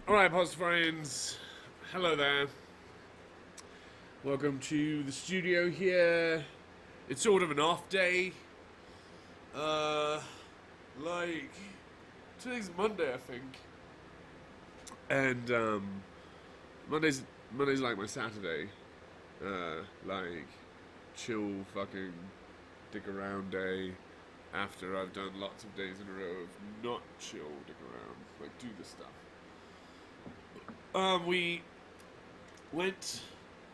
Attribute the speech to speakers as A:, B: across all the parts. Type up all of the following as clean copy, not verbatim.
A: Alright, Pastafarians, hello there. Welcome to the studio here. It's sort of an off day. Like, today's Monday, I think. And, Monday's like my Saturday. Like, chill fucking dick around day after I've done lots of days in a row of not chill dick around. Like, do the stuff. We went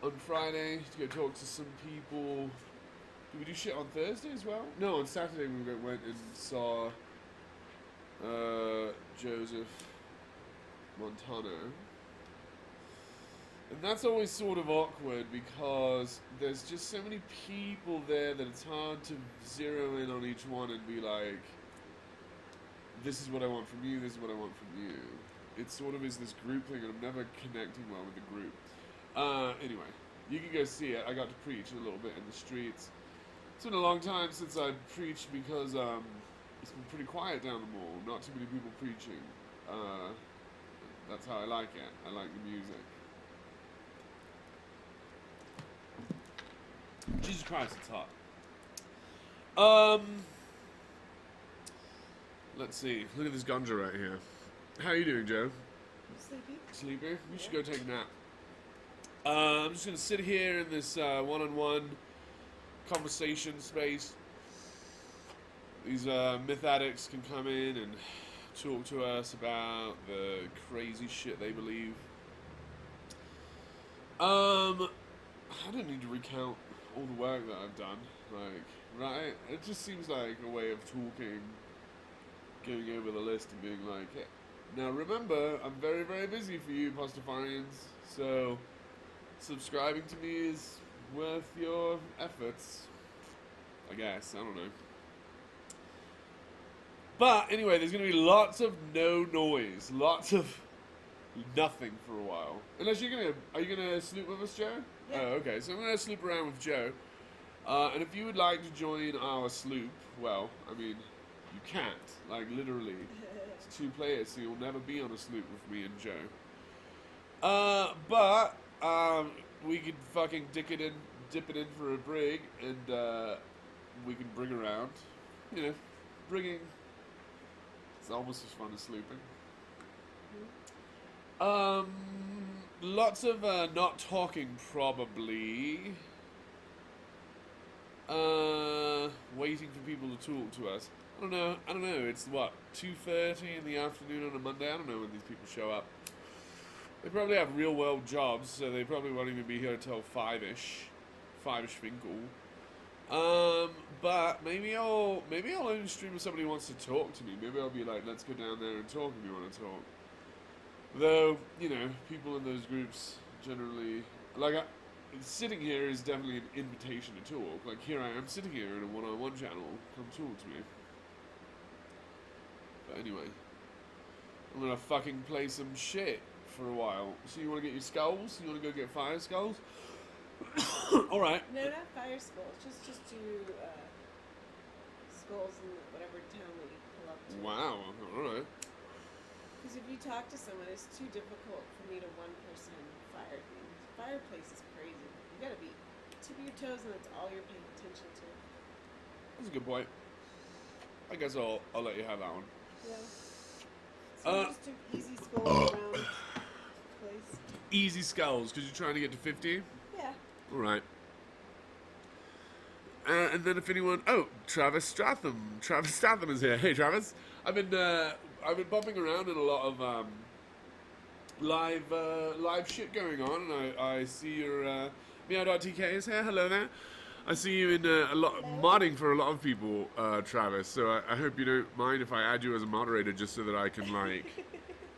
A: on Friday to go talk to some people. Did we do shit on Thursday as well? No, on Saturday we went and saw Joseph Montano. And that's always sort of awkward because there's just so many people there that it's hard to zero in on each one and be like, this is what I want from you, this is what I want from you. It sort of is this group thing, and I'm never connecting well with the group. Anyway, you can go see it. I got to preach a little bit in the streets. It's been a long time since I preached because it's been pretty quiet down the mall. Not too many people preaching. That's how I like it. I like the music. Jesus Christ, it's hot. Let's see. Look at this ganja right here. How are you doing, Joe?
B: Sleepy.
A: Sleepy? We should go take a nap. I'm just going to sit here in this one-on-one conversation space. These myth addicts can come in and talk to us about the crazy shit they believe. I don't need to recount all the work that I've done. Like, right? It just seems like a way of talking, going over the list and being like, hey, now remember, I'm very, very busy for you, Pastafarians, so subscribing to me is worth your efforts, I guess, I don't know. But anyway, there's going to be lots of no noise, lots of nothing for a while. Unless are you gonna sloop with us, Joe?
B: Yeah.
A: Oh, okay, so I'm going to sloop around with Joe. And if you would like to join our sloop, well, I mean, you can't, like literally. It's 2 players, so you'll never be on a sloop with me and Joe. But we could fucking dip it in for a brig, and we can bring around. You know, bringing. It's almost as fun as slooping. Lots of not talking, probably. Waiting for people to talk to us. I don't know. It's what, 2:30 in the afternoon on a Monday? I don't know when these people show up. They probably have real world jobs, so they probably won't even be here till 5-ish Finkel. But maybe I'll only stream if somebody wants to talk to me. Maybe I'll be like, let's go down there and talk if you want to talk. Though, you know, people in those groups generally, like, sitting here is definitely an invitation to talk. Like, here I am sitting here in a one-on-one channel. Come talk to me. But anyway, I'm gonna fucking play some shit for a while. So you wanna get your skulls? You wanna go get fire skulls? Alright.
B: No, not fire skulls. Just do skulls in whatever town we pull up to.
A: Wow, alright.
B: Because if you talk to someone, it's too difficult for me to one-person fire things. Fireplace is crazy. You gotta be tip of your toes, and that's all you're paying attention to.
A: That's a good point. I guess I'll let you have that one.
B: Yeah. So just do easy skulls around the place.
A: Easy skulls, because you're trying to get to 50?
B: Yeah.
A: Alright. And then if anyone... Oh, Travis Stratham. Travis Stratham is here. Hey, Travis. I've been bumping around in a lot of live shit going on, and I see your Meow.tk is here. Hello there. I see you in a lot modding for a lot of people, Travis. So I hope you don't mind if I add you as a moderator, just so that I can, like,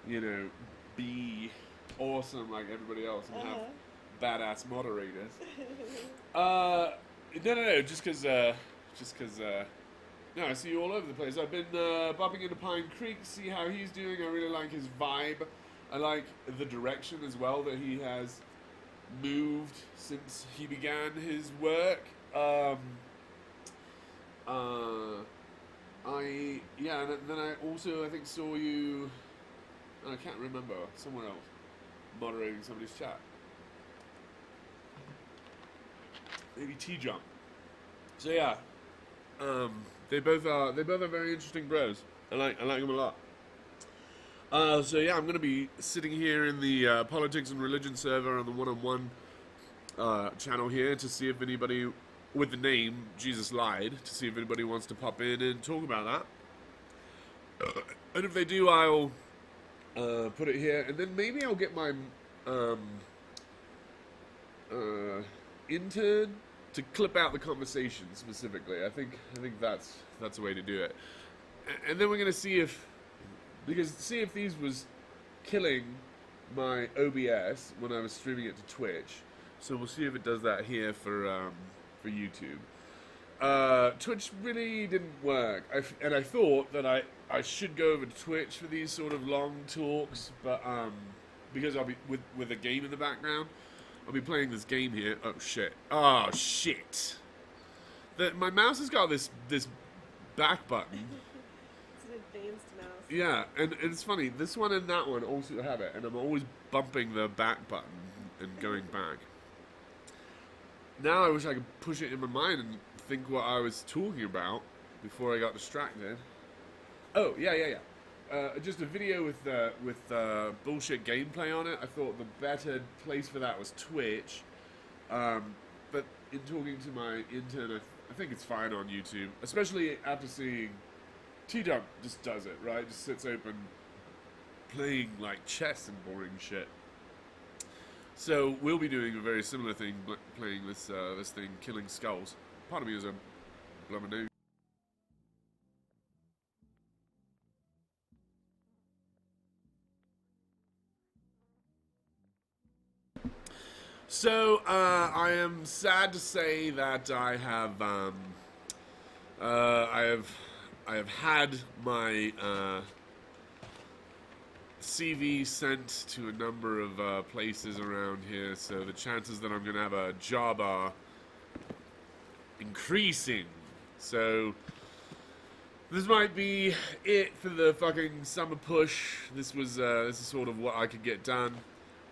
A: you know, be awesome like everybody else and have badass moderators. No, just because. No, I see you all over the place. I've been bumping into Pine Creek, see how he's doing. I really like his vibe. I like the direction as well that he has moved since he began his work. Then I also, I think, saw you I can't remember. Someone else moderating somebody's chat. Maybe T-Jump. So yeah, they both are very interesting bros. I like them a lot. So yeah, I'm gonna be sitting here in the politics and religion server on the one-on-one channel here to see if anybody with the name Jesus Lied, to see if anybody wants to pop in and talk about that. And if they do, I'll put it here, and then maybe I'll get my intern to clip out the conversation specifically. I think that's a way to do it. And then we're gonna see if these was killing my OBS when I was streaming it to Twitch. So we'll see if it does that here for YouTube. Twitch really didn't work, and I thought that I should go over to Twitch for these sort of long talks, but because I'll be with a game in the background, I'll be playing this game here. Oh shit! Oh shit! My mouse has got this back button.
B: It's an advanced mouse.
A: Yeah, and it's funny. This one and that one also have it, and I'm always bumping the back button and going back. Now I wish I could push it in my mind and think what I was talking about before I got distracted. Oh, yeah. Just a video with bullshit gameplay on it. I thought the better place for that was Twitch. But in talking to my intern, I think it's fine on YouTube. Especially after seeing T-Dump just does it, right? Just sits open playing like chess and boring shit. So we'll be doing a very similar thing, playing this thing, killing skulls. Part of me is a blubber noob. So I am sad to say that I have had my CV sent to a number of places around here, so the chances that I'm going to have a job are increasing. So this might be it for the fucking summer push. This is sort of what I could get done.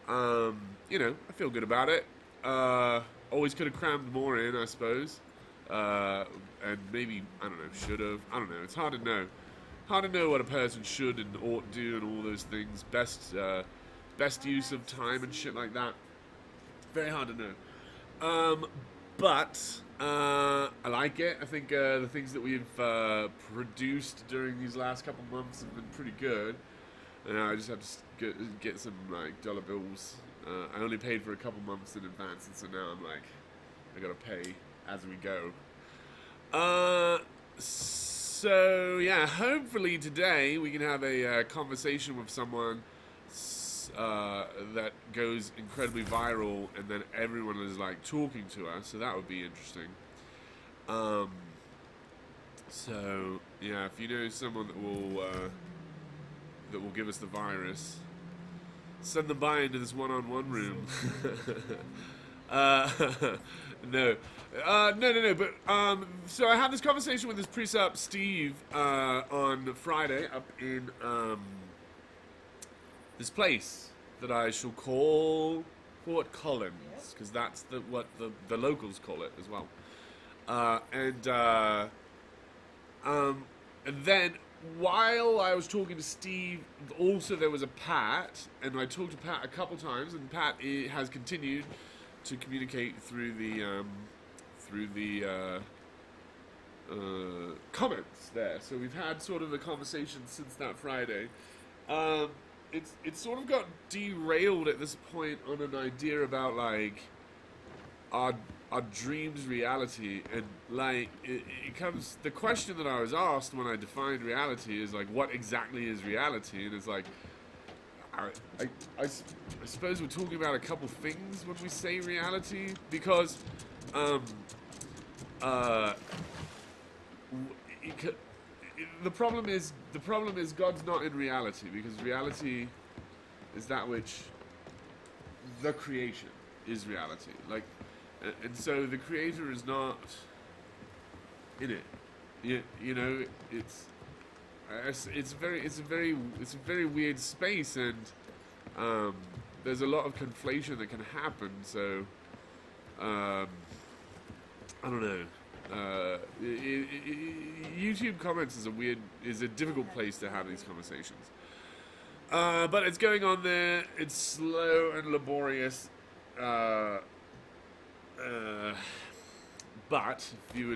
A: You know, I feel good about it. Always could have crammed more in, I suppose. And maybe, I don't know, should have. I don't know. It's hard to know. Hard to know what a person should and ought to do and all those things. Best use of time and shit like that. Very hard to know. But I like it. I think the things that we've produced during these last couple months have been pretty good. And I just have to get some like dollar bills. I only paid for a couple months in advance, and so now I'm like, I gotta pay as we go. So yeah, hopefully today we can have a conversation with someone that goes incredibly viral, and then everyone is like talking to us. So that would be interesting. So yeah, if you know someone that will give us the virus, send them by into this one-on-one room. No. But so I had this conversation with this precept Steve on Friday up in this place that I shall call Fort Collins, because that's what the locals call it as well. And then while I was talking to Steve, also there was a Pat, and I talked to Pat a couple times, and Pat has continued to communicate through the comments there. So we've had sort of a conversation since that Friday. It's sort of got derailed at this point on an idea about like our dreams reality, and like it comes, the question that I was asked when I defined reality is like, what exactly is reality? And it's like, I suppose we're talking about a couple things when we say reality, because the problem is God's not in reality, because reality is that which the creation is reality. Like, and so the creator is not in it. You know, it's, it's a very weird space, and there's a lot of conflation that can happen. So I don't know. YouTube comments is a difficult place to have these conversations. But it's going on there. It's slow and laborious. But if you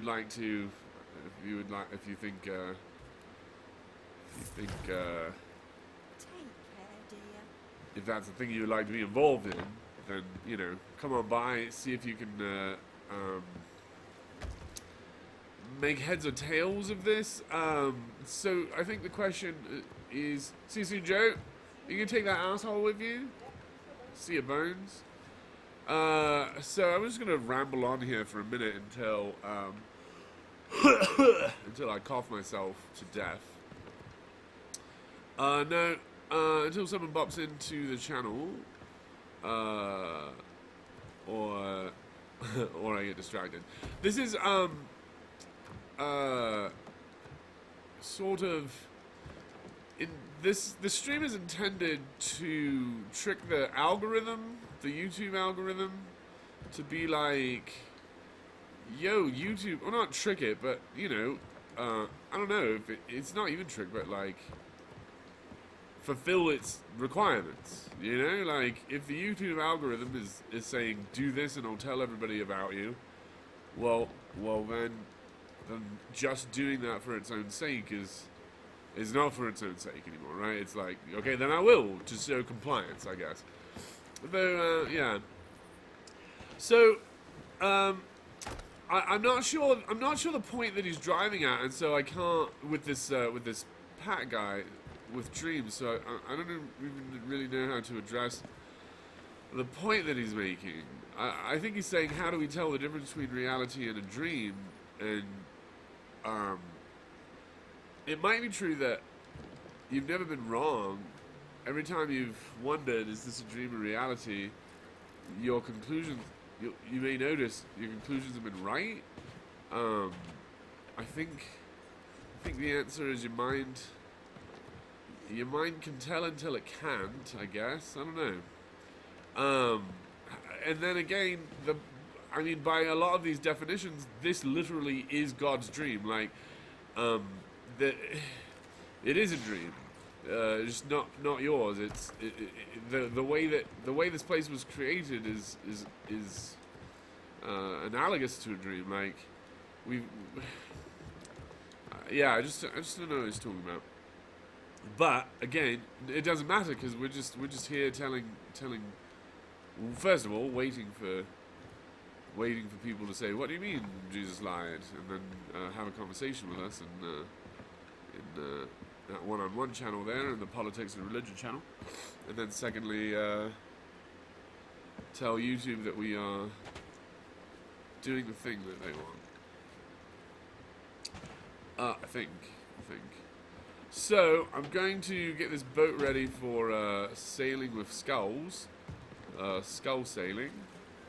A: think
B: Take care, dear.
A: if that's the thing you would like to be involved in, then come on by, see if you can make heads or tails of this. So I think the question is, see you soon, Joe. You can take that asshole with you. See you, Bones. So I'm just gonna ramble on here for a minute until until I cough myself to death. Until someone bops into the channel, or or I get distracted. This is sort of the stream is intended to trick the algorithm, the YouTube algorithm, to be like, yo, YouTube, well, not trick it, but I don't know if it's not even trick, but like fulfill its requirements. Like if the YouTube algorithm is saying do this and it'll tell everybody about you, well then just doing that for its own sake is not for its own sake anymore, right? It's like, okay, then I will, to show compliance, I guess. Though, yeah. So, I'm not sure the point that he's driving at, and so I can't with this Pat guy with dreams. So I don't even really know how to address the point that he's making. I think he's saying, how do we tell the difference between reality and a dream? And it might be true that you've never been wrong. Every time you've wondered, is this a dream or reality, your conclusions, you may notice your conclusions have been right. I think the answer is your mind can tell until it can't, I guess. I don't know. And then again, by a lot of these definitions, this literally is God's dream. Like, it is a dream, just not yours. It's the way this place was created is analogous to a dream. Like I just don't know what he's talking about. But again, it doesn't matter because we're just here telling. First of all, waiting for people to say, what do you mean Jesus lied? And then have a conversation with us in that one-on-one channel there, and the politics and religion channel. And then secondly, tell YouTube that we are doing the thing that they want. I think. So, I'm going to get this boat ready for sailing with skulls. Skull sailing.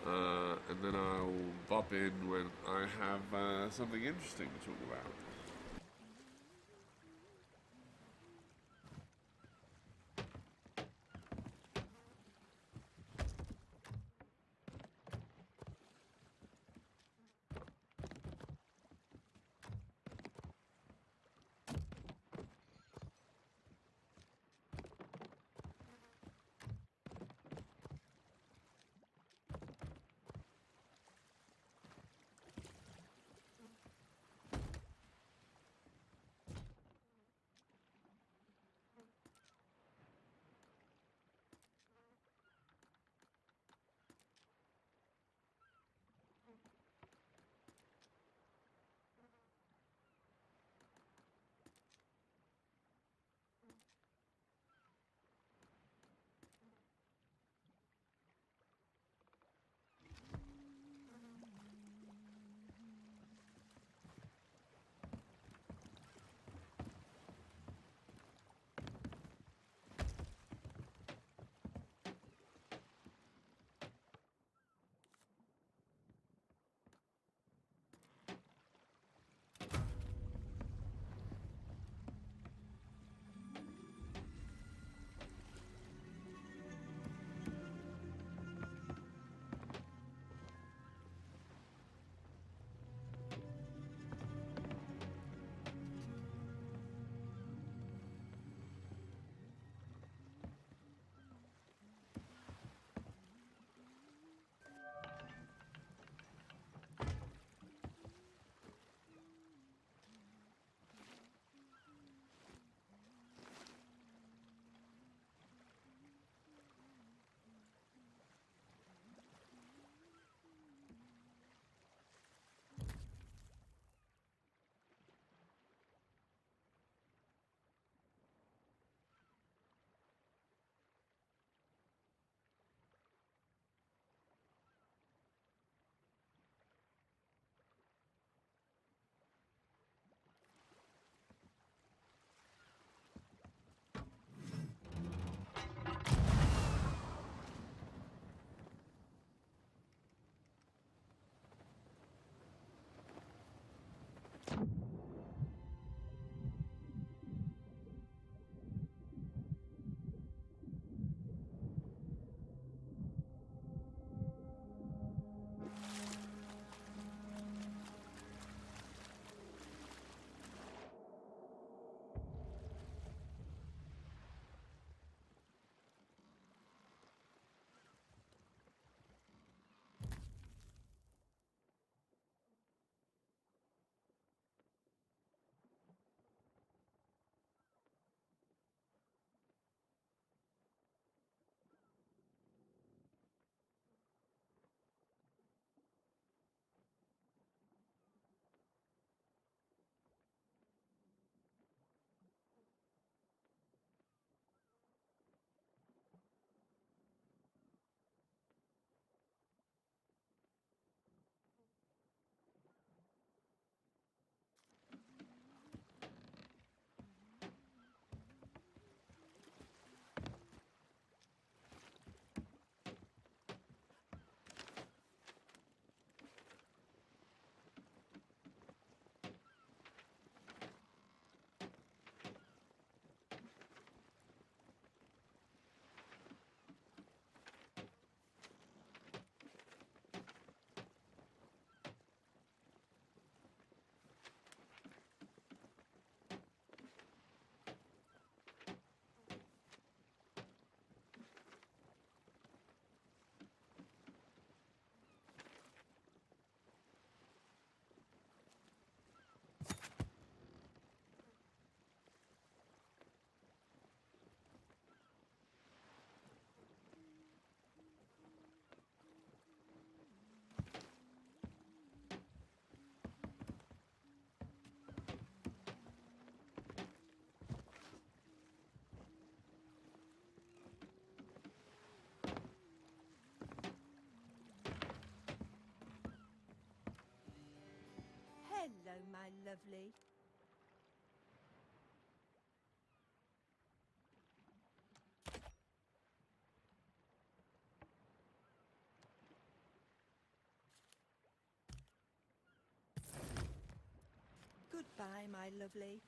A: And then I'll bop in when I have something interesting to talk about.
C: Hello, my lovely. Goodbye, my lovely.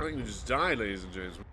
A: think we just died, ladies and gentlemen.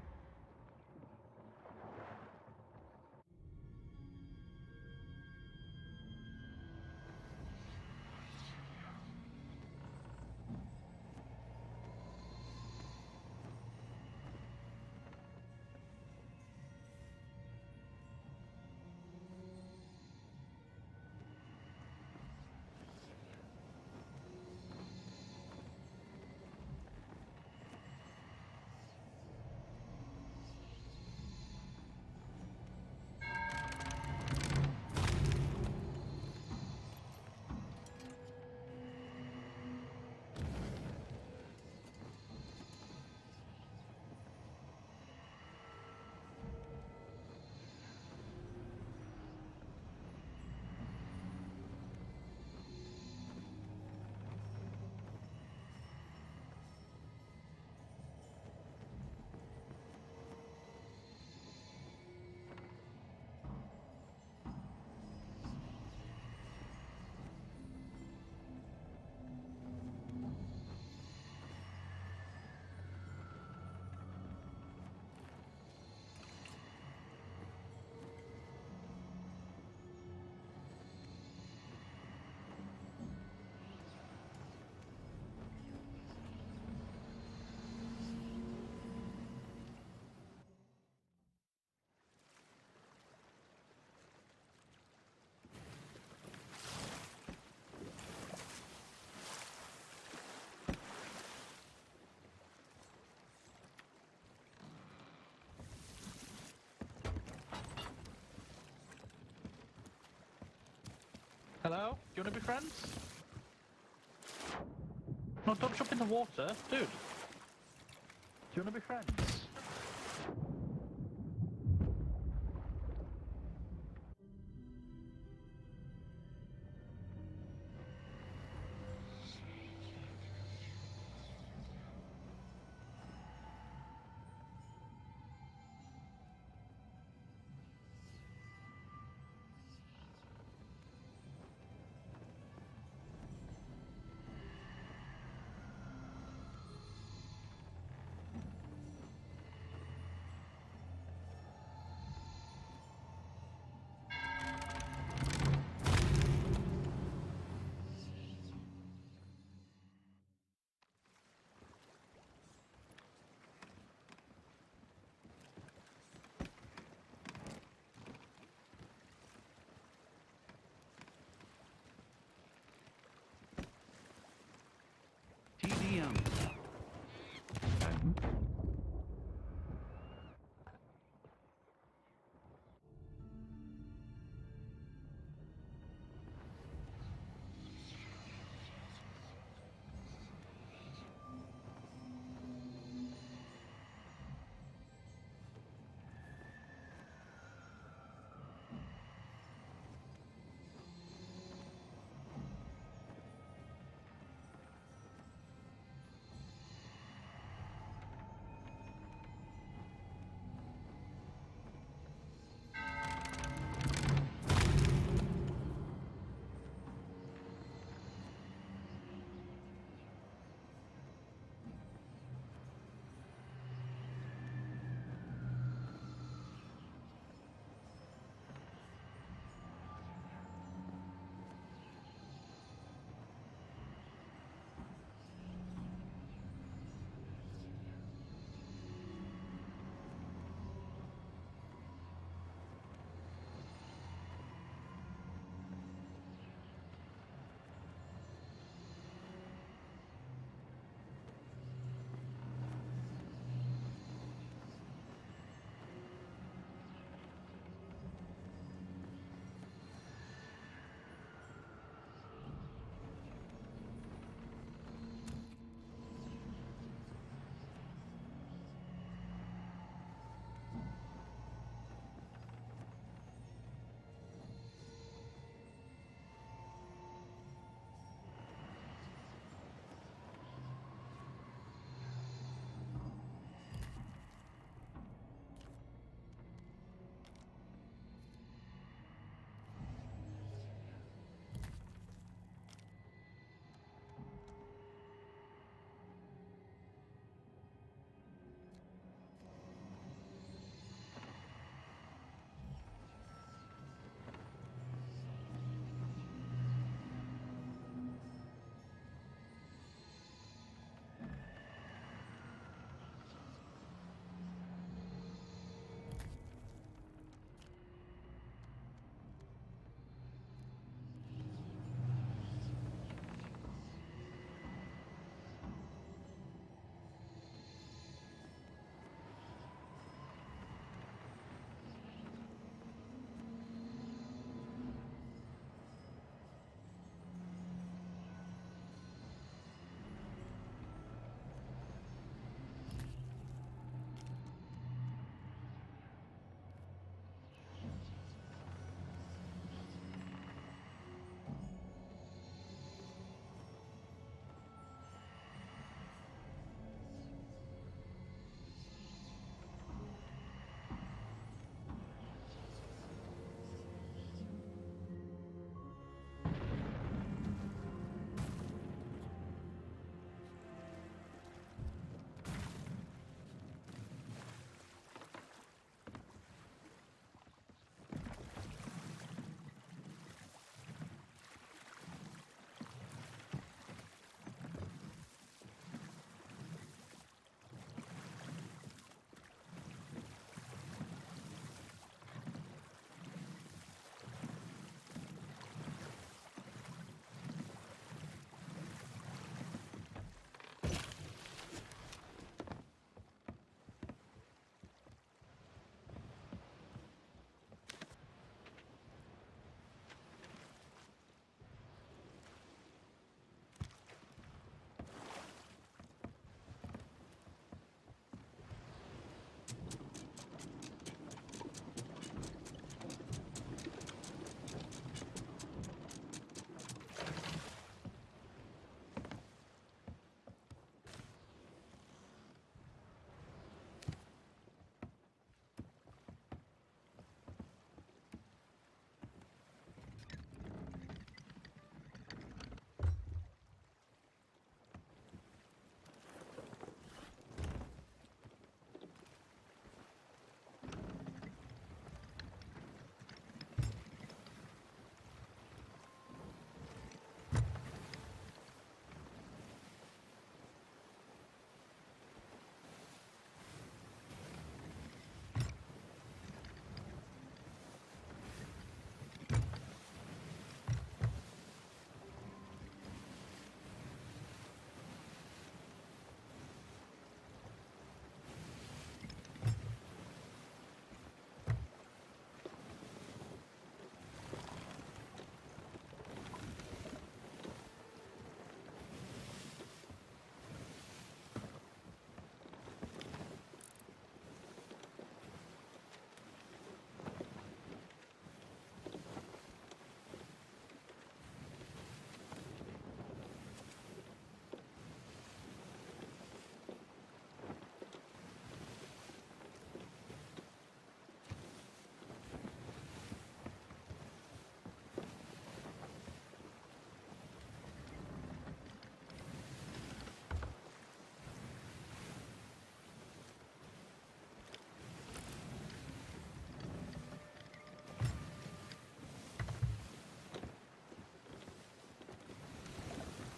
D: Hello? Do you want to be friends? No, don't jump in the water, dude. Do you want to be friends?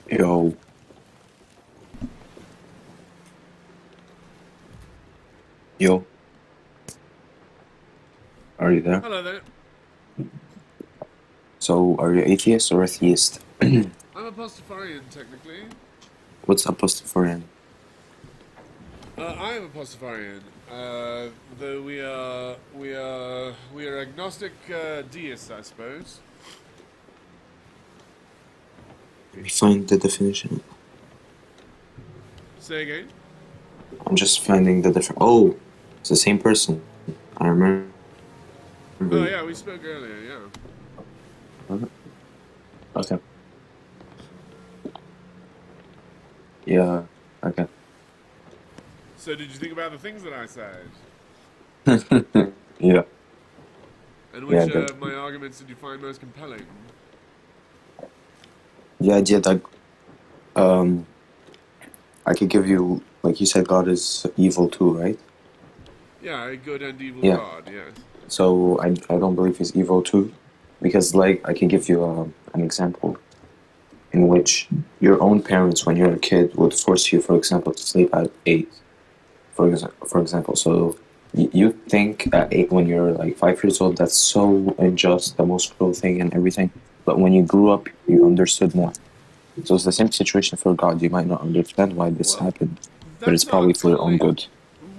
E: Yo. Yo. Are you there?
A: Hello there.
E: So, are you atheist or a theist?
A: I'm a Pastafarian, technically.
E: What's a Pastafarian?
A: I am a Pastafarian. Though we are agnostic deists, I suppose.
E: Find the definition.
A: Say again.
E: I'm just finding the different. Oh, it's the same person. I remember.
A: Oh yeah, we spoke earlier. Yeah.
E: Okay. Yeah. Okay.
A: So did you think about the things that I said?
E: Yeah.
A: And
E: Yeah,
A: which
E: good.
A: of my arguments did you find most compelling?
E: The idea that I could give you, like you said, God is evil too, right?
A: Yeah, a good and evil
E: Yeah.
A: God. Yes.
E: So I don't believe he's evil too, because like I can give you an example in which your own parents, when you're a kid, would force you, for example, to sleep at 8. For example, so you think at 8 when you're like 5 years old, that's so unjust, the most cruel thing and everything. But when you grew up, you understood more. So it's the same situation for God. You might not understand why this
A: Well,
E: happened, but
A: That's
E: it's probably
A: not
E: for your own
A: totally.
E: good.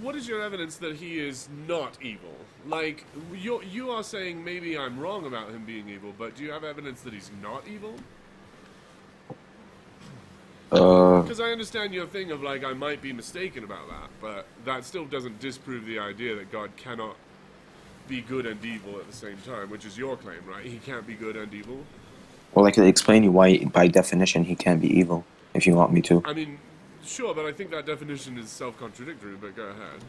A: What is your evidence that he is not evil? Like you are saying maybe I'm wrong about him being evil, but do you have evidence that he's not evil? Because I understand your thing of like I might be mistaken about that, but that still doesn't disprove the idea that God cannot be good and evil at the same time, which is your claim, right? He can't be good and evil.
E: Well, I could explain you why, by definition, he can't be evil, if you want me to.
A: I mean, sure, but I think that definition is self-contradictory. But go ahead.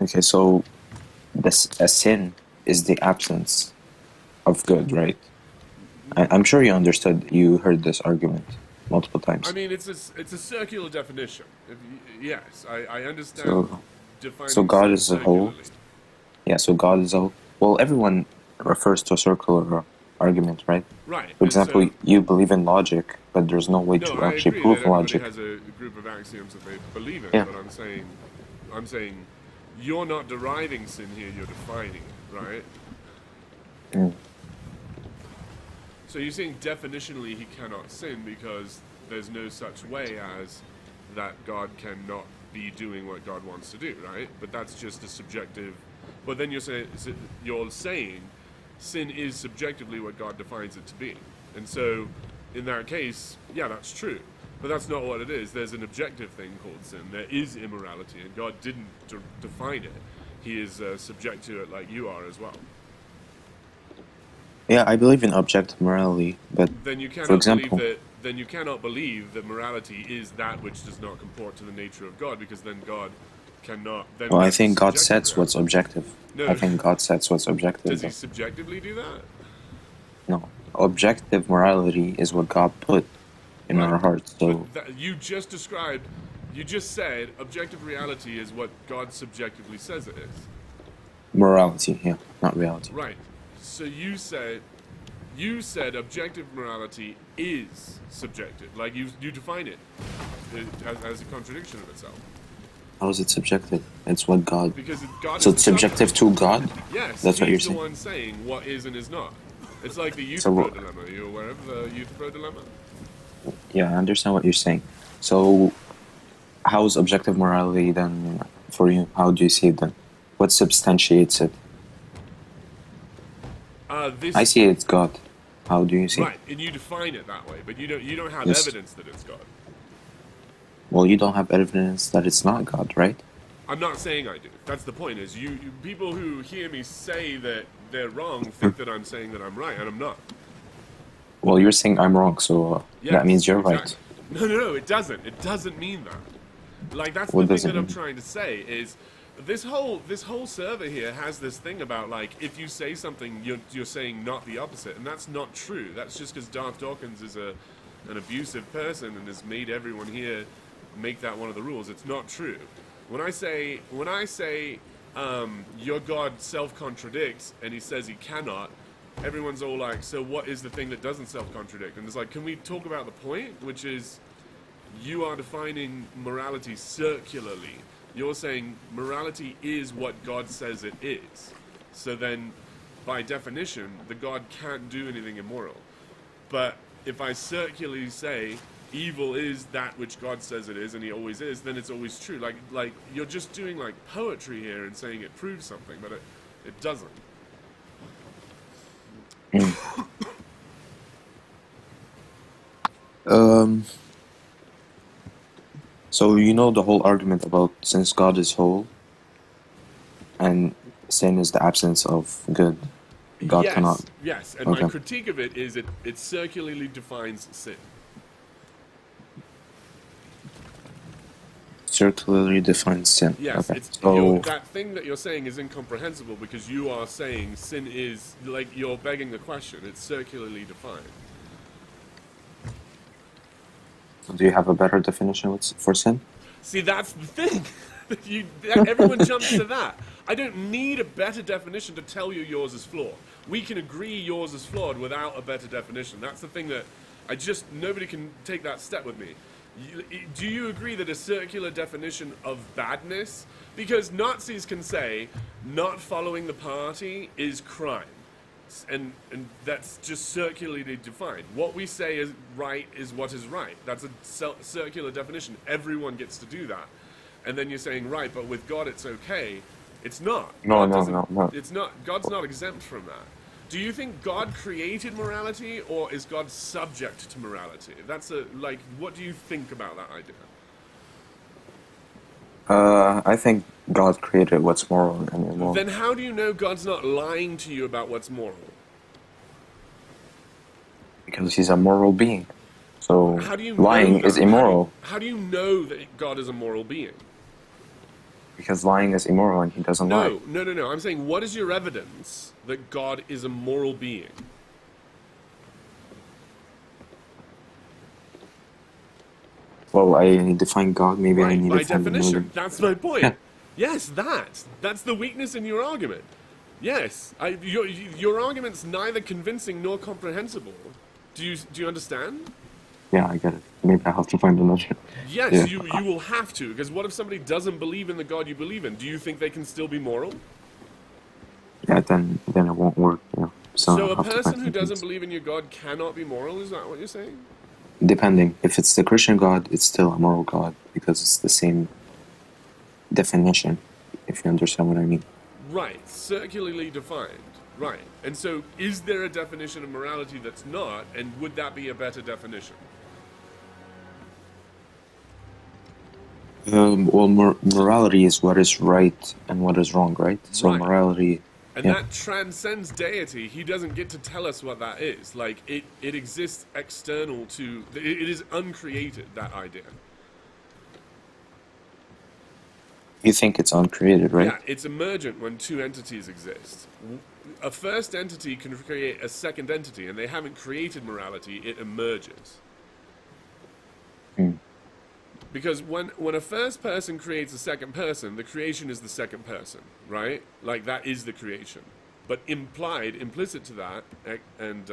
E: Okay, so a sin is the absence of good, right? I'm sure you understood. You heard this argument multiple times.
A: I mean, it's a circular definition. Yes, I understand.
E: So,
A: Defining
E: so God
A: sin
E: is a whole.
A: circularly.
E: Yeah, so God is a whole. Well, everyone refers to a circular argument, right?
A: Right.
E: For
A: and
E: example,
A: so,
E: you believe in logic, but there's no way
A: no,
E: to
A: I
E: actually
A: agree
E: prove
A: that everybody
E: logic.
A: has a group of axioms that they believe in,
E: Yeah.
A: but I'm saying, you're not deriving sin here; you're defining it, right?
E: Mm.
A: So you're saying definitionally he cannot sin because there's no such way as that God cannot be doing what God wants to do, right? But that's just a subjective. But then you're saying sin is subjectively what God defines it to be, and so in that case, yeah, that's true. But that's not what it is. There's an objective thing called sin. There is immorality, and God didn't define it. He is subject to it like you are as well.
E: Yeah, I believe in objective morality, but
A: Then you
E: for
A: cannot
E: example,
A: believe that. Then you cannot believe that morality is that which does not comport to the nature of God, because then God cannot. Then
E: well, I
A: that's
E: think God
A: subjective
E: sets what's
A: reality.
E: objective.
A: No,
E: I think God sets what's objective.
A: does he
E: though.
A: subjectively do that?
E: No, objective morality is what God put in
A: Right.
E: our hearts. So
A: But you just described. You just said objective reality is what God subjectively says it is.
E: morality, yeah, not reality.
A: Right. So you said objective morality is subjective. Like you define it as a contradiction of itself.
E: How is it subjective? It's what God.
A: Because God
E: So
A: is
E: it's
A: the
E: subjective
A: subject.
E: to God.
A: Yes,
E: That's what you're
A: he's the
E: saying.
A: one saying what is and is not. It's like the youth
E: So
A: pro
E: what-
A: dilemma. Are you aware of the youth pro dilemma?
E: Yeah, I understand what you're saying. So, how is objective morality then for you? How do you see it then? What substantiates it?
A: This
E: I see it's God. How do you see it?
A: right, and you define it that way, but you don't have
E: Yes.
A: evidence that it's God.
E: Well, you don't have evidence that it's not God, right?
A: I'm not saying I do. That's the point. Is you people who hear me say that they're wrong think that I'm saying that I'm right, and I'm not.
E: Well, you're saying I'm wrong, so
A: Yes,
E: that means you're
A: exactly.
E: right.
A: No, it doesn't. It doesn't mean that. Like that's
E: What
A: the
E: does
A: thing
E: it
A: that I'm
E: mean?
A: trying to say is this whole server here has this thing about like if you say something you're saying not the opposite, and that's not true. That's just because Darth Dawkins is an abusive person and has made everyone here make that one of the rules. It's not true. When I say your God self-contradicts and he says he cannot, everyone's all like, so what is the thing that doesn't self-contradict? And it's like, can we talk about the point, which is you are defining morality circularly. You're saying morality is what God says it is. So then, by definition, the God can't do anything immoral. But if I circularly say evil is that which God says it is, and he always is, then it's always true. Like you're just doing like poetry here and saying it proves something, but it doesn't.
E: So you know the whole argument about since God is whole and sin is the absence of good, God
A: yes,
E: cannot.
A: Yes, and
E: Okay.
A: my critique of it is it circularly defines sin.
E: Circularly defines sin.
A: Yes,
E: Okay.
A: it's
E: So
A: that thing that you're saying is incomprehensible because you are saying sin is, like, you're begging the question. It's circularly defined.
E: do you have a better definition for sin?
A: See, that's the thing. Everyone jumps to that. I don't need a better definition to tell you yours is flawed. We can agree yours is flawed without a better definition. That's the thing that nobody can take that step with me. Do you agree that a circular definition of badness, because Nazis can say not following the party is crime, and that's just circularly defined. What we say is right is what is right. That's a circular definition. Everyone gets to do that. And then you're saying, right, but with God it's okay. It's not.
E: No.
A: It's not. God's not exempt from that. Do you think God created morality, or is God subject to morality? What do you think about that idea?
E: I think God created what's moral and immoral.
A: Then how do you know God's not lying to you about what's moral?
E: Because he's a moral being. So
A: How do you
E: lying
A: know
E: is
A: that?
E: immoral.
A: How do you know that God is a moral being?
E: Because lying is immoral and he doesn't lie.
A: No. I'm saying, what is your evidence that God is a moral being?
E: Well, I define God, maybe I
A: Right,
E: need
A: by
E: to find
A: definition.
E: another.
A: That's my point.
E: Yeah.
A: Yes, that's the weakness in your argument. Yes, your argument's neither convincing nor comprehensible. Do you understand?
E: Yeah, I get it. Maybe I have to find another.
A: Yes,
E: Yeah.
A: you will have to, because what if somebody doesn't believe in the God you believe in? Do you think they can still be moral?
E: Yeah, then it won't work. Yeah.
A: So
E: I'll
A: a
E: have to
A: person
E: find
A: who
E: something
A: doesn't
E: else.
A: believe in your God cannot be moral? Is that what you're saying?
E: Depending. If it's the Christian God, it's still a moral God because it's the same definition, if you understand what I mean.
A: Right, circularly defined. Right. And so is there a definition of morality that's not, and would that be a better definition?
E: Well, morality is what is right and what is wrong, right? So
A: Right.
E: morality,
A: And
E: yeah.
A: that transcends deity. He doesn't get to tell us what that is. Like, it exists external to... It is uncreated, that idea.
E: You think it's uncreated, right?
A: Yeah, it's emergent when two entities exist. A first entity can create a second entity, and they haven't created morality, it emerges. Because when a first person creates a second person, the creation is the second person, right? Like, that is the creation. But implicit to that, and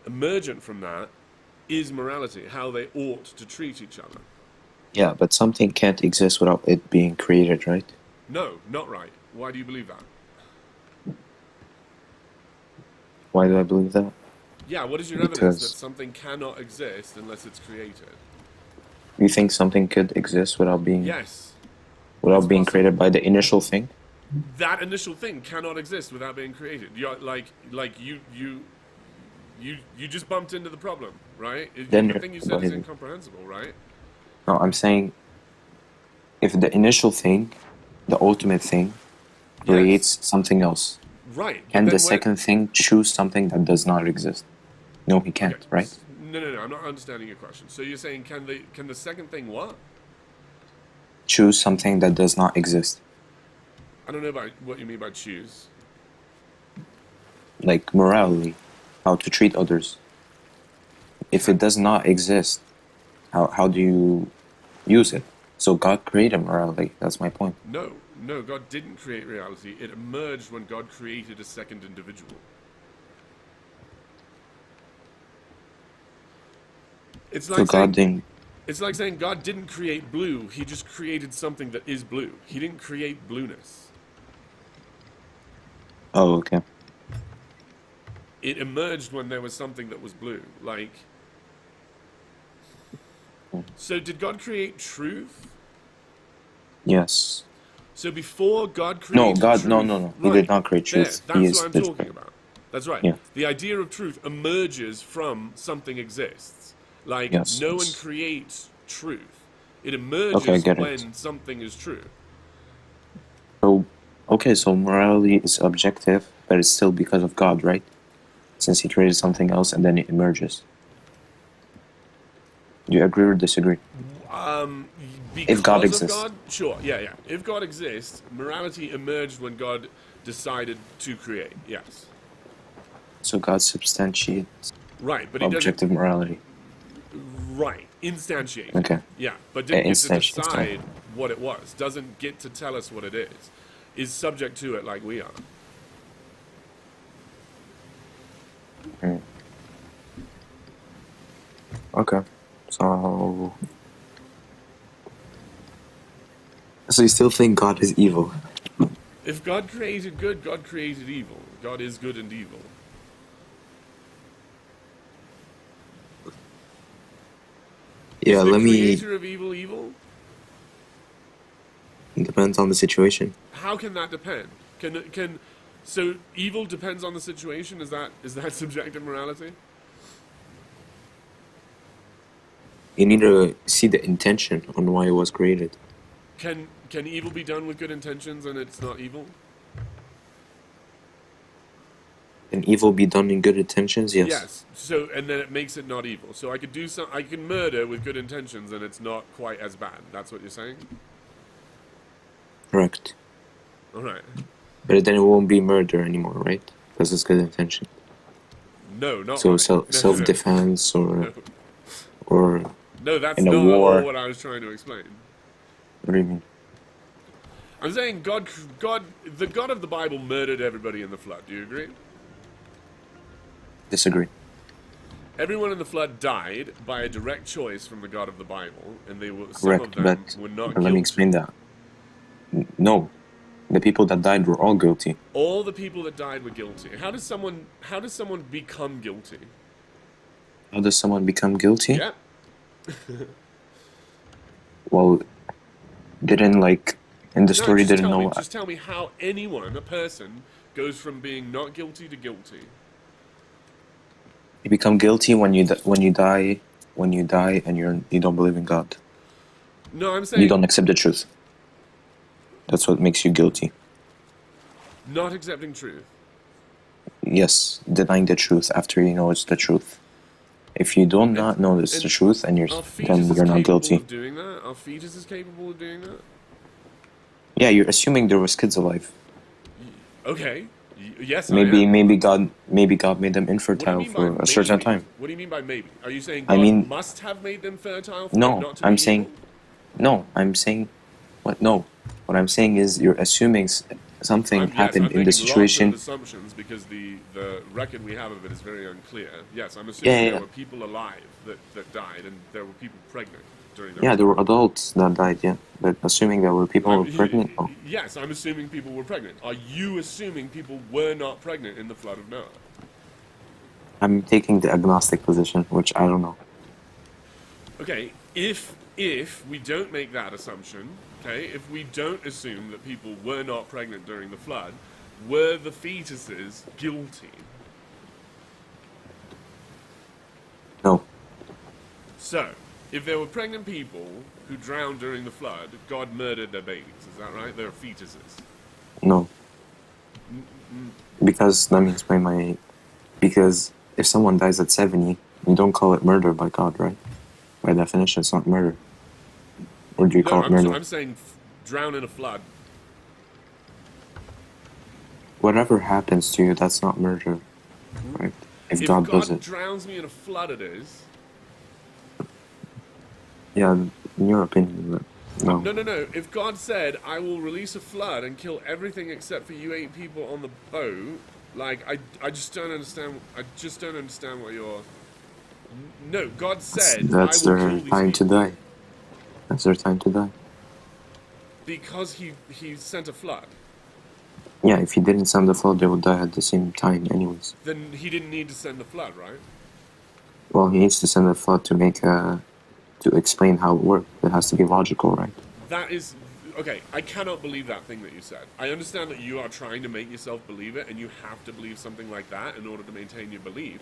A: emergent from that, is morality, how they ought to treat each other.
E: Yeah, but something can't exist without it being created, right?
A: No, not right. Why do you believe that?
E: Why do I believe that?
A: Yeah, what is your evidence that something cannot exist unless it's created?
E: You think something could exist without being
A: Yes.
E: without
A: it's
E: being
A: possible.
E: created by the initial thing?
A: That initial thing cannot exist without being created. You're you just bumped into the problem, right?
E: Then
A: The
E: you're
A: thing you said is
E: right.
A: incomprehensible, right?
E: No, I'm saying if the initial thing, the ultimate thing, creates something else,
A: Right. but
E: can
A: then
E: the second thing choose something that does not exist? No, he can't,
A: Okay,
E: right?
A: No, I'm not understanding your question. So you're saying can the second thing what?
E: Choose something that does not exist.
A: I don't know about what you mean by choose.
E: Like morality, how to treat others. If it does not exist, how do you use it? So God created morality, that's my point.
A: No, God didn't create reality. It emerged when God created a second individual. It's
E: So
A: like
E: God
A: saying,
E: didn't.
A: it's like saying God didn't create blue. He just created something that is blue. He didn't create blueness.
E: Oh, okay.
A: It emerged when there was something that was blue. Like, so did God create truth?
E: Yes.
A: So before God
E: No,
A: created
E: God. No,
A: truth,
E: no, no. He
A: right?
E: did not create
A: There,
E: truth. He
A: that's
E: is
A: what I'm
E: the
A: talking
E: truth.
A: about. That's right.
E: Yeah.
A: The idea of truth emerges from something exists. Like
E: Yes.
A: no one
E: Yes.
A: creates truth. It
E: Okay, I
A: emerges
E: get it.
A: when something is true.
E: So, okay, so morality is objective, but it's still because of God, right? Since He created something else and then it emerges. Do you agree or disagree?
A: Because
E: If God
A: of
E: exists.
A: God, sure, yeah. If God exists, morality emerged when God decided to create. Yes,
E: So God substantiates
A: right. But he doesn't.
E: objective morality.
A: Right, instantiated.
E: Okay.
A: Yeah, but didn't get to
E: Instantiates, sorry.
A: decide what it was. Doesn't get to tell us what it is. Is subject to it like we are.
E: Okay. So you still think God is evil?
A: If God created good, God created evil. God is good and evil.
E: Yeah,
A: Is the
E: let me.
A: creator of evil evil?
E: It depends on the situation.
A: How can that depend? So evil depends on the situation? Is that subjective morality?
E: You need to see the intention on why it was created.
A: Can evil be done with good intentions and it's not evil?
E: Can evil be done in good intentions? Yes.
A: Yes. So and then it makes it not evil. So I can murder with good intentions and it's not quite as bad. That's what you're saying?
E: Correct.
A: All right.
E: But then it won't be murder anymore, right? Because it's good intention.
A: No, not
E: So
A: right.
E: self-defense
A: No.
E: or
A: No, that's
E: in a
A: not at
E: war.
A: all what I was trying to explain.
E: What do you mean?
A: I'm saying the God of the Bible murdered everybody in the flood. Do you agree?
E: Disagree.
A: Everyone in the flood died by a direct choice from the God of the Bible, and some
E: Correct,
A: of them
E: but
A: were not
E: let
A: guilty.
E: me explain that. No, the people that died were all guilty.
A: All the people that died were guilty. How does someone become guilty?
E: How does someone become guilty?
A: Yeah.
E: Well, didn't like in the story
A: just
E: didn't know.
A: Just tell me how a person, goes from being not guilty to guilty.
E: You become guilty when you die and you don't believe in God.
A: No, I'm saying
E: You don't accept the truth. That's what makes you guilty.
A: not accepting truth.
E: Yes, denying the truth after you know it's the truth. If you do not know it's the truth and
A: Are
E: then you're not guilty.
A: Of doing that? Are fetuses capable of doing that?
E: Yeah, you're assuming there was kids alive.
A: Okay. Yes,
E: Maybe
A: I am.
E: maybe God made them
A: What do you
E: infertile
A: mean
E: for
A: by
E: a certain
A: maybe?
E: time.
A: What do you mean by maybe? Are you saying
E: I
A: God
E: mean-
A: must have made them fertile for
E: No,
A: them not to
E: I'm
A: be
E: saying
A: evil?
E: no. I'm saying what? No, what I'm saying is you're assuming something happened
A: I'm
E: in the
A: making
E: situation.
A: lots of assumptions because the record we have of it is very unclear. Yes, I'm assuming
E: Yeah.
A: there were people alive that died, and there were people pregnant during those
E: Yeah, there were
A: times.
E: adults that died. Yeah, but assuming there were people who were pregnant. Oh.
A: Yes, I'm assuming people were pregnant. Are you assuming people were not pregnant in the flood of Noah?
E: I'm taking the agnostic position, which I don't know.
A: Okay, if we don't make that assumption, okay, if we don't assume that people were not pregnant during the flood, were the fetuses guilty?
E: No,
A: So, if there were pregnant people who drowned during the flood, God murdered their babies. Is that right? They're fetuses.
E: no, because let me explain my. Because if someone dies at 70, you don't call it murder by God, right? By definition, it's not murder. Or do you call it murder?
A: I'm saying drown in a flood.
E: Whatever happens to you, that's not murder, right? If God does it.
A: Drowns me in a flood, it is.
E: Yeah, in your opinion, no.
A: No. If God said, I will release a flood and kill everything except for you 8 people on the boat, like, I just don't understand. I just don't understand what you're No, God said,
E: That's
A: I will
E: their
A: kill these
E: time to
A: people.
E: die. That's their time to die.
A: Because he sent a flood.
E: Yeah, if he didn't send the flood, they would die at the same time anyways.
A: Then he didn't need to send the flood, right?
E: Well, he needs to send the flood to make to explain how it works. It has to be logical, right?
A: That is... Okay, I cannot believe that thing that you said. I understand that you are trying to make yourself believe it, and you have to believe something like that in order to maintain your belief.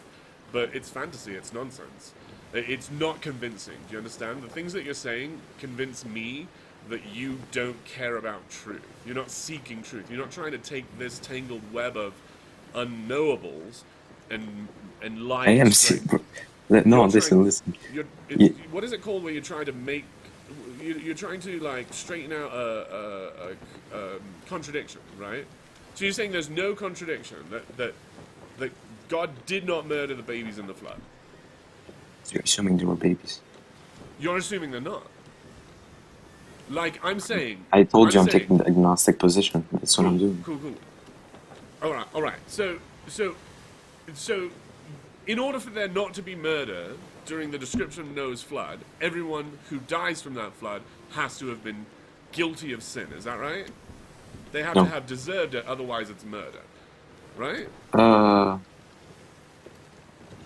A: But it's fantasy, it's nonsense. It's not convincing, do you understand? The things that you're saying convince me that you don't care about truth. You're not seeking truth. You're not trying to take this tangled web of unknowables and lie
E: I am.
A: straight.
E: No,
A: You're
E: listen,
A: trying-
E: listen.
A: It's, what is it called where you're trying to make... You're trying to, like, straighten out a contradiction, right? So you're saying there's no contradiction, that God did not murder the babies in the flood.
E: So you're assuming they were babies.
A: You're assuming they're not. Like, I'm saying...
E: I told you I'm
A: saying-
E: taking the agnostic position. That's what I'm doing.
A: Cool. All right. So, in order for there not to be murder during the description of Noah's flood, everyone who dies from that flood has to have been guilty of sin. Is that right? They have
E: No.
A: to have deserved it, otherwise it's murder. Right?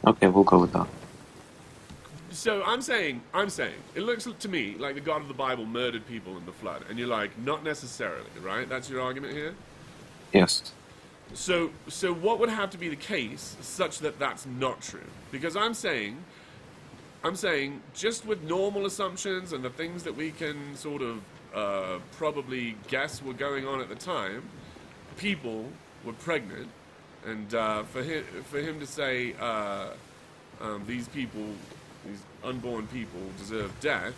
E: Okay, we'll go with that.
A: So I'm saying, it looks to me like the God of the Bible murdered people in the flood, and you're like, not necessarily, right? That's your argument here?
E: Yes.
A: So what would have to be the case such that that's not true? Because I'm saying just with normal assumptions and the things that we can sort of probably guess were going on at the time, people were pregnant, and for him to say these people, these unborn people, deserve death,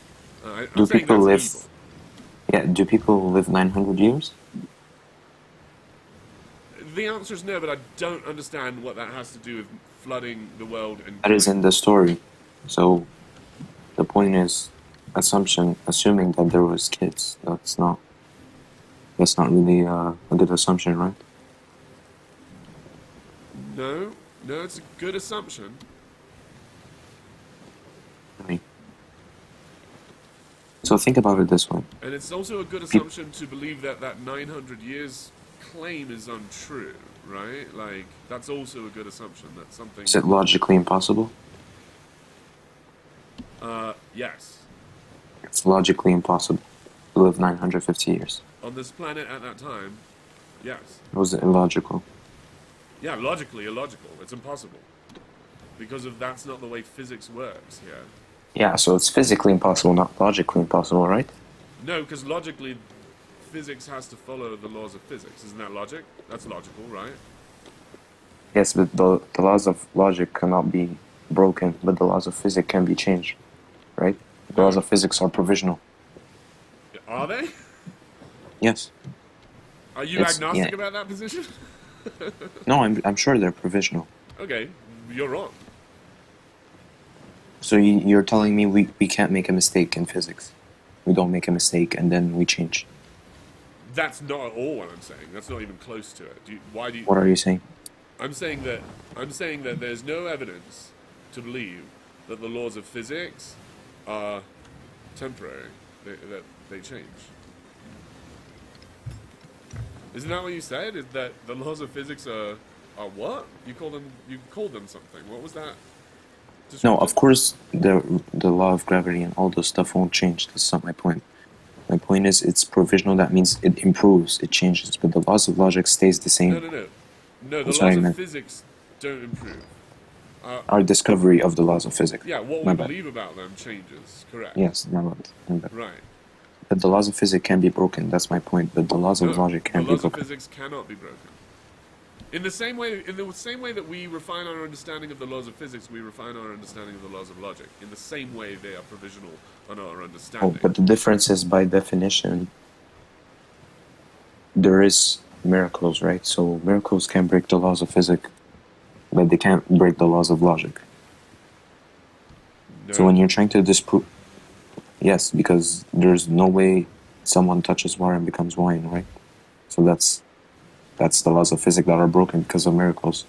A: I'm
E: Do
A: saying
E: people
A: that's
E: live?
A: evil.
E: Yeah. Do people live 900 years?
A: The answer is no, but I don't understand what that has to do with flooding the world and...
E: That is in the story. So the point is assuming that there was kids. That's not really a good assumption, right?
A: No, it's a good assumption.
E: I mean, so think about it this way.
A: And it's also a good assumption to believe that 900 years claim is untrue, right? Like, that's also a good assumption that something...
E: Is it logically impossible?
A: Yes.
E: It's logically impossible to live 950 years.
A: On this planet at that time, yes.
E: Was it illogical?
A: Yeah, logically illogical. It's impossible. Because that's not the way physics works here.
E: Yeah, so it's physically impossible, not logically impossible, right?
A: No, because logically, physics has to follow the laws of physics. Isn't that logic? That's logical, right?
E: Yes, but the laws of logic cannot be broken, but the laws of physics can be changed, right? The laws of physics are provisional.
A: Are they?
E: Yes.
A: Are you
E: It's-
A: agnostic
E: yeah.
A: about that position?
E: No, I'm sure they're provisional.
A: Okay, you're wrong.
E: So you're telling me we can't make a mistake in physics? We don't make a mistake and then we change.
A: That's not at all what I'm saying. That's not even close to it. Why do you...
E: What are you saying?
A: I'm saying that there's no evidence to believe that the laws of physics are temporary. That they change. Isn't that what you said? Is that the laws of physics are what? You called them something. What was that?
E: No, of course the law of gravity and all those stuff won't change. That's not my point. My point is it's provisional. That means it improves, it changes, but the laws of logic stays the same.
A: No. The
E: I'm sorry,
A: laws
E: man.
A: of physics don't improve.
E: Our discovery of the laws of physics.
A: Yeah, what
E: My
A: we
E: bad.
A: believe about them changes. Correct.
E: Yes, my bad.
A: Right.
E: But the laws of physics can be broken. That's my point. But the laws of
A: No,
E: logic
A: the
E: can't be
A: laws of
E: broken.
A: physics cannot be broken. In the same way that we refine our understanding of the laws of physics, we refine our understanding of the laws of logic. In the same way, they are provisional on our
E: Oh,
A: understanding.
E: but the difference is by definition, there is miracles, right? So miracles can break the laws of physics, but they can't break the laws of logic.
A: No.
E: So when you're trying to disprove, yes, because there's no way someone touches water and becomes wine, right? So that's the laws of physics that are broken because of miracles.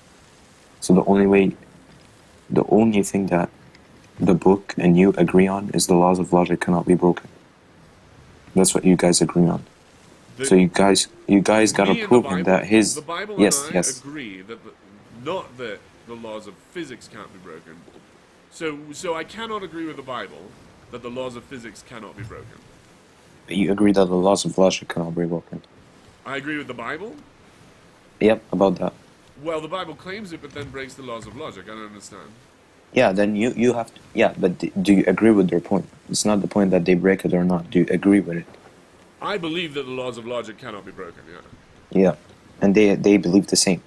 E: So the only thing that the book and you agree on is the laws of logic cannot be broken. That's what you guys agree on. So you guys gotta
A: Me and
E: prove him that his
A: the Bible
E: yes,
A: and I
E: yes.
A: agree that not that the laws of physics can't be broken. So I cannot agree with the Bible that the laws of physics cannot be broken.
E: You agree that the laws of logic cannot be broken.
A: I agree with the Bible.
E: Yep, about that.
A: Well, the Bible claims it, but then breaks the laws of logic. I don't understand.
E: Yeah, then you have to. Yeah, but do you agree with their point? It's not the point that they break it or not. Do you agree with it?
A: I believe that the laws of logic cannot be broken. Yeah.
E: Yeah, and they believe the same.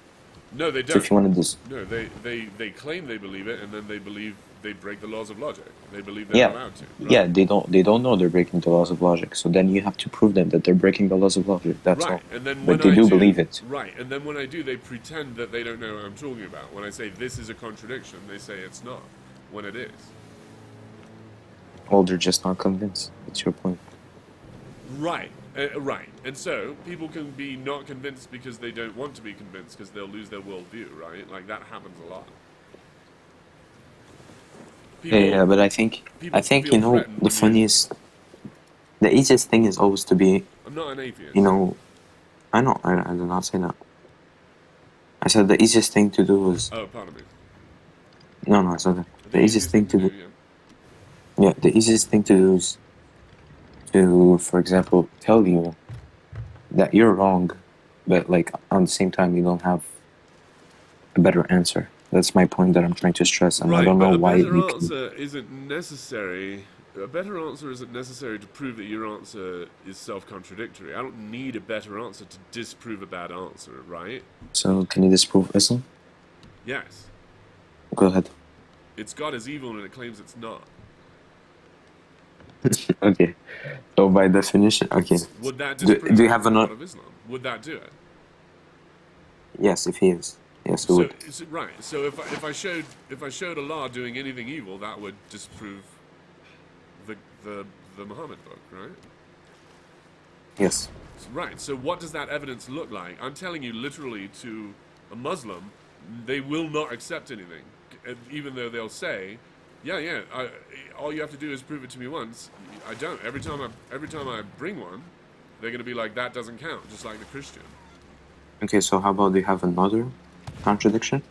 A: No, they
E: So
A: don't.
E: if you want to just
A: No, they claim they believe it, and then they believe they break the laws of logic. They believe they're allowed to. Right?
E: yeah, they don't know they're breaking the laws of logic. So then you have to prove them that they're breaking the laws of logic. That's all.
A: Right, and then
E: But
A: when
E: they do believe it.
A: Right, and then when I do, they pretend that they don't know what I'm talking about. When I say this is a contradiction, they say it's not, when it is.
E: Well, they're just not convinced. That's your point.
A: Right, right. And so, people can be not convinced because they don't want to be convinced because they'll lose their worldview, right? Like, that happens a lot. People,
E: Yeah, but I think
A: people
E: you
A: feel
E: know
A: threatened
E: the
A: when
E: funniest, the easiest thing is always to be,
A: I'm not an atheist.
E: you know, I know I did not say that. I said the easiest thing to do is
A: Oh, pardon me.
E: no, I said that. The easiest thing to do. Yeah, the easiest thing to do is to, for example, tell you that you're wrong, but like on the same time you don't have a better answer. That's my point that I'm trying to stress, and
A: Right,
E: I don't know
A: but
E: why
A: a better
E: you can.
A: answer isn't necessary. A better answer isn't necessary to prove that your answer is self-contradictory. I don't need a better answer to disprove a bad answer, right?
E: So can you disprove Islam?
A: Yes.
E: Go ahead.
A: It's God is evil and it claims it's not.
E: Okay. So by definition, okay.
A: Would that
E: Do
A: disprove
E: you have
A: the God
E: another?
A: of Islam? Would that do it?
E: Yes, if he is. Yes, it
A: So,
E: would.
A: right. So if I showed Allah doing anything evil, that would disprove the Muhammad book, right?
E: Yes.
A: Right. So what does that evidence look like? I'm telling you, literally, to a Muslim, they will not accept anything, even though they'll say, "Yeah, all you have to do is prove it to me once." I don't. Every time I bring one, they're going to be like, "That doesn't count," just like the Christian.
E: Okay, so how about you have another contradiction?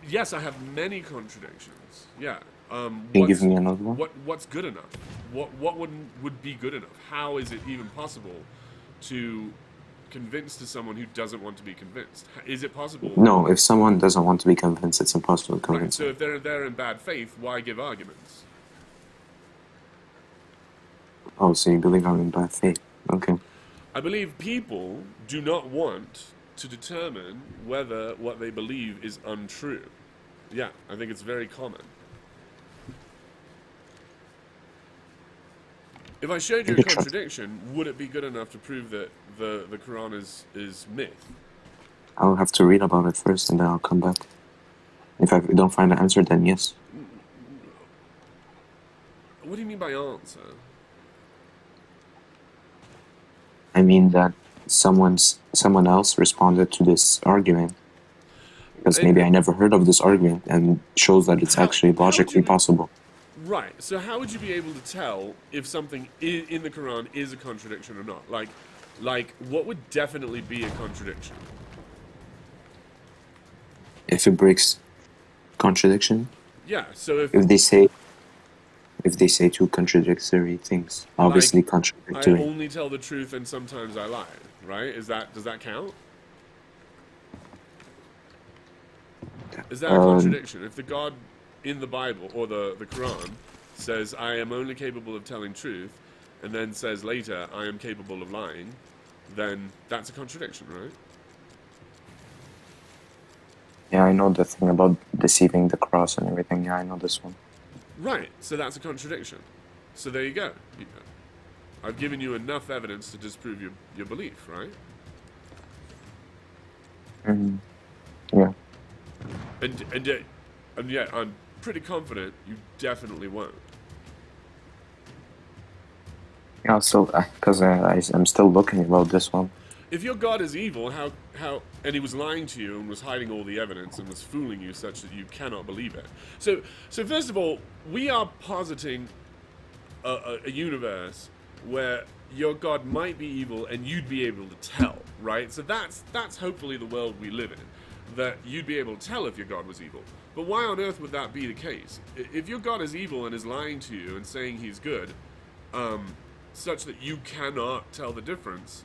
A: Yes, I have many contradictions. Yeah.
E: Can you give me another one?
A: What's good enough? What would be good enough? How is it even possible to convince to someone who doesn't want to be convinced? Is it possible?
E: No, if someone doesn't want to be convinced, it's impossible to
A: Right.
E: convince
A: So
E: them.
A: if they're there in bad faith, why give arguments?
E: Oh, so you believe I'm in bad faith. Okay.
A: I believe people do not want to determine whether what they believe is untrue. Yeah, I think it's very common. If I showed you a contradiction, would it be good enough to prove that the Quran is myth?
E: I'll have to read about it first and then I'll come back. If I don't find the answer, then yes.
A: What do you mean by answer?
E: I mean that someone else responded to this argument. Because maybe I never heard of this argument and shows that it's actually logically possible.
A: Right. So how would you be able to tell if something in the Quran is a contradiction or not? Like what would definitely be a contradiction?
E: If it breaks contradiction?
A: Yeah. So if
E: they say two contradictory things, obviously
A: I
E: contradictory.
A: only tell the truth and sometimes I lie, right? Does that count? Is that a contradiction? If the God in the Bible or the Quran says, I am only capable of telling truth, and then says later, I am capable of lying, then that's a contradiction, right?
E: Yeah, I know the thing about deceiving the cross and everything. Yeah, I know this one.
A: Right, so that's a contradiction. So there you go. I've given you enough evidence to disprove your belief, right?
E: Yeah.
A: And yet, I'm pretty confident you definitely won't.
E: Yeah, so because I'm still looking about this one.
A: if your God is evil, how and he was lying to you and was hiding all the evidence and was fooling you such that you cannot believe it. So first of all, we are positing a universe where your God might be evil and you'd be able to tell, right? So that's hopefully the world we live in, that you'd be able to tell if your God was evil. But why on earth would that be the case? If your God is evil and is lying to you and saying he's good, such that you cannot tell the difference,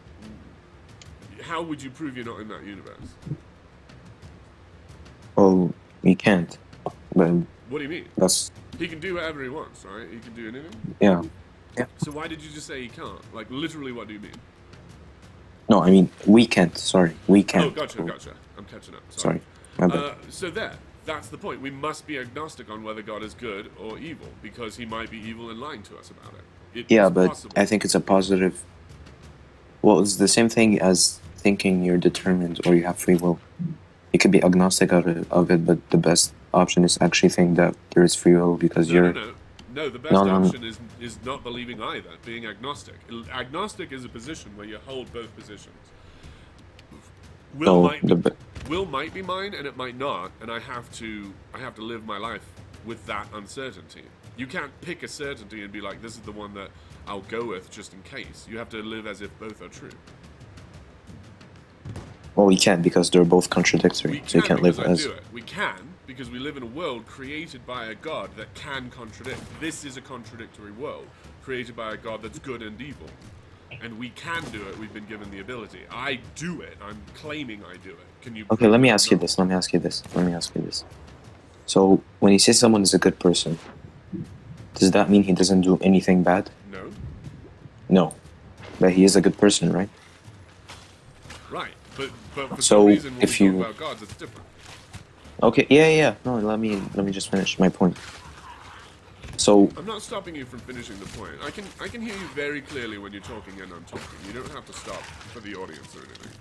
A: how would you prove you're not in that universe?
E: Well, you can't. But
A: What do you mean?
E: that's
A: He can do whatever he wants, right? He can do anything?
E: yeah.
A: So why did you just say he can't? Like, literally, what do you mean?
E: No, I mean we can't. Sorry, we can't.
A: Oh, gotcha. I'm catching up.
E: Sorry, my bad.
A: So that's the point. We must be agnostic on whether God is good or evil, because he might be evil and lying to us about it.
E: Yeah,
A: it's
E: but
A: possible.
E: I think it's a positive. Well, it's the same thing as thinking you're determined or you have free will. You could be agnostic of it, but the best option is actually think that there is free will because you're.
A: No, the best option is not believing either, being agnostic. Agnostic is a position where you hold both positions. Will might be mine and it might not, and I have to live my life with that uncertainty. You can't pick a certainty and be like, this is the one that I'll go with just in case. You have to live as if both are true.
E: Well, we can't because they're both contradictory. So you can't live as.
A: We can because we live in a world created by a God that can contradict. This is a contradictory world created by a God that's good and evil. And we can do it. We've been given the ability. I do it. I'm claiming I do it. Can you?
E: Okay, let me ask you this. So, when you say someone is a good person, does that mean he doesn't do anything bad?
A: No.
E: No. But he is a good person, right?
A: Right. But for
E: So,
A: some reason, when
E: if
A: we
E: you-
A: talk about gods, it's different.
E: Okay, yeah. No, let me just finish my point. So,
A: I'm not stopping you from finishing the point. I can hear you very clearly when you're talking and I'm talking. You don't have to stop for the audience or anything.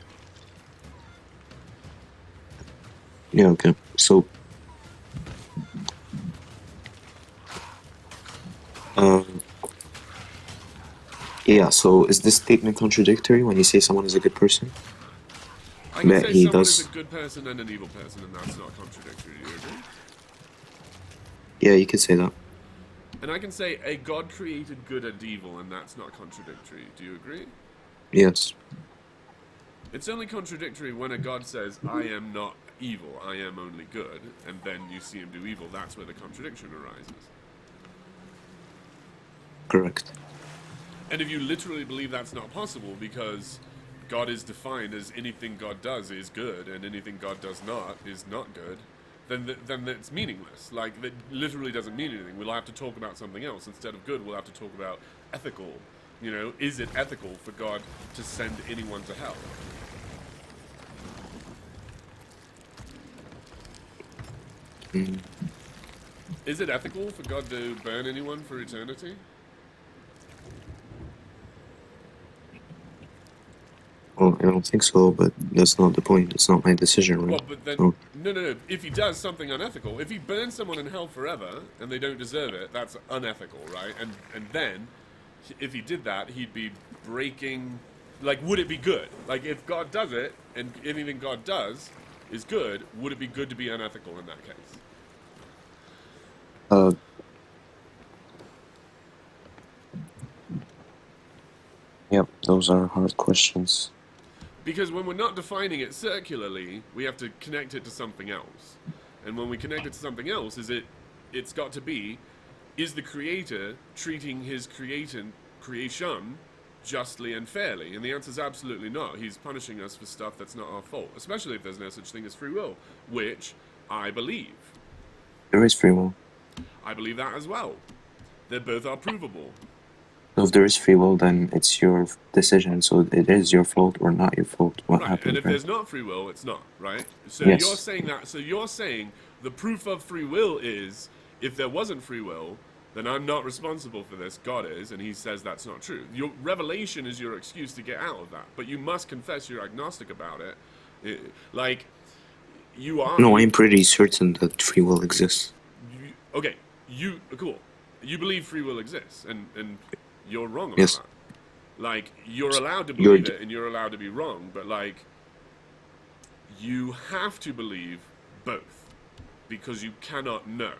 E: yeah, okay. So, yeah, so is this statement contradictory when you say someone is a good person?
A: I can
E: But
A: say
E: he
A: someone
E: does-
A: is a good person and an evil person, and that's not contradictory. Do you agree?
E: Yeah, you could say that.
A: And I can say a God created good and evil, and that's not contradictory. Do you agree?
E: Yes.
A: It's only contradictory when a God says, I am not evil, I am only good, and then you see him do evil. That's where the contradiction arises.
E: Correct.
A: And if you literally believe that's not possible because God is defined as anything God does is good and anything God does not is not good, then it's meaningless. Like, that literally doesn't mean anything. We'll have to talk about something else. Instead of good, we'll have to talk about ethical. You know, is it ethical for God to send anyone to hell? Is it ethical for God to burn anyone for eternity?
E: Well, I don't think so, but that's not the point. It's not my decision, right?
A: Well, but then,
E: Oh.
A: no. If he does something unethical, if he burns someone in hell forever and they don't deserve it, that's unethical, right? And then, if he did that, he'd be breaking. Like, would it be good? Like, if God does it and anything God does is good, would it be good to be unethical in that case?
E: Yep, those are hard questions.
A: Because when we're not defining it circularly, we have to connect it to something else. And when we connect it to something else, it's got to be, is the creator treating his creation justly and fairly? And the answer is absolutely not. He's punishing us for stuff that's not our fault, especially if there's no such thing as free will, which I believe.
E: There is free will.
A: I believe that as well. They both are provable.
E: So if there is free will, then it's your decision. So it is your fault or not your fault. What
A: Right,
E: happened?
A: and if
E: right?
A: there's not free will, it's not, right? So
E: Yes.
A: you're saying that. So you're saying the proof of free will is if there wasn't free will, then I'm not responsible for this. God is, and he says that's not true. Your revelation is your excuse to get out of that, but you must confess you're agnostic about it. Like, you are.
E: No, I'm pretty certain that free will exists.
A: Cool. You believe free will exists, and you're wrong about
E: Yes.
A: that. Like, you're allowed to
E: You're
A: believe it and you're allowed to be wrong, but like, you have to believe both because you cannot know,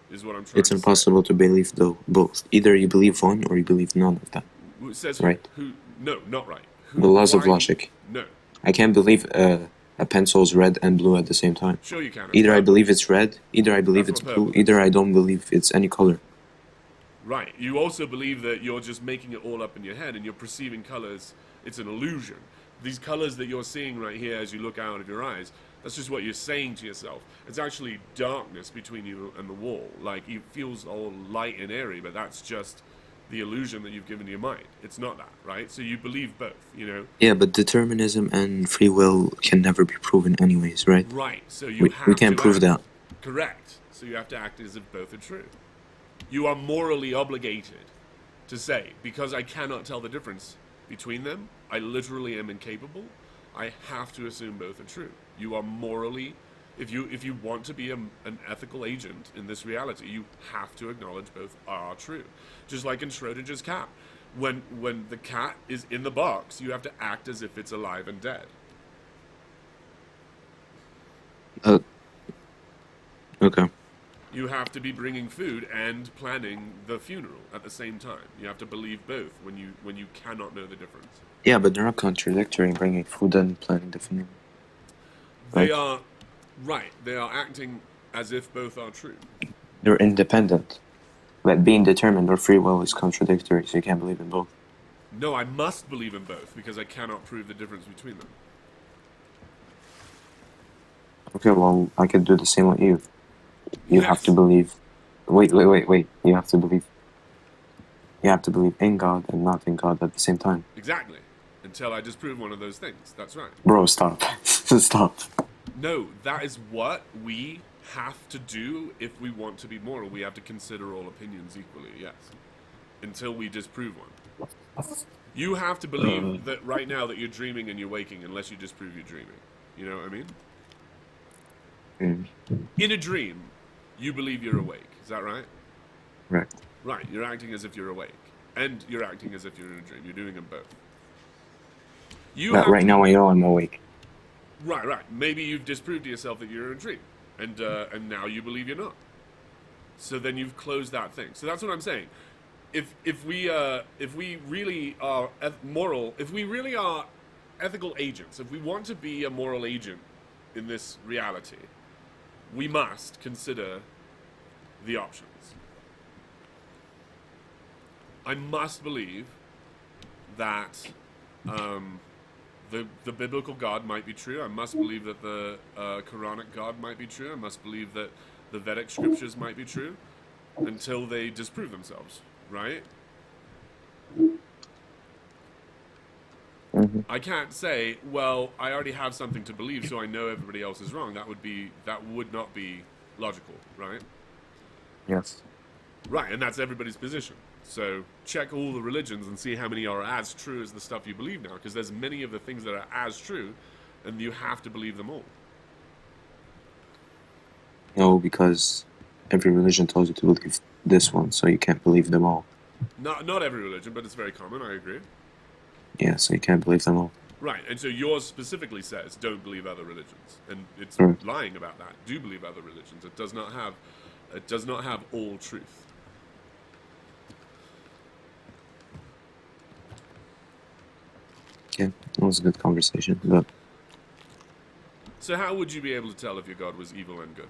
A: is what I'm trying
E: It's
A: to
E: impossible to believe though both. Either you believe one or you believe none of them.
A: say. It says
E: Right.
A: who? No, not right. Who,
E: The laws of
A: why-
E: logic.
A: No.
E: I can't believe a pencil's red and blue at the same time.
A: Sure you can. It's
E: Either I
A: purple.
E: believe it's red, either I believe
A: That's
E: it's
A: what
E: blue,
A: purple
E: either
A: is.
E: I don't believe it's any color.
A: Right. You also believe that you're just making it all up in your head and you're perceiving colors. It's an illusion. These colors that you're seeing right here as you look out of your eyes, that's just what you're saying to yourself. It's actually darkness between you and the wall. Like, it feels all light and airy, but that's just the illusion that you've given to your mind. It's not that, right? So you believe both, you know?
E: Yeah, but determinism and free will can never be proven anyways, right?
A: Right. So you have
E: We can't
A: to
E: prove
A: act.
E: that.
A: Correct. So you have to act as if both are true. You are morally obligated to say, because I cannot tell the difference between them, I literally am incapable, I have to assume both are true. You are morally, if you want to be an ethical agent in this reality, you have to acknowledge both are true. Just like in Schrodinger's cat. When the cat is in the box, you have to act as if it's alive and dead.
E: Okay.
A: You have to be bringing food and planning the funeral at the same time. You have to believe both when you cannot know the difference.
E: Yeah, but they're not contradictory in bringing food and planning the funeral.
A: They
E: Right.
A: are right. They are acting as if both are true.
E: They're independent. But being determined or free will is contradictory, so you can't believe in both.
A: No, I must believe in both because I cannot prove the difference between them.
E: Okay, well, I could do the same with you. You have
A: Yes.
E: to believe... Wait. You have to believe in God and not in God at the same time.
A: Exactly. Until I disprove one of those things. That's right.
E: Bro, stop. Stop.
A: No, that is what we have to do if we want to be moral. We have to consider all opinions equally, yes. Until we disprove one. You have to believe that right now that you're dreaming and you're waking unless you disprove you're dreaming. You know what I mean?
E: Mm,
A: In a dream, you believe you're awake. Is that right?
E: right.
A: Right, you're acting as if you're awake. And you're acting as if you're in a dream. You're doing them both. You
E: But
A: have
E: right
A: to-
E: now I know I'm awake.
A: Right. Maybe you've disproved to yourself that you're in a dream, and now you believe you're not. So then you've closed that thing. So that's what I'm saying. If we really are moral, if we really are ethical agents, if we want to be a moral agent in this reality, we must consider the options. I must believe that the biblical God might be true. I must believe that the Quranic God might be true. I must believe that the Vedic scriptures might be true until they disprove themselves, right?
E: Mm-hmm.
A: I can't say, well, I already have something to believe, so I know everybody else is wrong. That would not be logical, right?
E: Yes.
A: Right, and that's everybody's position. So check all the religions and see how many are as true as the stuff you believe now, because there's many of the things that are as true, and you have to believe them all.
E: No, because every religion tells you to believe this one, so you can't believe them all.
A: Not every religion, but it's very common, I agree.
E: Yeah, so you can't believe them all.
A: Right, and so yours specifically says, don't believe other religions. And it's
E: Right.
A: lying about that. Do believe other religions. It does not have all truth.
E: Yeah, it was a good conversation, but
A: So how would you be able to tell if your God was evil and good?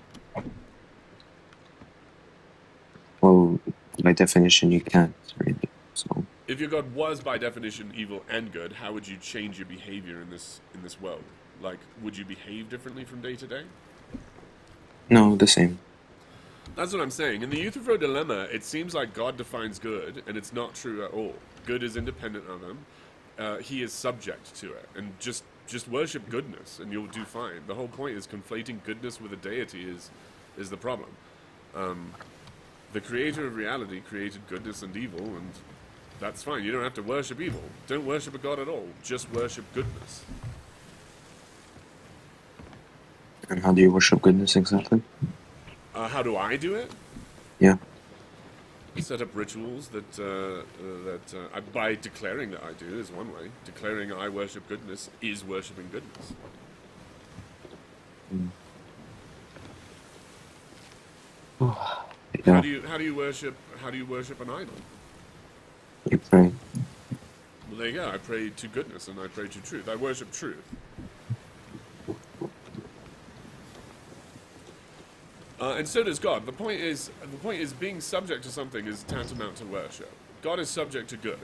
E: well, by definition, you can't really. So
A: If your God was by definition evil and good, how would you change your behavior in this world? Like, would you behave differently from day to day?
E: no, the same.
A: That's what I'm saying. In the Euthyphro dilemma, it seems like God defines good, and it's not true at all. Good is independent of him. He is subject to it, and just worship goodness, and you'll do fine. The whole point is conflating goodness with a deity is the problem. The creator of reality created goodness and evil, and that's fine. You don't have to worship evil. Don't worship a god at all. Just worship goodness.
E: And how do you worship goodness exactly?
A: How do I do it?
E: Yeah.
A: set up rituals that by declaring that I do is one way. Declaring I worship goodness is worshipping goodness.
E: Yeah,
A: How do you worship an idol?
E: you pray.
A: Well, there you go. I pray to goodness and I pray to truth. I worship truth. And so does God. The point is, being subject to something is tantamount to worship. God is subject to good.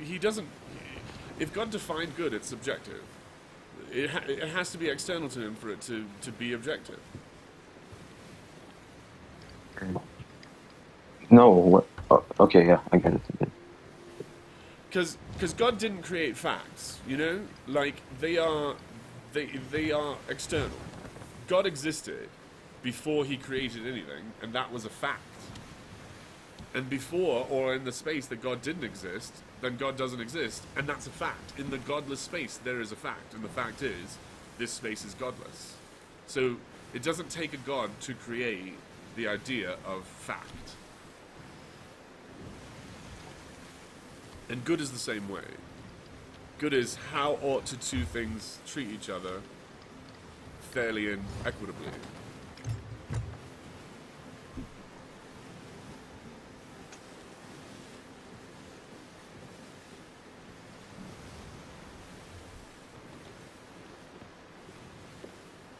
A: He doesn't. If God defined good, it's subjective. It has to be external to him for it to be objective.
E: No, what? Oh, okay, yeah, I get it.
A: Because God didn't create facts, you know, like they are external. God existed before he created anything, and that was a fact. And before or in the space that God didn't exist, then God doesn't exist, and that's a fact. In the godless space, there is a fact, and the fact is, this space is godless. So it doesn't take a God to create the idea of fact. And good is the same way. Good is how ought to two things treat each other fairly and equitably.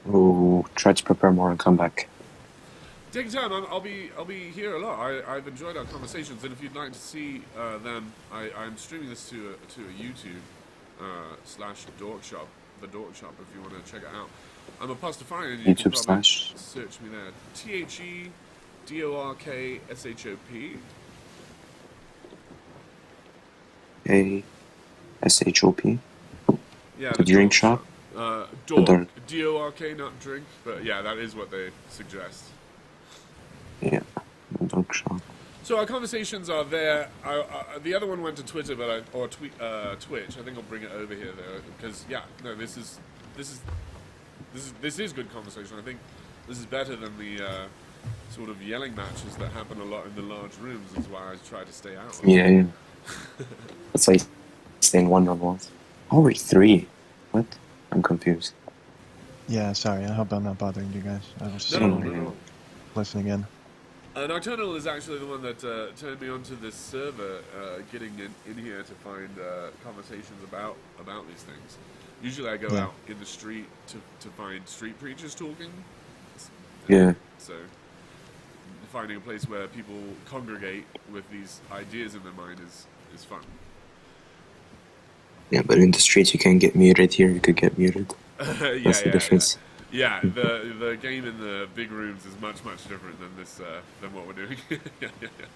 E: We'll try to prepare more and come back.
A: Take your time. I'll be here a lot. I've enjoyed our conversations, and if you'd like to see them, I'm streaming this to a YouTube / Dork Shop, the Dork Shop. If you want to check it out, I'm a Pastafarian. You can
E: YouTube
A: probably
E: /
A: search me there. TheDorkShop.
E: ASHOP.
A: Yeah,
E: The drink shop.
A: Dork. DORK, not drink, but yeah, that is what they suggest.
E: Yeah, the Dork Shop.
A: So our conversations are there. The other one went to Twitter, or Twitch. I think I'll bring it over here though, because yeah, no, this is good conversation. I think this is better than the sort of yelling matches that happen a lot in the large rooms. Is why I try to stay out.
E: Yeah. It's like staying one-on-ones. Oh, we're 3. What? I'm confused.
F: Yeah, sorry. I hope I'm not bothering you guys. I was
A: No.
F: listening in.
A: Nocturnal is actually the one that turned me onto this server, getting in here to find conversations about these things. Usually I go out in the street to find street preachers talking.
E: Yeah.
A: So finding a place where people congregate with these ideas in their mind is fun.
E: Yeah, but in the streets you can't get muted. Here you could get muted. That's the difference.
A: Yeah, the game in the big rooms is much different than this than what we're doing.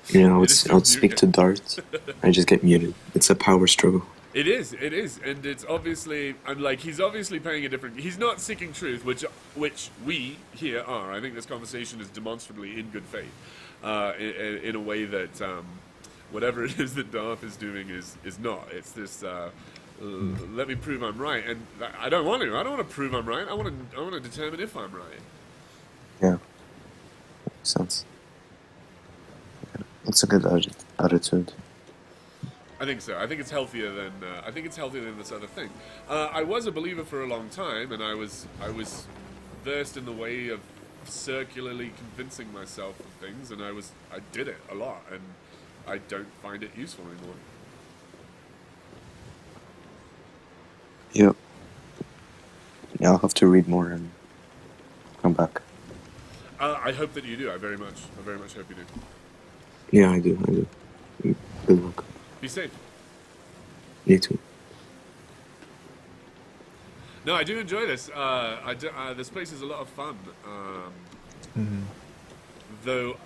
E: You know, I would speak to Dart. I just get muted. It's a power struggle.
A: It is, and it's obviously, he's obviously playing a different. He's not seeking truth, which we here are. I think this conversation is demonstrably in good faith, in a way that whatever it is that Darth is doing is not. It's this. Let me prove I'm right, and I don't want to. I don't want to prove I'm right. I want to determine if I'm right.
E: Yeah, makes sense. It's a good attitude.
A: I think so. I think it's healthier than this other thing. I was a believer for a long time, and I was versed in the way of circularly convincing myself of things, and I did it a lot, and I don't find it useful anymore.
E: Yep. Yeah, I'll have to read more and come back.
A: I hope that you do. I very much hope you do.
E: Yeah, I do. Good luck.
A: Be safe.
E: You too.
A: No, I do enjoy this. This place is a lot of fun. Though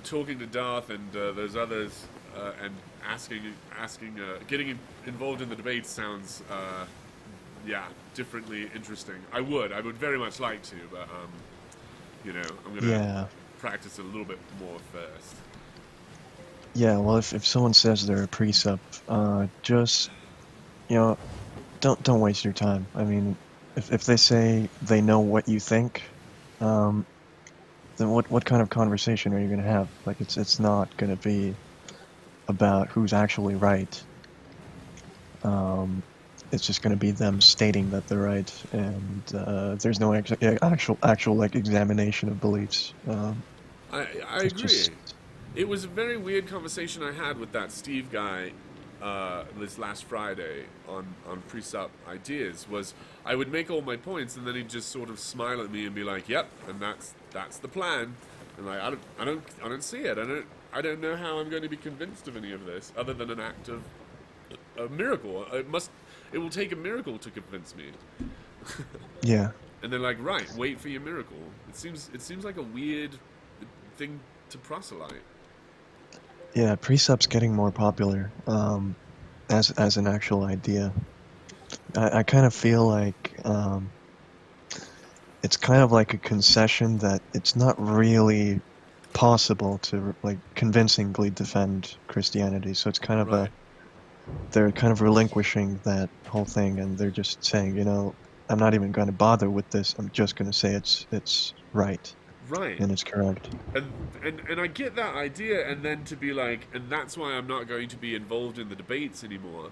A: talking to Darth and those others and asking, getting involved in the debate sounds, differently interesting. I would very much like to, but I'm gonna practice a little bit more first.
F: Yeah, well, if someone says they're a presup, just don't waste your time. I mean, if they say they know what you think, then what kind of conversation are you going to have? Like, it's not going to be about who's actually right. It's just going to be them stating that they're right, and there's no actual like examination of beliefs.
A: I
F: It's
A: agree.
F: just
A: It was a very weird conversation I had with that Steve guy this last Friday on Presup Ideas. Was I would make all my points and then he'd just sort of smile at me and be like, "Yep," and that's the plan. And like I don't see it. I don't know how I'm going to be convinced of any of this other than an act of a miracle. It will take a miracle to convince me.
F: yeah.
A: And they're like, right, wait for your miracle. It seems like a weird thing to proselyte.
F: Yeah, Presup's getting more popular as an actual idea. I kind of feel like it's kind of like a concession that it's not really possible to like convincingly defend Christianity. So it's kind of
A: Right.
F: they're kind of relinquishing that whole thing, and they're just saying, I'm not even going to bother with this. I'm just going to say it's right.
A: Right.
F: And it's correct.
A: And I get that idea, and then to be like, and that's why I'm not going to be involved in the debates anymore.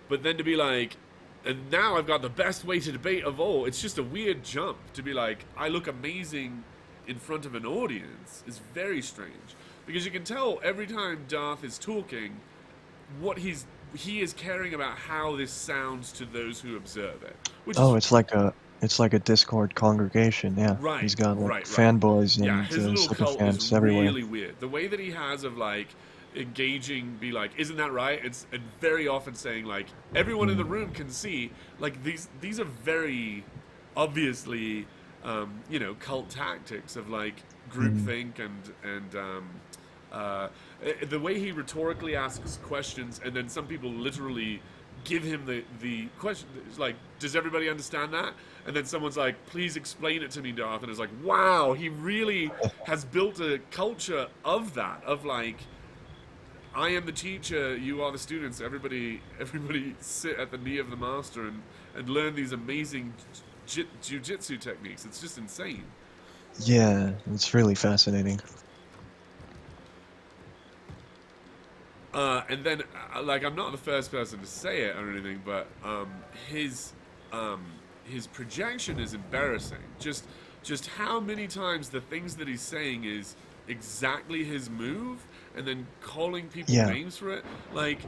A: But then to be like, and now I've got the best way to debate of all. It's just a weird jump to be like, I look amazing in front of an audience. Is very strange. Because you can tell every time Darth is talking, he is caring about how this sounds to those who observe it.
F: It's like a Discord congregation, yeah.
A: Right,
F: He's got like
A: right.
F: fanboys
A: Yeah,
F: and
A: his little
F: super
A: cult
F: fans
A: is
F: everywhere.
A: really weird. The way that he has of like engaging, be like, isn't that right? It's and very often saying like everyone in the room can see like these are very obviously cult tactics of like groupthink and the way he rhetorically asks questions, and then some people literally give him the question. It's like, does everybody understand that? And then someone's like, please explain it to me, Darth. And it's like, wow, he really has built a culture of that, of like, I am the teacher, you are the students. Everybody sit at the knee of the master and learn these amazing jiu-jitsu techniques. It's just insane.
F: Yeah, it's really fascinating.
A: And then, like, I'm not the first person to say it or anything, but his projection is embarrassing. Just how many times the things that he's saying is exactly his move, and then calling people names for it. Like,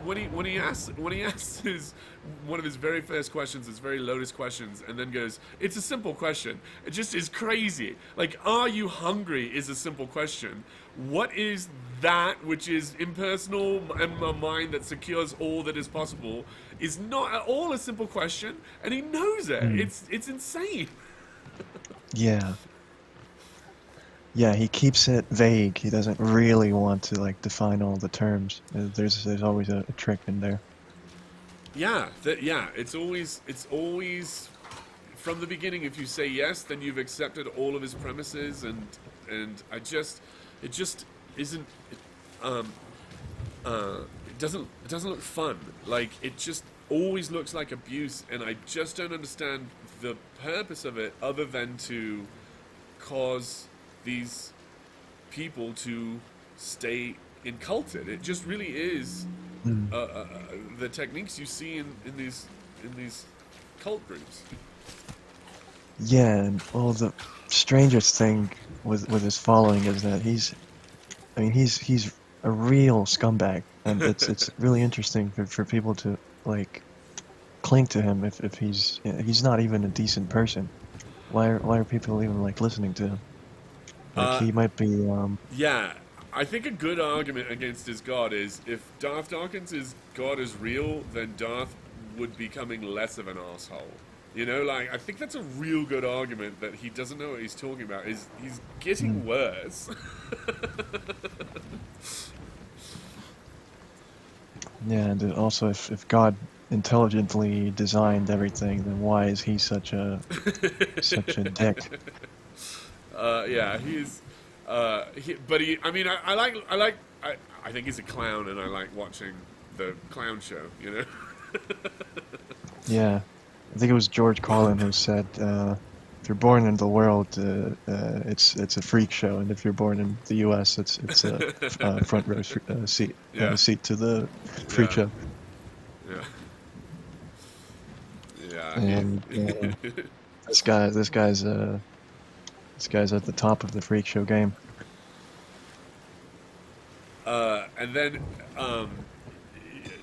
A: when he asks one of his very first questions, his very lotus questions, and then goes, it's a simple question. It just is crazy. Like, are you hungry is a simple question. What is that which is impersonal and a mind that secures all that is possible is not at all a simple question, and he knows it. It's insane.
F: Yeah. Yeah, he keeps it vague. He doesn't really want to like define all the terms. There's always a trick in there.
A: Yeah, it's always from the beginning. If you say yes, then you've accepted all of his premises, and it just isn't. It doesn't look fun. Like, it just always looks like abuse, and I just don't understand the purpose of it, other than to cause these people to stay inculted. It just really is the techniques you see in these cult groups.
F: Yeah, and well, the strangest thing with his following is that he's a real scumbag, and it's really interesting for people to like cling to him if he's not even a decent person. Why are people even like listening to him? Like, he might be
A: Yeah, I think a good argument against his God is, if Darth Dawkins' God is real, then Darth would be becoming less of an asshole. You know, like, I think that's a real good argument that he doesn't know what he's talking about. He's getting worse.
F: Yeah, and also if God intelligently designed everything, then why is he such a dick?
A: Yeah, he's. I think he's a clown, and I like watching the clown show. You know.
F: Yeah, I think it was George Carlin who said you're born in the world, it's a freak show, and if you're born in the U.S., it's a front row seat
A: Yeah.
F: seat to the freak
A: Yeah.
F: show.
A: Yeah. Yeah.
F: And this guy's at the top of the freak show game.
A: And then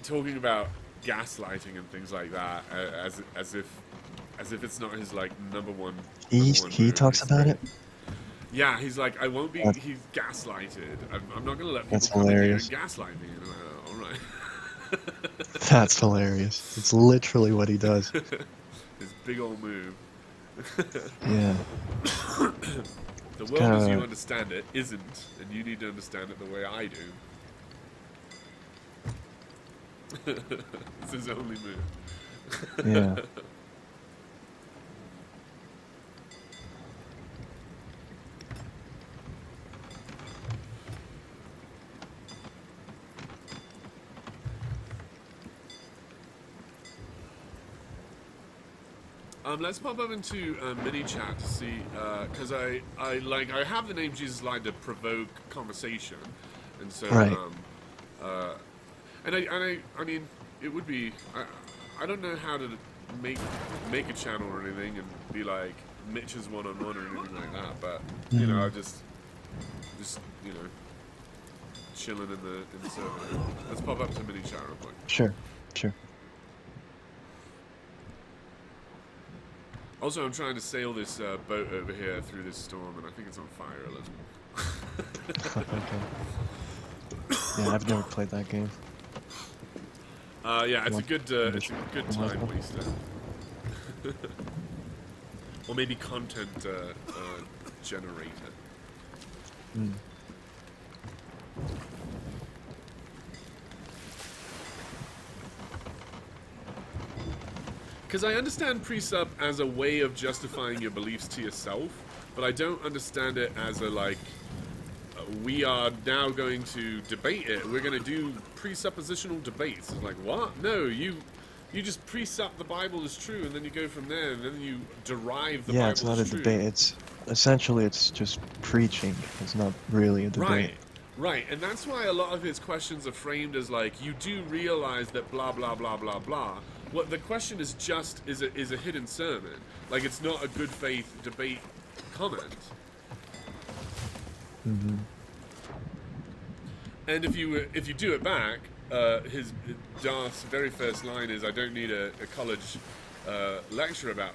A: talking about gaslighting and things like that, as if it's not his like number one.
F: He talks about it.
A: Yeah, he's like, I won't be. He's gaslighted. I'm not gonna let people
F: That's
A: come in here and
F: hilarious.
A: gaslight me. And I'm like, oh, all right.
F: That's hilarious. It's literally what he does.
A: His big old move.
F: Yeah.
A: The world as you understand it isn't, and you need to understand it the way I do. It's his only move.
F: Yeah.
A: Let's pop up into mini chat to see, because I have the name Jesus Lied to provoke conversation, and so
F: Right.
A: and I mean it would be I don't know how to make a channel or anything and be like Mitch's one-on-one or anything like that, but you know, I just you know, chilling in the server. Let's pop up to mini chat real quick.
F: Sure.
A: Also, I'm trying to sail this boat over here through this storm, and I think it's on fire a little.
F: Okay. Yeah, I've never played that game.
A: Yeah, it's a good time waster. Or maybe content generator.
F: Mm.
A: Because I understand pre-sub as a way of justifying your beliefs to yourself, but I don't understand it as a like, we are now going to debate it. We're going to do presuppositional debates. It's like, what? No, you just presup the Bible is true, and then you go from there, and then you derive the Bible
F: it's not
A: is
F: a
A: true.
F: debate. It's just preaching. It's not really a debate.
A: Right, and that's why a lot of his questions are framed as like, you do realize that blah blah blah blah blah. What the question is just is a hidden sermon. Like, it's not a good faith debate comment.
F: Mm-hmm.
A: And if you do it back, his Darth's very first line is, "I don't need a college lecture about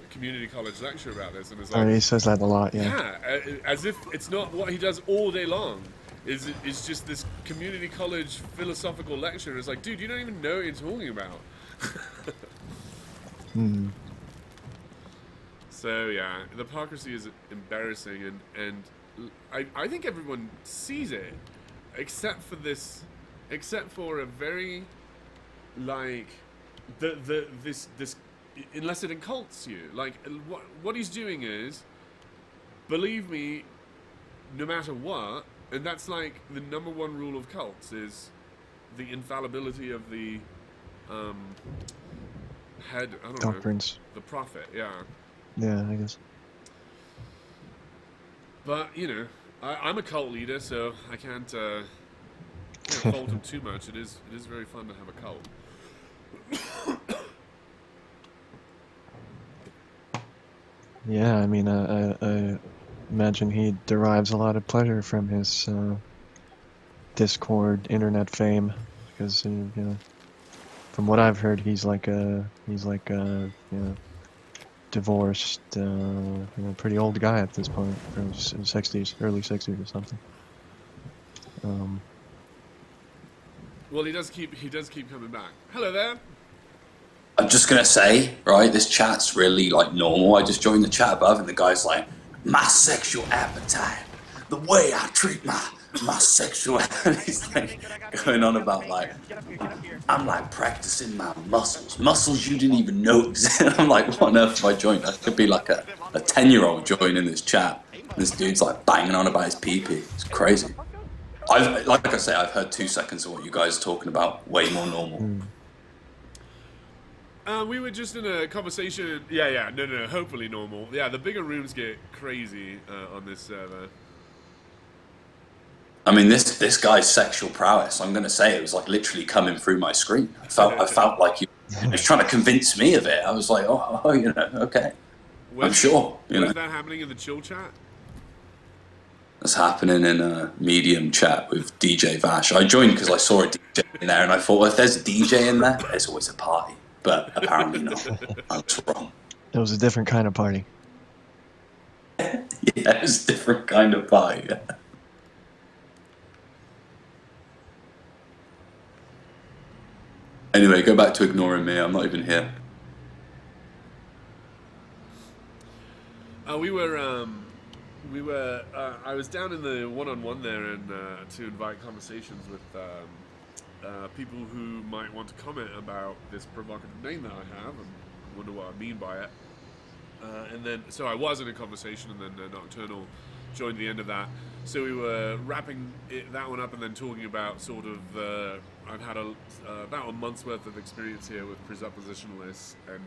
A: community college lecture about this." And it's like,
F: He says that a lot. Yeah.
A: yeah, as if it's not what he does all day long. Is just this community college philosophical lecture. And it's like, dude, you don't even know what you're talking about.
F: Mm.
A: So yeah, the hypocrisy is embarrassing, and I think everyone sees it, except for a very like this unless it incults you. Like what he's doing is, believe me, no matter what, and that's like the number one rule of cults is the infallibility of the head. I don't
F: Doctrines.
A: know, the prophet. Yeah.
F: Yeah, I guess.
A: But you know, I'm a cult leader, so I can't fault him too much. It is very fun to have a cult.
F: Yeah, I mean, I imagine he derives a lot of pleasure from his Discord internet fame, because you know, from what I've heard, he's like a you know, divorced, you know, pretty old guy at this point, from his 60s, early 60s or something.
A: Well, he does keep coming back. Hello there.
G: I'm just gonna say, right, this chat's really like normal. I just joined the chat above, and the guy's like, "My sexual appetite, the way I treat my sexual," and he's like going on about like, I'm like practicing my muscles you didn't even know existed. I'm like, what on earth have I joined? I could be like a 10-year-old joining this chat. This dude's like banging on about his pee-pee. It's crazy. Like I say, I've heard 2 seconds of what you guys are talking about. Way more normal.
A: We were just in a conversation. Yeah. No. Hopefully normal. Yeah, the bigger rooms get crazy on this server.
G: I mean, this guy's sexual prowess, I'm going to say, it was like literally coming through my screen. I felt like he was trying to convince me of it. I was like, oh, okay. I'm sure.
A: Was that happening in the chill chat?
G: That's happening in a medium chat with DJ Vash. I joined because I saw a DJ in there, and I thought, well, if there's a DJ in there, there's always a party. But apparently not. I was wrong.
F: It was a different kind of party.
G: Yeah, it was a different kind of party. Yeah. Anyway, go back to ignoring me. I'm not even here.
A: I was down in the one-on-one there and to invite conversations with people who might want to comment about this provocative name that I have and wonder what I mean by it. And then, so I was in a conversation, and then Nocturnal joined the end of that. So we were wrapping that one up and then talking about sort of, I've had about a month's worth of experience here with presuppositionalists and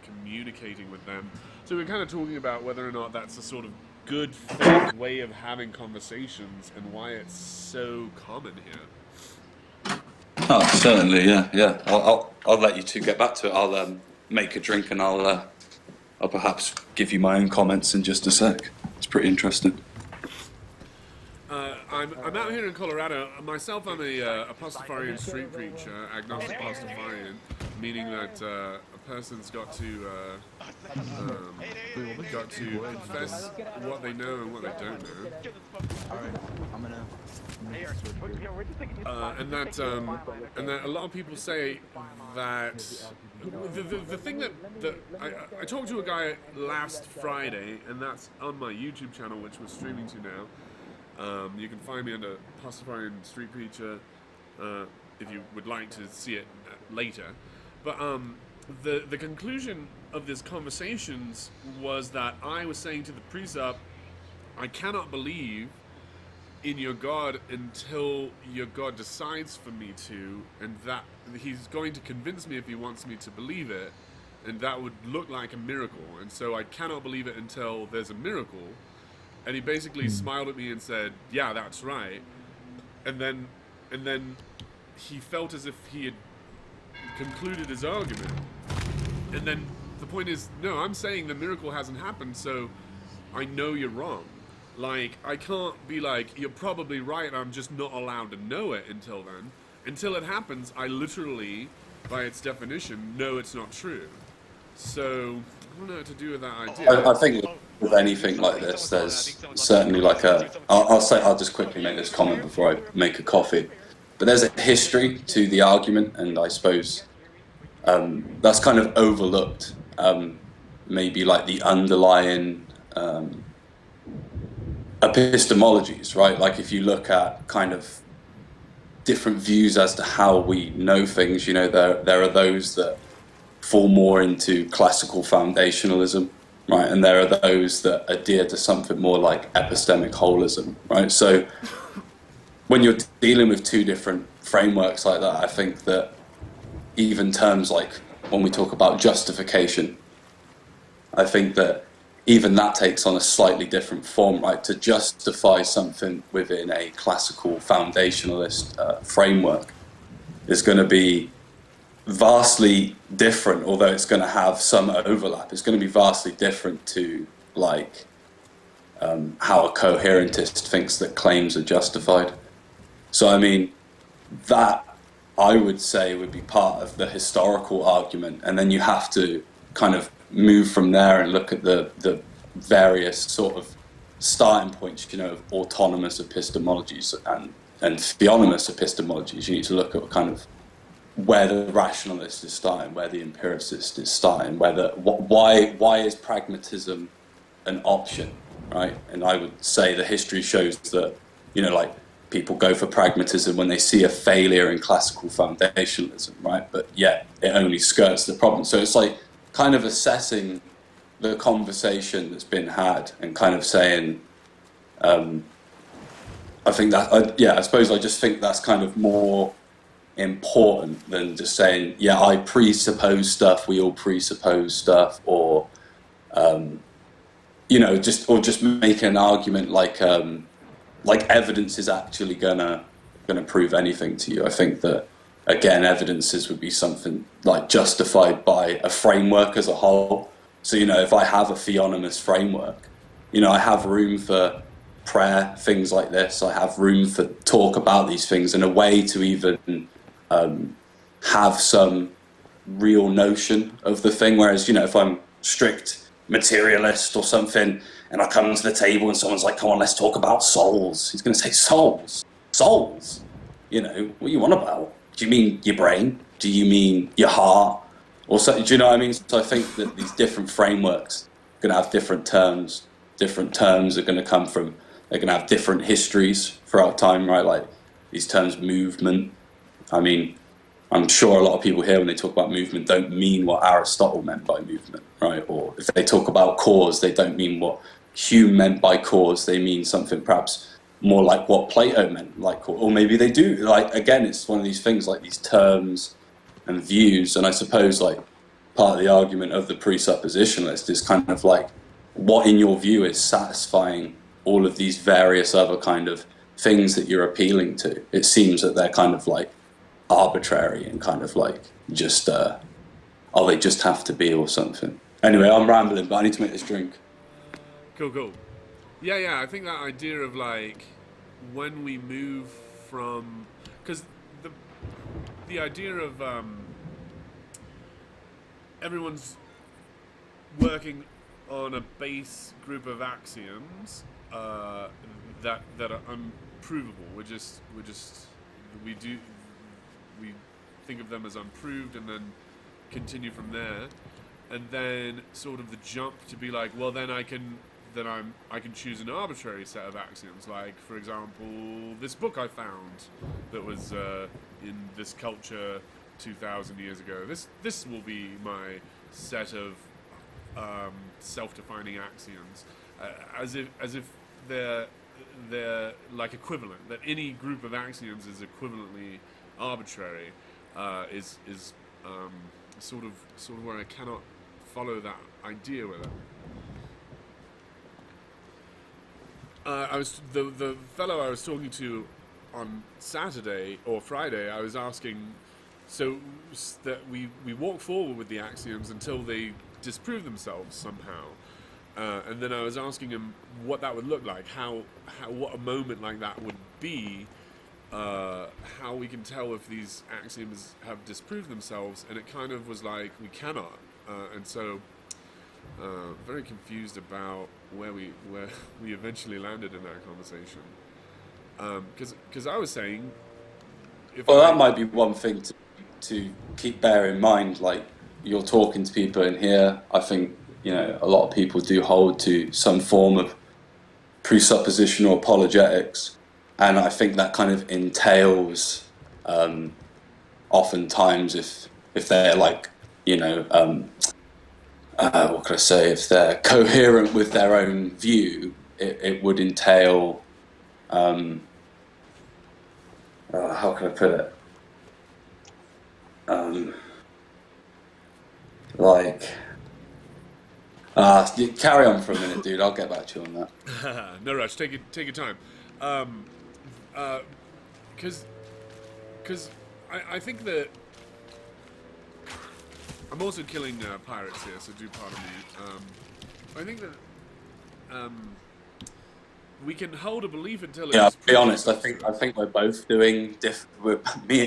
A: communicating with them. So we're kind of talking about whether or not that's a sort of good faith way of having conversations and why it's so common here.
G: Oh, certainly, yeah. I'll let you two get back to it. I'll make a drink and I'll perhaps give you my own comments in just a sec. It's pretty interesting.
A: I'm out here in Colorado. Myself, I'm a Pastafarian street preacher, agnostic Pastafarian, meaning that a person's got to confess what they know and what they don't know. And that a lot of people say that the thing that I talked to a guy last Friday, and that's on my YouTube channel, which we're streaming to now. You can find me under Pastafarian Street Preacher if you would like to see it later. But the conclusion of this conversations was that I was saying to the Presup, I cannot believe in your God until your God decides for me to, and that he's going to convince me if he wants me to believe it, and that would look like a miracle. And so I cannot believe it until there's a miracle. And he basically smiled at me and said, yeah, that's right. And then he felt as if he had concluded his argument. And then the point is, no, I'm saying the miracle hasn't happened, so I know you're wrong. Like, I can't be like, you're probably right, I'm just not allowed to know it until then. Until it happens, I literally, by its definition, know it's not true. So, I don't know what to do with that idea.
G: I think with anything like this, there's certainly like I'll just quickly make this comment before I make a coffee. But there's a history to the argument, and I suppose that's kind of overlooked. Maybe like the underlying epistemologies, right? Like if you look at kind of different views as to how we know things, you know, there are those that fall more into classical foundationalism, right? And there are those that adhere to something more like epistemic holism, right? So when you're dealing with two different frameworks like that, I think that even terms like when we talk about justification, I think that even that takes on a slightly different form, right? To justify something within a classical foundationalist framework is going to be vastly different, although it's going to have some overlap. It's going to be vastly different to like how a coherentist thinks that claims are justified. So I mean, that I would say would be part of the historical argument, and then you have to kind of move from there and look at the various sort of starting points, you know, of autonomous epistemologies and theonomous epistemologies. You need to look at kind of where the rationalist is starting, where the empiricist is starting, why is pragmatism an option, right? And I would say the history shows that, you know, like people go for pragmatism when they see a failure in classical foundationalism, right? But yet it only skirts the problem. So it's like kind of assessing the conversation that's been had and kind of saying, I think that, I suppose I just think that's kind of more important than just saying, yeah, I presuppose stuff, we all presuppose stuff, or you know, just making an argument like evidence is actually gonna prove anything to you. I think that, again, evidences would be something like justified by a framework as a whole. So, you know, if I have a theonomous framework, you know, I have room for prayer, things like this. I have room for talk about these things in a way to even have some real notion of the thing. Whereas, you know, if I'm strict materialist or something, and I come to the table and someone's like, come on, let's talk about souls. He's going to say, souls? Souls? You know, what you want about? Do you mean your brain? Do you mean your heart? Or so, do you know what I mean? So I think that these different frameworks are going to have different terms. Different terms are going to come from, they're going to have different histories throughout time, right? Like these terms, movement. I mean, I'm sure a lot of people here, when they talk about movement, don't mean what Aristotle meant by movement, right? Or if they talk about cause, they don't mean what Hume meant by cause. They mean something perhaps more like what Plato meant like cause. Or maybe they do. Like, again, it's one of these things, like these terms and views. And I suppose, like, part of the argument of the presuppositionalist is kind of like, what in your view is satisfying all of these various other kind of things that you're appealing to? It seems that they're kind of like arbitrary and kind of like just oh, they just have to be or something. Anyway, I'm rambling, but I need to make this drink.
A: Cool. Yeah, I think that idea of like when we move from, because the idea of everyone's working on a base group of axioms that are unprovable. We think of them as unproved and then continue from there, and then sort of the jump to be like, well, then I can choose an arbitrary set of axioms, like, for example, this book I found that was in this culture 2,000 years ago. This will be my set of self-defining axioms, as if they're like equivalent, that any group of axioms is equivalently arbitrary, is sort of where I cannot follow that idea with it. I was the fellow I was talking to on Saturday or Friday. I was asking, so that we walk forward with the axioms until they disprove themselves somehow, and then I was asking him what that would look like, how what a moment like that would be, how we can tell if these axioms have disproved themselves, and it kind of was like we cannot, and so very confused about where we eventually landed in that conversation, because I was saying,
G: that might be one thing to keep bear in mind. Like, you're talking to people in here, I think, you know, a lot of people do hold to some form of presuppositional apologetics, and I think that kind of entails oftentimes if they're like, you know, what can I say, if they're coherent with their own view, it would entail how can I put it, you carry on for a minute, dude. I'll get back to you on that.
A: No rush. Take your time. Because I think that I'm also killing pirates here, so do pardon me. I think that we can hold a belief until it's...
G: Yeah, to be honest, I think we're both doing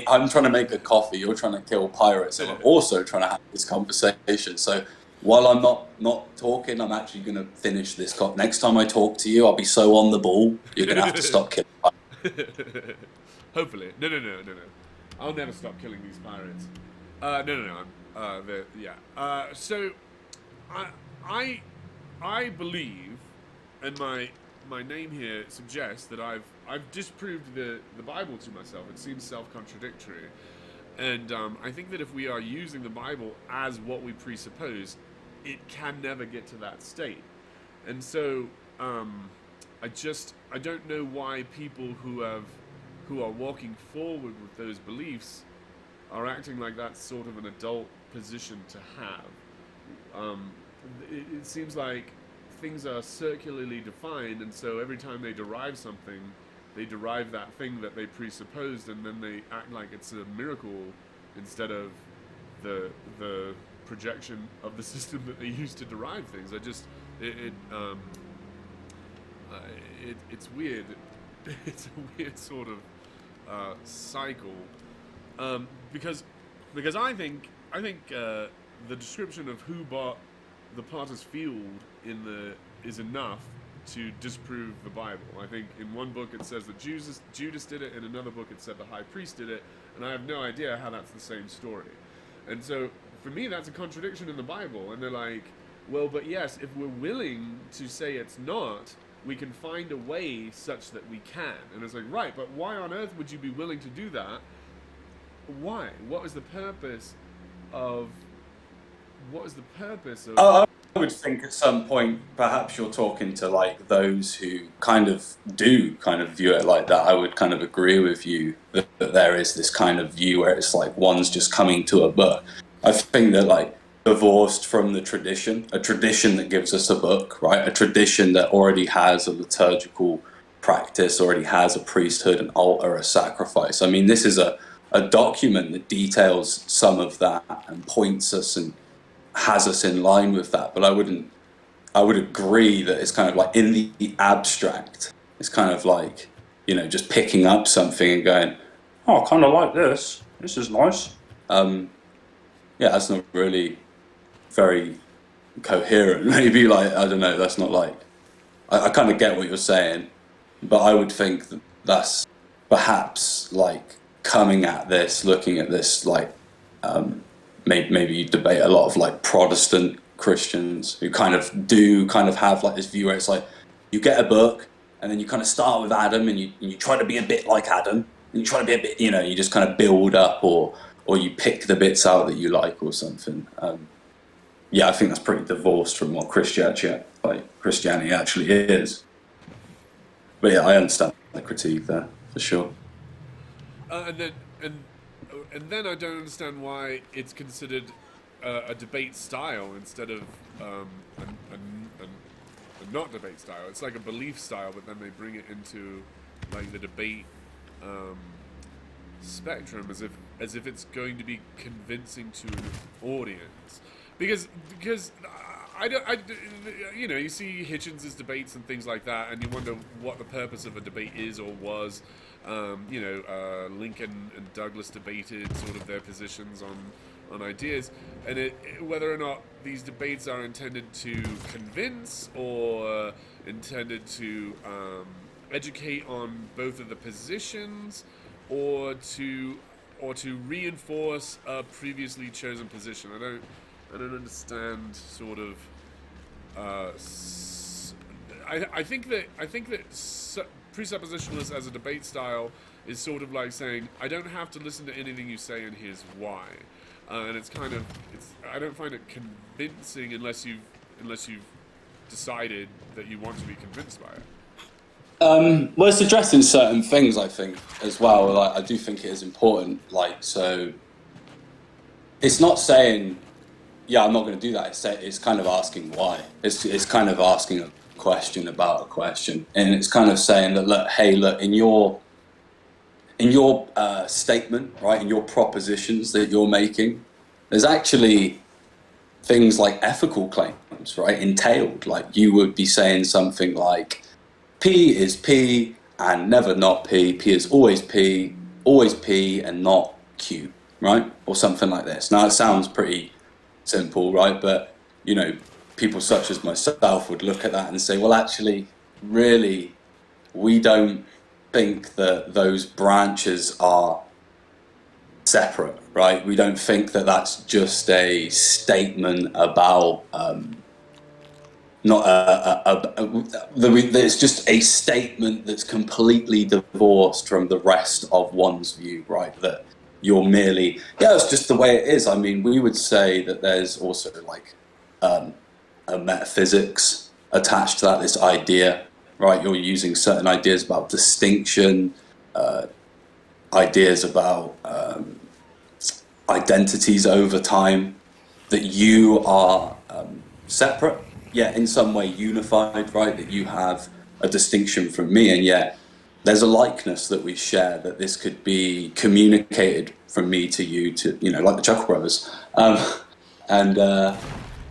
G: I'm trying to make a coffee, you're trying to kill pirates, and I'm also trying to have this conversation. So while I'm not talking, I'm actually going to finish this coffee. Next time I talk to you, I'll be so on the ball, you're going to have to stop killing pirates.
A: Hopefully. No. I'll never stop killing these pirates. No. So I believe, and my name here suggests that I've disproved the Bible to myself. It seems self-contradictory, and I think that if we are using the Bible as what we presuppose, it can never get to that state. And so I don't know why people who are walking forward with those beliefs are acting like that's sort of an adult position to have. It seems like things are circularly defined, and so every time they derive something, they derive that thing that they presupposed, and then they act like it's a miracle instead of the projection of the system that they use to derive things. It's weird. It's a weird sort of cycle, because I think the description of who bought the potter's field is enough to disprove the Bible. I think in one book it says that Judas did it, in another book it said the high priest did it, and I have no idea how that's the same story. And so for me that's a contradiction in the Bible, and they're like, well, but yes, if we're willing to say it's not, we can find a way such that we can. And it's like, right, but why on earth would you be willing to do that? Why? What is the purpose of...
G: I would think at some point, perhaps you're talking to like those who kind of view it like that. I would kind of agree with you that there is this kind of view where it's like one's just coming to a book. I think that like divorced from the tradition, a tradition that gives us a book, right? A tradition that already has a liturgical practice, already has a priesthood, an altar, a sacrifice. I mean, this is a document that details some of that and points us and has us in line with that. But I would agree that it's kind of like in the abstract, it's kind of like, you know, just picking up something and going, oh, I kind of like this. This is nice. Yeah, that's not really very coherent. Maybe like, I don't know, that's not like, I kind of get what you're saying, but I would think that that's perhaps like coming at this, looking at this like, maybe you debate a lot of like Protestant Christians who kind of have like this view where it's like you get a book and then you kind of start with Adam and you try to be a bit like Adam, and you try to be a bit, you know, you just kind of build up or you pick the bits out that you like or something. Yeah, I think that's pretty divorced from what Christianity actually is. But yeah, I understand the critique there for sure.
A: And then I don't understand why it's considered a debate style instead of a not debate style. It's like a belief style, but then they bring it into like the debate spectrum as if it's going to be convincing to an audience. Because you know, you see Hitchens's debates and things like that, and you wonder what the purpose of a debate is or was. You know, Lincoln and Douglas debated sort of their positions on ideas, and whether or not these debates are intended to convince or intended to educate on both of the positions, or to reinforce a previously chosen position. I don't understand sort of. I think that presuppositionalist as a debate style is sort of like saying, I don't have to listen to anything you say, and here's why. And I don't find it convincing unless you've decided that you want to be convinced by it.
G: Well, it's addressing certain things, I think, as well. Like, I do think it is important. Like, so it's not saying, yeah, I'm not going to do that. It's kind of asking why. It's kind of asking a question about a question, and it's kind of saying that, look, in your statement, right, in your propositions that you're making, there's actually things like ethical claims, right, entailed. Like, you would be saying something like, P is P and never not P. P is always P and not Q, right, or something like this. Now, it sounds pretty simple, right, but, you know, people such as myself would look at that and say, well, actually, really, we don't think that those branches are separate, right? We don't think that that's just a statement about it's just a statement that's completely divorced from the rest of one's view, right? That you're merely, it's just the way it is. I mean, we would say that there's also like a metaphysics attached to that, this idea, right? You're using certain ideas about distinction, ideas about identities over time, that you are separate, yet in some way unified, right? That you have a distinction from me, and yet there's a likeness that we share, that this could be communicated from me to you, to, you know, like the Chuckle Brothers.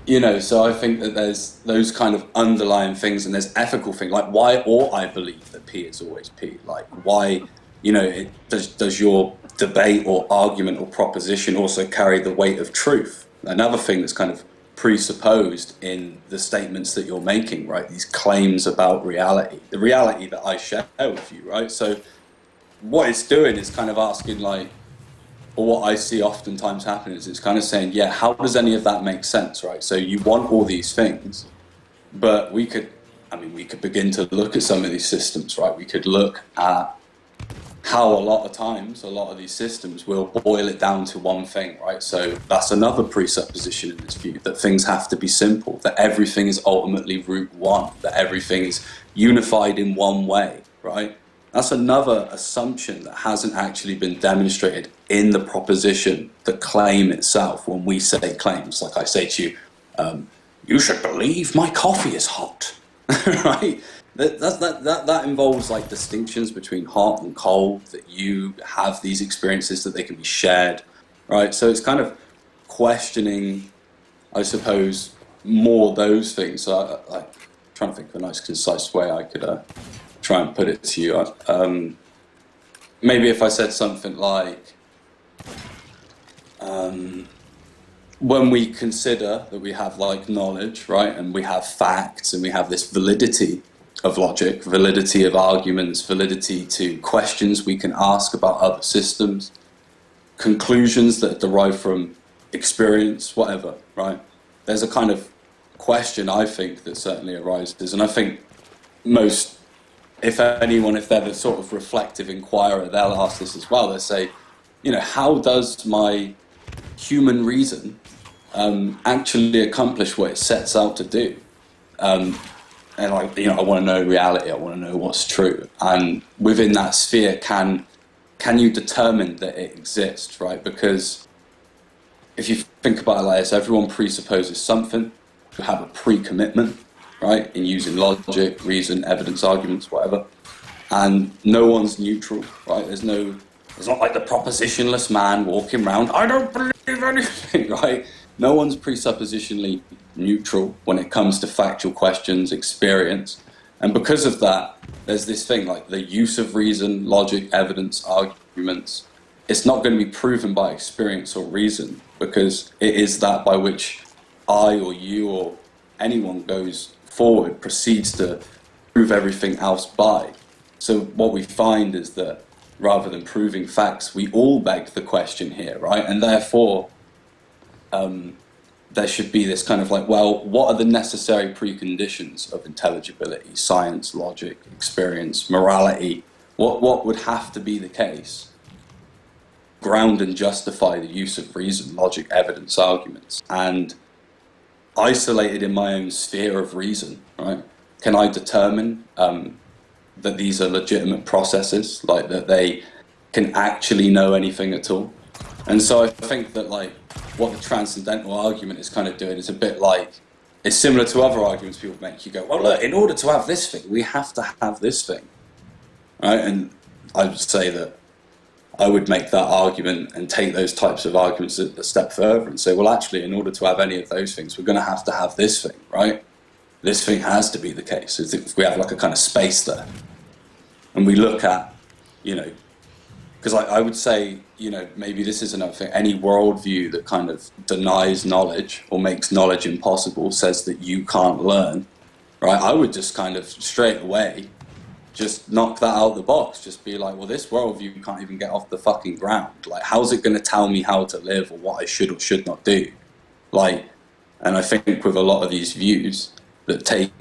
G: You know, so I think that there's those kind of underlying things, and there's ethical things, like why ought I believe that P is always P? Like why, you know, does your debate or argument or proposition also carry the weight of truth? Another thing that's kind of presupposed in the statements that you're making, right? These claims about reality, the reality that I share with you, right? So what it's doing is kind of asking, like, or what I see oftentimes happen is it's kind of saying, yeah, how does any of that make sense, right? So you want all these things, but we could begin to look at some of these systems, right? We could look at how a lot of times, a lot of these systems will boil it down to one thing, right? So that's another presupposition in this view, that things have to be simple, that everything is ultimately root one, that everything is unified in one way, right? That's another assumption that hasn't actually been demonstrated in the proposition, the claim itself. When we say claims, like I say to you, you should believe my coffee is hot, right? That involves like distinctions between hot and cold, that you have these experiences, that they can be shared, right? So it's kind of questioning, I suppose, more those things. So I'm trying to think of a nice, concise way I could try and put it to you. Maybe if I said something like, when we consider that we have like knowledge, right, and we have facts, and we have this validity of logic, validity of arguments, validity to questions we can ask about other systems, conclusions that derive from experience, whatever, right? There's a kind of question, I think, that certainly arises, and I think most, if anyone, if they're the sort of reflective inquirer, they'll ask this as well. They'll say, you know, how does my human reason actually accomplish what it sets out to do? And like, you know, I want to know reality. I want to know what's true. And within that sphere, can you determine that it exists, right? Because if you think about it like this, everyone presupposes something to have a pre-commitment, right? In using logic, reason, evidence, arguments, whatever. And no one's neutral, right? There's not like the propositionless man walking around, I don't believe anything, right? No one's presuppositionally neutral when it comes to factual questions, experience. And because of that, there's this thing like the use of reason, logic, evidence, arguments. It's not going to be proven by experience or reason, because it is that by which I or you or anyone goes forward, proceeds to prove everything else by. So what we find is that rather than proving facts, we all beg the question here, right? And therefore, there should be this kind of like, well, what are the necessary preconditions of intelligibility, science, logic, experience, morality? What would have to be the case? Ground and justify the use of reason, logic, evidence, arguments. And isolated in my own sphere of reason, right? Can I determine that these are legitimate processes, like that they can actually know anything at all? And so I think that like what the transcendental argument is kind of doing is a bit like, it's similar to other arguments people make. You go, well, look, in order to have this thing, we have to have this thing, right? And I would say that I would make that argument and take those types of arguments a step further and say, well, actually, in order to have any of those things, we're going to have this thing, right? This thing has to be the case. If we have like a kind of space there. And we look at, you know, because I would say, you know, maybe this is another thing. Any worldview that kind of denies knowledge or makes knowledge impossible, says that you can't learn, right? I would just kind of straight away just knock that out of the box. Just be like, well, this worldview can't even get off the fucking ground. Like, how's it going to tell me how to live or what I should or should not do? Like, and I think with a lot of these views that take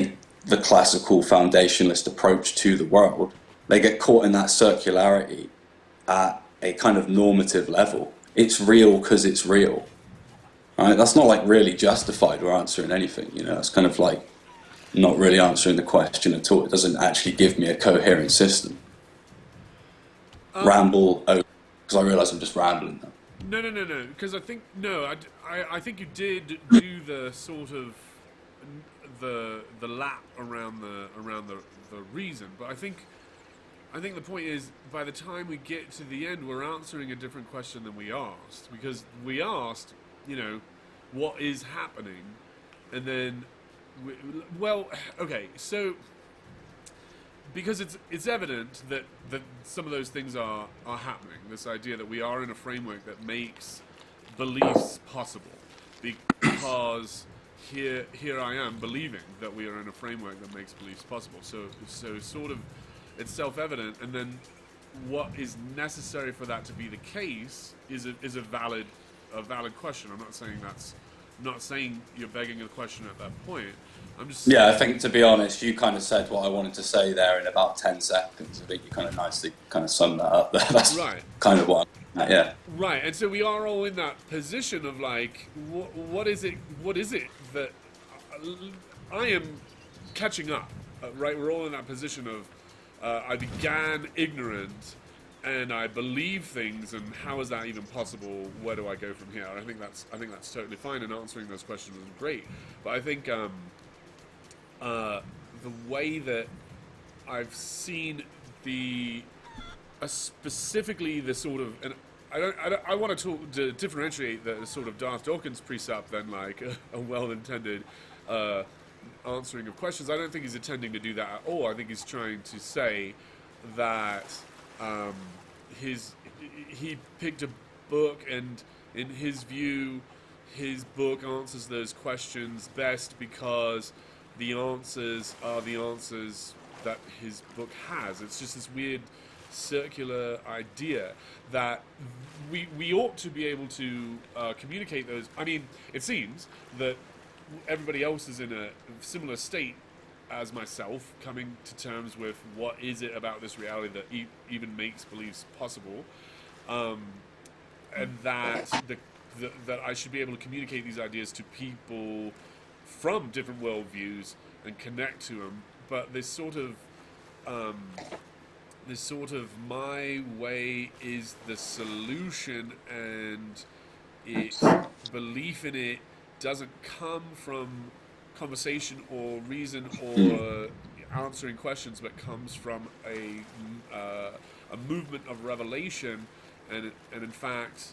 G: the classical foundationalist approach to the world, they get caught in that circularity at a kind of normative level. It's real because it's real, right? That's not like really justified or answering anything, you know. It's kind of like not really answering the question at all. It doesn't actually give me a coherent system. Ramble, because I realise I'm just rambling now.
A: No, because I think I think you did do the sort of the lap around the reason, but I think the point is, by the time we get to the end, we're answering a different question than we asked, because we asked, what is happening, and then so because it's evident that some of those things are happening. This idea that we are in a framework that makes beliefs possible, because here I am believing that we are in a framework that makes beliefs possible. So sort of it's self-evident, and then what is necessary for that to be the case is a valid question. I'm not saying you're begging a question at that point. I'm just
G: I think, to be honest, you kind of said what I wanted to say there in about 10 seconds. I think you kind of nicely summed that up there. That's
A: right.
G: Kind of what yeah.
A: Right, and so we are all in that position of like, what is it that I am catching up, right? We're all in that position of I began ignorant and I believe things, and how is that even possible? Where do I go from here? I think that's totally fine, and answering those questions is great. But I think the way that I've seen specifically the sort of, and I want to differentiate the sort of Darth Dawkins precept than like a well-intended answering of questions. I don't think he's intending to do that at all. I think he's trying to say that he picked a book, and in his view, his book answers those questions best because the answers are the answers that his book has. It's just this weird circular idea that we ought to be able to communicate those. I mean, it seems that everybody else is in a similar state as myself, coming to terms with what is it about this reality that even makes beliefs possible, and that that I should be able to communicate these ideas to people from different worldviews and connect to them. But this sort of my way is the solution, and belief in it doesn't come from conversation or reason or answering questions, but comes from a movement of revelation, and in fact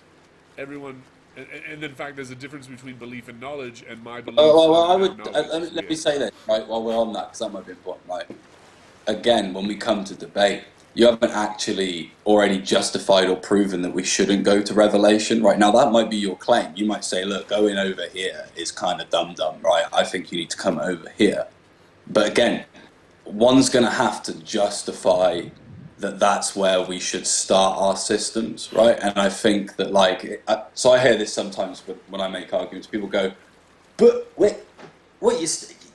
A: everyone. And in fact, there's a difference between belief and knowledge, and my belief.
G: I would let me say this right while we're on that, because that might be important. Right, again, when we come to debate, you haven't actually already justified or proven that we shouldn't go to revelation. Right now, that might be your claim. You might say, "Look, going over here is kind of dumb, right? I think you need to come over here." But again, one's going to have to justify that that's where we should start our systems, right? And I think that, so I hear this sometimes when I make arguments. People go, "But wait,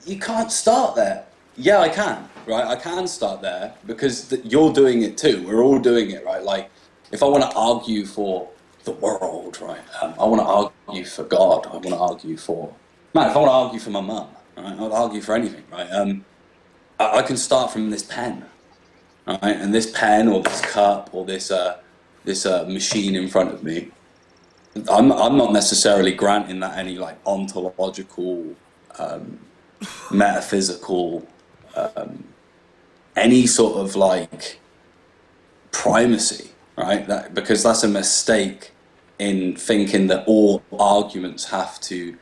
G: you can't start there." Yeah, I can, right? I can start there because you're doing it too. We're all doing it, right? Like, if I want to argue for the world, right? I want to argue for God. I want to argue for... Man, if I want to argue for my mum, right? I'll argue for anything, right? I can start from this pen, right? And this pen or this cup or this machine in front of me, I'm not necessarily granting that any, like, ontological, metaphysical... any sort of like primacy, right? Because that's a mistake in thinking that all arguments have to,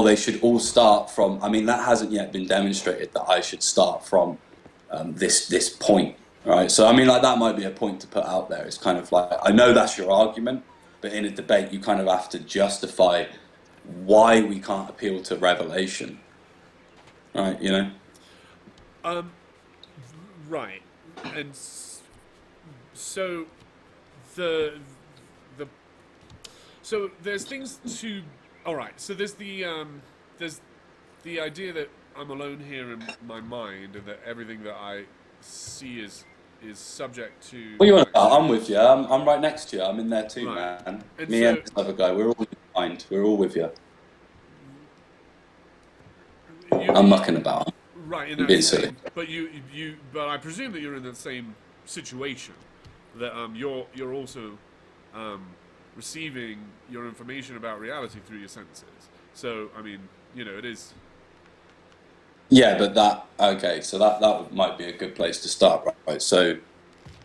G: they should all start from. I mean, that hasn't yet been demonstrated that I should start from this point, right? So I mean, like, that might be a point to put out there. It's kind of like, I know that's your argument, but in a debate, you kind of have to justify why we can't appeal to revelation, right? You know.
A: Right, and so so there's things to. All right, so there's the idea that I'm alone here in my mind, and that everything that I see is subject to.
G: Well, you want to? I'm with you. I'm right next to you. I'm in there too,
A: right.
G: Man.
A: And
G: Me and this other guy, we're all in your mind. We're all with you. I'm mucking about.
A: Right, in that same, but I presume that you're in that same situation, that you're also receiving your information about reality through your senses. So, I mean, you know, it is.
G: Yeah, but so that might be a good place to start, right? So,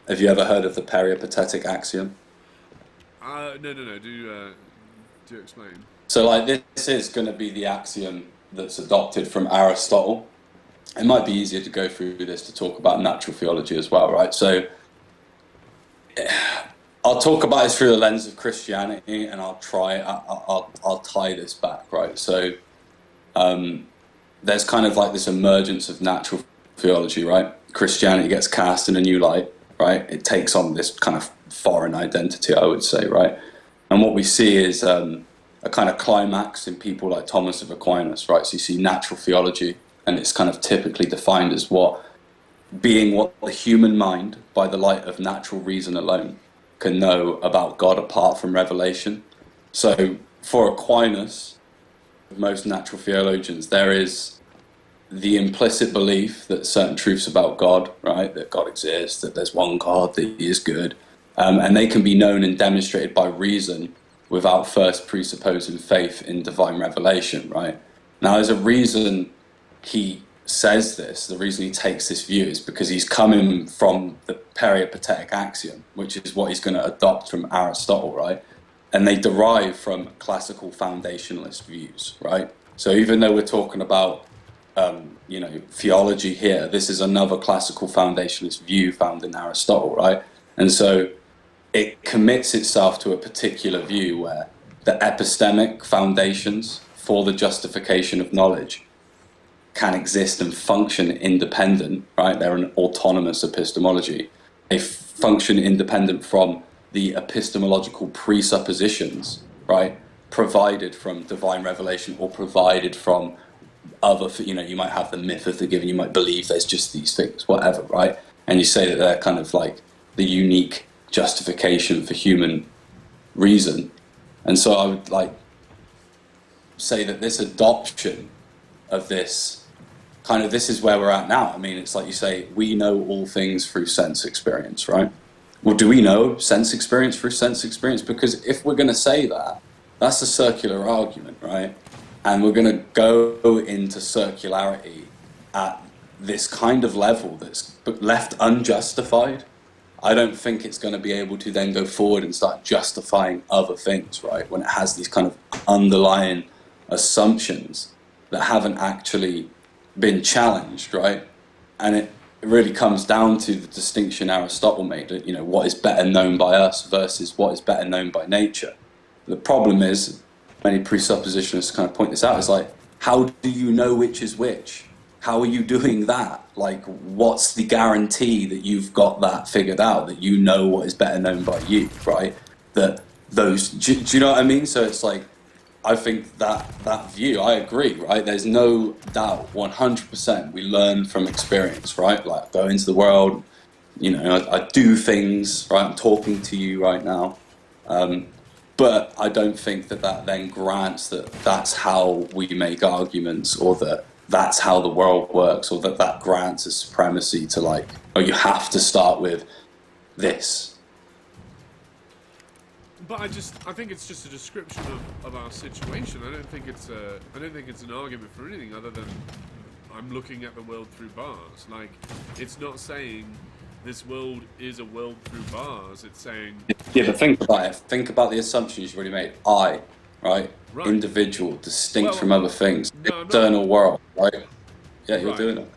G: have you ever heard of the peripatetic axiom?
A: No. Do explain.
G: So, like, this is going to be the axiom that's adopted from Aristotle. It might be easier to go through this to talk about natural theology as well, right? So, I'll talk about it through the lens of Christianity, and I'll tie this back, right? So, there's kind of like this emergence of natural theology, right? Christianity gets cast in a new light, right? It takes on this kind of foreign identity, I would say, right? And what we see is a kind of climax in people like Thomas of Aquinas, right? So you see natural theology, and it's kind of typically defined as what the human mind, by the light of natural reason alone, can know about God apart from revelation. So for Aquinas, most natural theologians, there is the implicit belief that certain truths about God, right, that God exists, that there's one God, that he is good, and they can be known and demonstrated by reason without first presupposing faith in divine revelation, right? Now, there's a reason he says this, the reason he takes this view is because he's coming from the peripatetic axiom, which is what he's going to adopt from Aristotle, right? And they derive from classical foundationalist views, right? So even though we're talking about, theology here, this is another classical foundationalist view found in Aristotle, right? And so it commits itself to a particular view where the epistemic foundations for the justification of knowledge can exist and function independent, right? They're an autonomous epistemology. They function independent from the epistemological presuppositions, right, provided from divine revelation or provided from other, you might have the myth of the given, you might believe there's just these things, whatever, right? And you say that they're kind of like the unique justification for human reason. And so I would like say that this adoption of this is where we're at now. I mean, it's like you say, we know all things through sense experience, right? Well, do we know sense experience through sense experience? Because if we're going to say that, that's a circular argument, right? And we're going to go into circularity at this kind of level that's left unjustified. I don't think it's going to be able to then go forward and start justifying other things, right? When it has these kind of underlying assumptions that haven't actually been challenged, right? And it really comes down to the distinction Aristotle made, what is better known by us versus what is better known by nature. The problem is, many presuppositionists kind of point this out, is like, how do you know which is which? How are you doing that? Like, what's the guarantee that you've got that figured out, that you know what is better known by you, right? Do you know what I mean? So it's like, I think that view, I agree, right? There's no doubt, 100%, we learn from experience, right? Like, go into the world, I do things, right? I'm talking to you right now. But I don't think that then grants that that's how we make arguments, or that that's how the world works, or that grants a supremacy to you have to start with this.
A: But I think it's just a description of our situation. I don't think it's an argument for anything other than I'm looking at the world through bars. Like, it's not saying this world is a world through bars. It's saying...
G: Yeah, but think about it. Think about the assumptions you've already made. Right? Individual, distinct from other things.
A: No,
G: external world, right? Yeah, you're
A: Right.
G: doing it.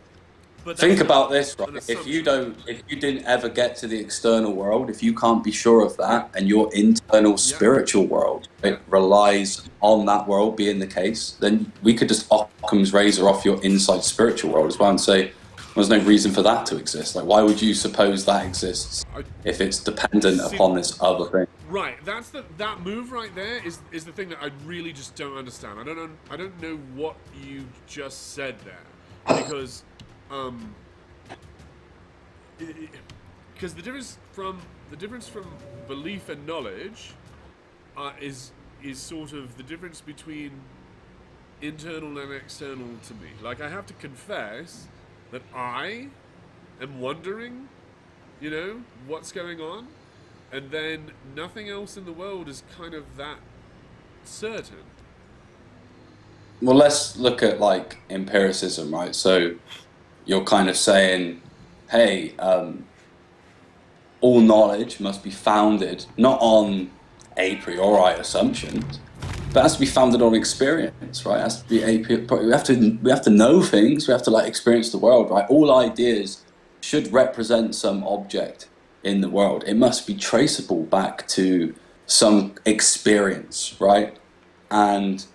A: But
G: Think about this, right?
A: an
G: If you
A: assumption.
G: didn't ever get to the external world, if you can't be sure of that, and your internal spiritual world relies on that world being the case, then we could just Occam's razor off your inside spiritual world as well and say, there's no reason for that to exist. Like, why would you suppose that exists if it's dependent upon this other thing?
A: Right, that move right there is the thing that I really just don't understand. I don't know what you just said there, because because the difference from belief and knowledge is sort of the difference between internal and external to me. Like, I have to confess that I am wondering, what's going on, and then nothing else in the world is kind of that certain.
G: Well, let's look at like empiricism, right? So you're kind of saying, hey, all knowledge must be founded not on a priori assumptions, but it has to be founded on experience, right? It has to be we have to know things. We have to like experience the world, right? All ideas should represent some object in the world. It must be traceable back to some experience, right? And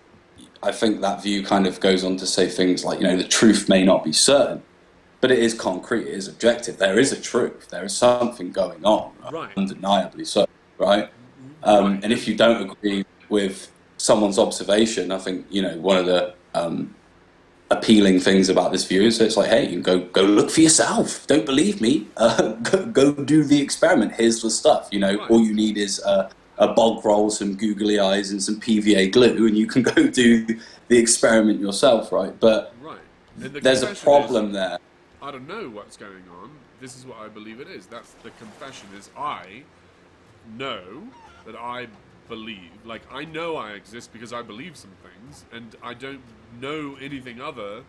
G: I think that view kind of goes on to say things like, the truth may not be certain, but it is concrete, it is objective. There is a truth. There is something going on,
A: right?
G: Undeniably so, right? And if you don't agree with someone's observation, I think, one of the appealing things about this view is it's like, hey, you can go look for yourself. Don't believe me. Go do the experiment. Here's the stuff. All you need is a bog roll, some googly eyes, and some PVA glue, and you can go do the experiment yourself, right? But there's a problem there.
A: I don't know what's going on. This is what I believe it is. That's the confession. Is I know that I believe. Like, I know I exist because I believe some things, and I don't know anything other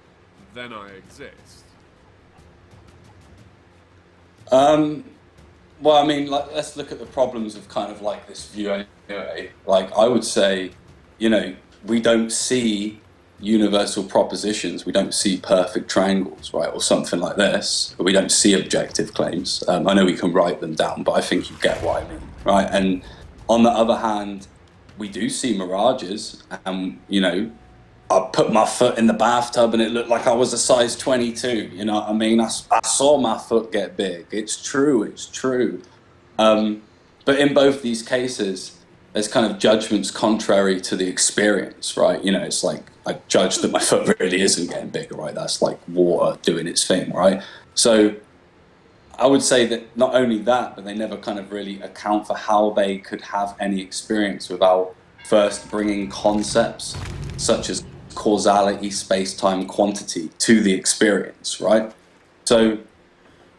A: than I exist.
G: Well, I mean, let's look at the problems of kind of like this view anyway. Like, I would say, we don't see universal propositions. We don't see perfect triangles, right, or something like this. But we don't see objective claims. I know we can write them down, but I think you get what I mean, right? And on the other hand, we do see mirages, and, I put my foot in the bathtub and it looked like I was a size 22, you know what I mean? I saw my foot get big. It's true. But in both these cases, there's kind of judgments contrary to the experience, right? It's like, I judge that my foot really isn't getting bigger, right? That's like water doing its thing, right? So I would say that not only that, but they never kind of really account for how they could have any experience without first bringing concepts such as causality, space-time, quantity to the experience, right? So,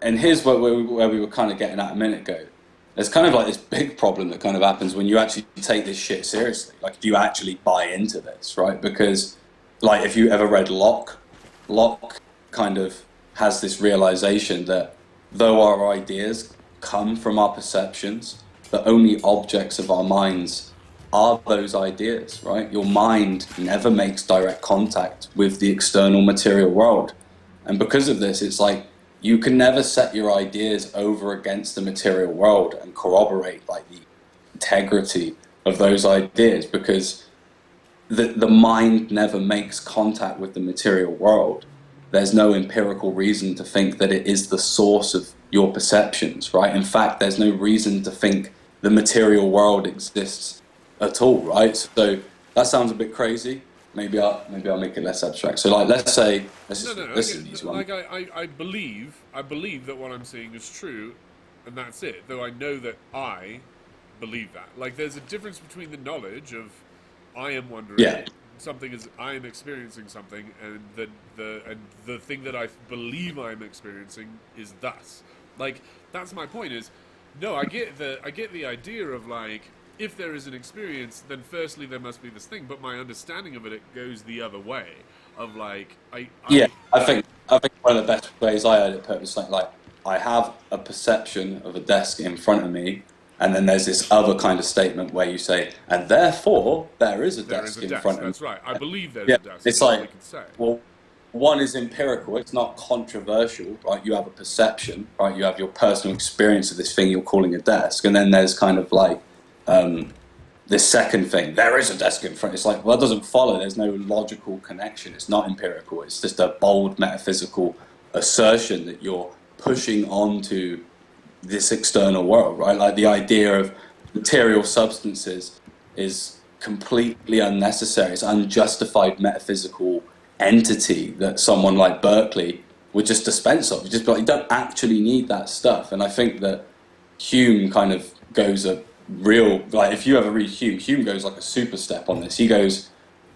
G: and here's where we were kind of getting at a minute ago. There's kind of like this big problem that kind of happens when you actually take this shit seriously. Like, do you actually buy into this, right? Because, like, if you ever read Locke kind of has this realization that though our ideas come from our perceptions, the only objects of our minds are those ideas, right? Your mind never makes direct contact with the external material world. And because of this, it's like you can never set your ideas over against the material world and corroborate like the integrity of those ideas, because the mind never makes contact with the material world. There's no empirical reason to think that it is the source of your perceptions, right? In fact, there's no reason to think the material world exists at all, right? So that sounds a bit crazy. Maybe I'll make it less abstract. So, like, let's say this is an easy one.
A: Like, I believe that what I'm saying is true, and that's it. Though I know that I believe that. Like, there's a difference between the knowledge of I am wondering something is I am experiencing something, and the thing that I believe I'm experiencing is thus. Like, that's my point. Is no, I get the idea of like, if there is an experience, then firstly there must be this thing. But my understanding of it goes the other way. Of like, I
G: think one of the best ways I heard it put was like I have a perception of a desk in front of me, and then there's this other kind of statement where you say, and therefore there is a desk in front of me.
A: That's right. I believe there's a desk.
G: It's like, well, one is empirical. It's not controversial, right? You have a perception, right? You have your personal experience of this thing you're calling a desk, and then there's kind of like this second thing, there is a desk in front. It's like, well, that doesn't follow. There's no logical connection. It's not empirical. It's just a bold metaphysical assertion that you're pushing onto this external world, right? Like the idea of material substances is completely unnecessary. It's an unjustified metaphysical entity that someone like Berkeley would just dispense of. You don't actually need that stuff. And I think that Hume kind of goes a real, like, if you ever read Hume goes like a super step on this. He goes,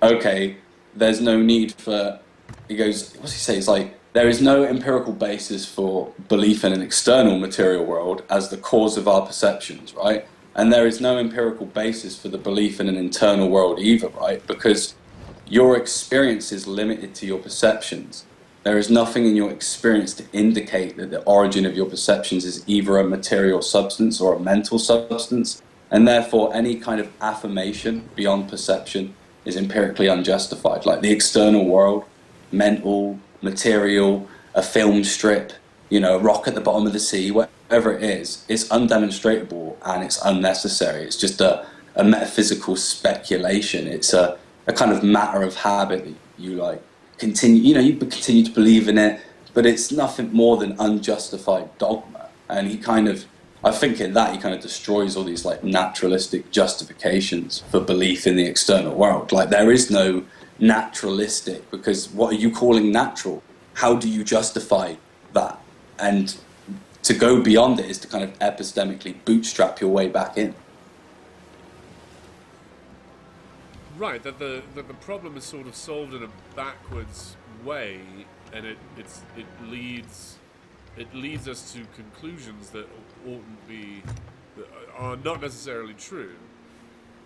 G: okay, there's no need for, he goes, what's he say? It's like, there is no empirical basis for belief in an external material world as the cause of our perceptions, right? And there is no empirical basis for the belief in an internal world either, right? Because your experience is limited to your perceptions. There is nothing in your experience to indicate that the origin of your perceptions is either a material substance or a mental substance, and therefore any kind of affirmation beyond perception is empirically unjustified. Like the external world, mental, material, a film strip, you know, a rock at the bottom of the sea, whatever it is, it's undemonstratable and it's unnecessary. It's just a metaphysical speculation. It's a kind of matter of habit that you like continue, you know, you continue to believe in it, but it's nothing more than unjustified dogma. And he kind of, I think in that he kind of destroys all these like naturalistic justifications for belief in the external world. Like there is no naturalistic, because what are you calling natural? How do you justify that? And to go beyond it is to kind of epistemically bootstrap your way back in.
A: Right, that the problem is sort of solved in a backwards way, and it leads us to conclusions that oughtn't be, that are not necessarily true.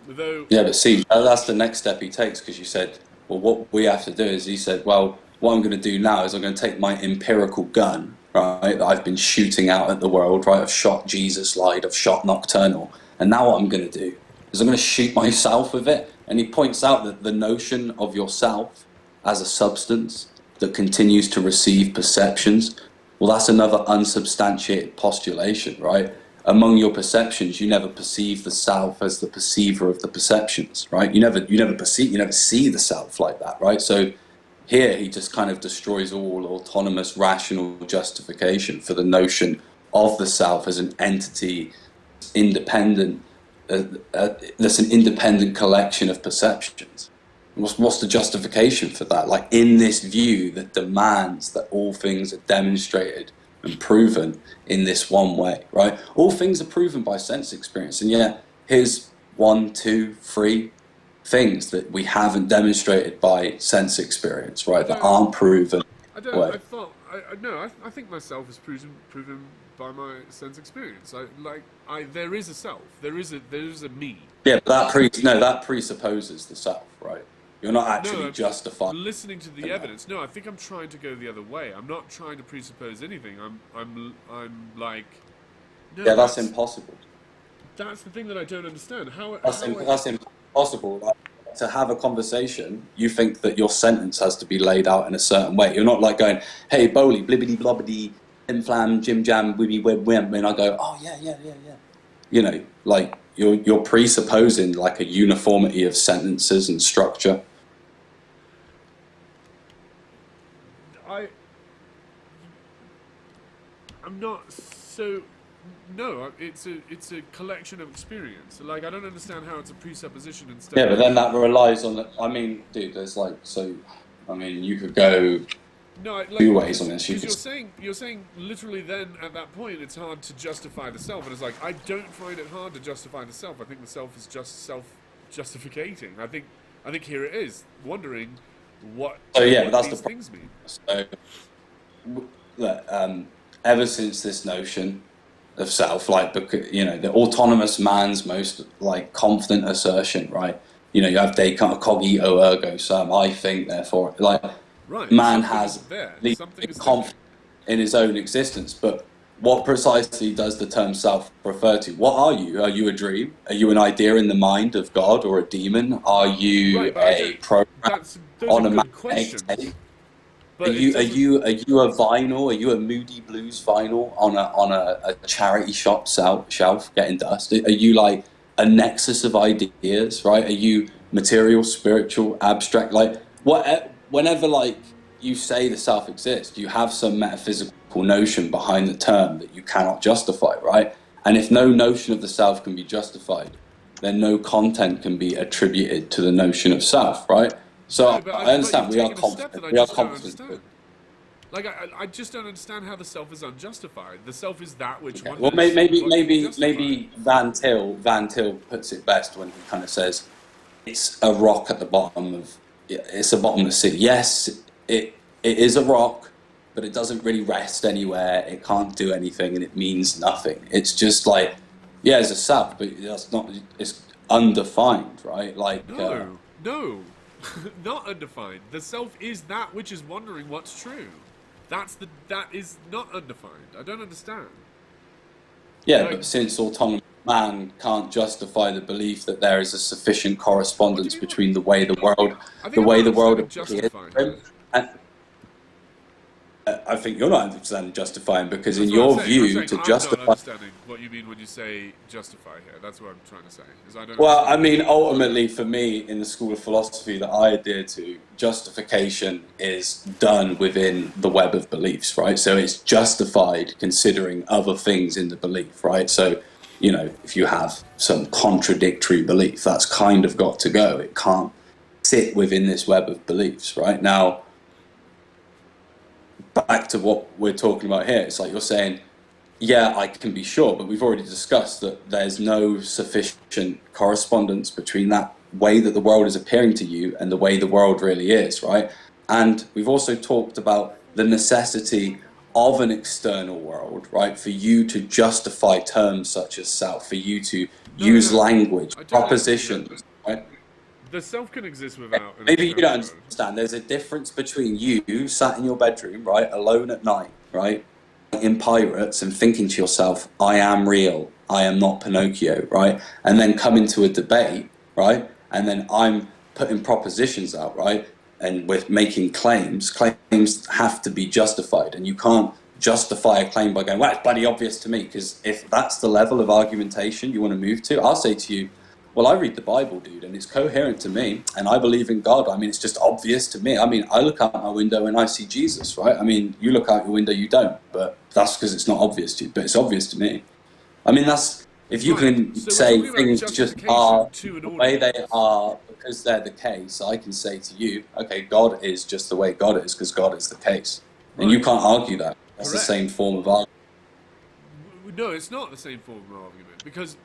A: Though,
G: yeah, but see, that's the next step he takes, because you said, well, what we have to do is, he said, well, what I'm going to do now is I'm going to take my empirical gun, right, that I've been shooting out at the world, right, I've shot Jesus Light, I've shot Nocturnal, and now what I'm going to do is I'm going to shoot myself with it. And he points out that the notion of yourself as a substance that continues to receive perceptions, well, that's another unsubstantiated postulation, right? Among your perceptions, you never perceive the self as the perceiver of the perceptions, right? You never see the self like that, right? So here he just kind of destroys all autonomous rational justification for the notion of the self as an entity, independent. That's an independent collection of perceptions. What's the justification for that? Like in this view that demands that all things are demonstrated and proven in this one way, right? All things are proven by sense experience, and yet here's 1, 2, 3 things that we haven't demonstrated by sense experience, right? That aren't proven.
A: I think myself is proven by my sense experience. There is a self. There is a me.
G: Yeah, but that presupposes the self, right? You're not actually justifying.
A: Listening to the evidence. No, I think I'm trying to go the other way. I'm not trying to presuppose anything. I'm like. No,
G: yeah, that's impossible.
A: That's the thing that I don't understand.
G: That's impossible. Like, to have a conversation, you think that your sentence has to be laid out in a certain way. You're not like going, "Hey, Bowley, blibbity blobbity, flam, jim jam, wibby web wimp," and I go, "Oh yeah." You know, like you're presupposing like a uniformity of sentences and structure.
A: I'm not so. No, it's a collection of experience. Like I don't understand how it's a presupposition instead.
G: Yeah, but then that relies on. I mean, dude, there's like so. I mean, you could go two ways on this.
A: You're saying literally. Then at that point, it's hard to justify the self, and it's like I don't find it hard to justify the self. I think the self is just self-justificating. I think here it is wondering what.
G: So yeah, but that's
A: these
G: the
A: things mean.
G: So, look, ever since this notion of self, like, because, you know, the autonomous man's most like confident assertion, right? You know, you have Descartes, cogito ergo sum, I think, therefore, like,
A: right,
G: man has the confidence in his own existence. But what precisely does the term self refer to? What are you? Are you a dream? Are you an idea in the mind of God or a demon? Are you a program on a magnetic? Are you a vinyl? Are you a Moody Blues vinyl on a charity shop shelf getting dust? Are you like a nexus of ideas, right? Are you material, spiritual, abstract? Like whenever like you say the self exists, you have some metaphysical notion behind the term that you cannot justify, right? And if no notion of the self can be justified, then no content can be attributed to the notion of self, right? So I understand we are confident. We are confident.
A: Like I just don't understand how the self is unjustified. The self is that which.
G: Okay. Well, maybe Van Til puts it best when he kind of says it's a rock at the bottom of. It's a bottomless sea. Yes, it is a rock, but it doesn't really rest anywhere. It can't do anything, and it means nothing. It's just like, yeah, it's a self, but that's not. It's undefined, right? Like
A: No, not undefined. The self is that which is wondering what's true. That is not undefined. I don't understand.
G: yeah,
A: Like,
G: but since autonomous man can't justify the belief that there is a sufficient correspondence
A: What do you mean?
G: between the way the world,
A: I think
G: the
A: I'm
G: way
A: not
G: the world
A: understanding
G: appears,
A: justifying
G: to him,
A: here.
G: and I think you're not understanding justifying, because
A: That's
G: in
A: what I'm
G: your
A: saying.
G: view,
A: I'm
G: to
A: not
G: justify.
A: understanding what you mean when you say justify here. That's what I'm trying to say. Is I don't
G: Well, I
A: understand.
G: mean, ultimately, for me, in the school of philosophy that I adhere to, justification is done within the web of beliefs, right? So it's justified considering other things in the belief, right? So, you know, if you have some contradictory belief, that's kind of got to go. It can't sit within this web of beliefs, right? Now, back to what we're talking about here, it's like you're saying, yeah, I can be sure, but we've already discussed that there's no sufficient correspondence between that way that the world is appearing to you and the way the world really is, right? And we've also talked about the necessity of an external world, right, for you to justify terms such as self, for you to use language,
A: I don't
G: propositions, right?
A: The self can exist without an
G: Maybe you
A: external
G: don't
A: world.
G: understand. There's a difference between you sat in your bedroom, right, alone at night, right, in Pirates and thinking to yourself, I am real, I am not Pinocchio, right? And then come into a debate, right? And then I'm putting propositions out, right? And we're making claims. Claims have to be justified, and you can't justify a claim by going, well, it's bloody obvious to me, because if that's the level of argumentation you want to move to, I'll say to you, well, I read the Bible, dude, and it's coherent to me, and I believe in God. I mean, it's just obvious to me. I mean, I look out my window and I see Jesus, right? I mean, you look out your window, you don't, but that's because it's not obvious to you, but it's obvious to me. I mean, that's, if you can
A: So we're
G: say
A: talking about
G: things just
A: justification
G: are
A: to an
G: the way they
A: audience.
G: are because they're the case, I can say to you, okay, God is just the way God is because God is the case. And you
A: Right.
G: can't argue that. That's the
A: Correct.
G: same form of argument.
A: No, it's not the same form of argument because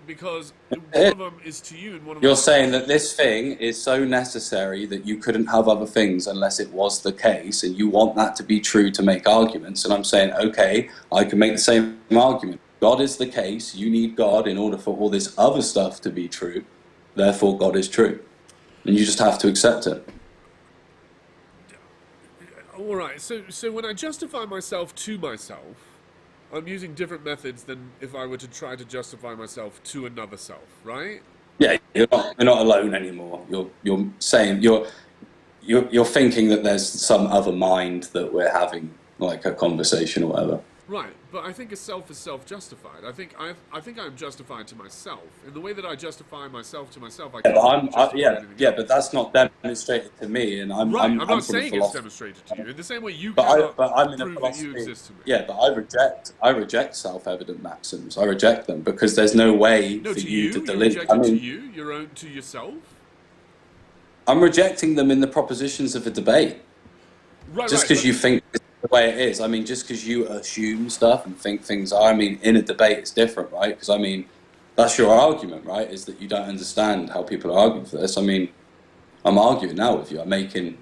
G: It
A: one
G: is.
A: of them is to you and one of them
G: You're
A: is
G: saying that this thing is so necessary that you couldn't have other things unless it was the case, and you want that to be true to make arguments. And I'm saying, okay, I can make the same argument. God is the case. You need God in order for all this other stuff to be true. Therefore, God is true. And you just have to accept it.
A: All right. So when I justify myself to myself, I'm using different methods than if I were to try to justify myself to another self, right?
G: Yeah, you're not alone anymore. You're saying you're thinking that there's some other mind that we're having like a conversation or whatever.
A: Right, but I think a self is self-justified. I think I'm justified to myself. In the way that I justify myself to myself, I
G: Yeah,
A: can't justify anything else.
G: but that's not demonstrated to me, and I'm
A: Right, I'm
G: from
A: not
G: a
A: saying it's
G: philosophy.
A: demonstrated to you. In the same way, you
G: But
A: cannot
G: I'm in a
A: prove that you
G: philosophy.
A: exist to me.
G: Yeah, but I reject self-evident maxims. I reject them because there's no way
A: No,
G: for
A: to
G: you to
A: you
G: delineate.
A: reject
G: I
A: it to
G: mean,
A: you, your own, to yourself.
G: I'm rejecting them in the propositions of a debate.
A: Right,
G: Just
A: right.
G: because
A: But
G: you think it's the way it is. I mean, just because you assume stuff and think things are. I mean, in a debate, it's different, right? Because I mean, that's your argument, right? Is that you don't understand how people are arguing for this. I mean, I'm arguing now with you.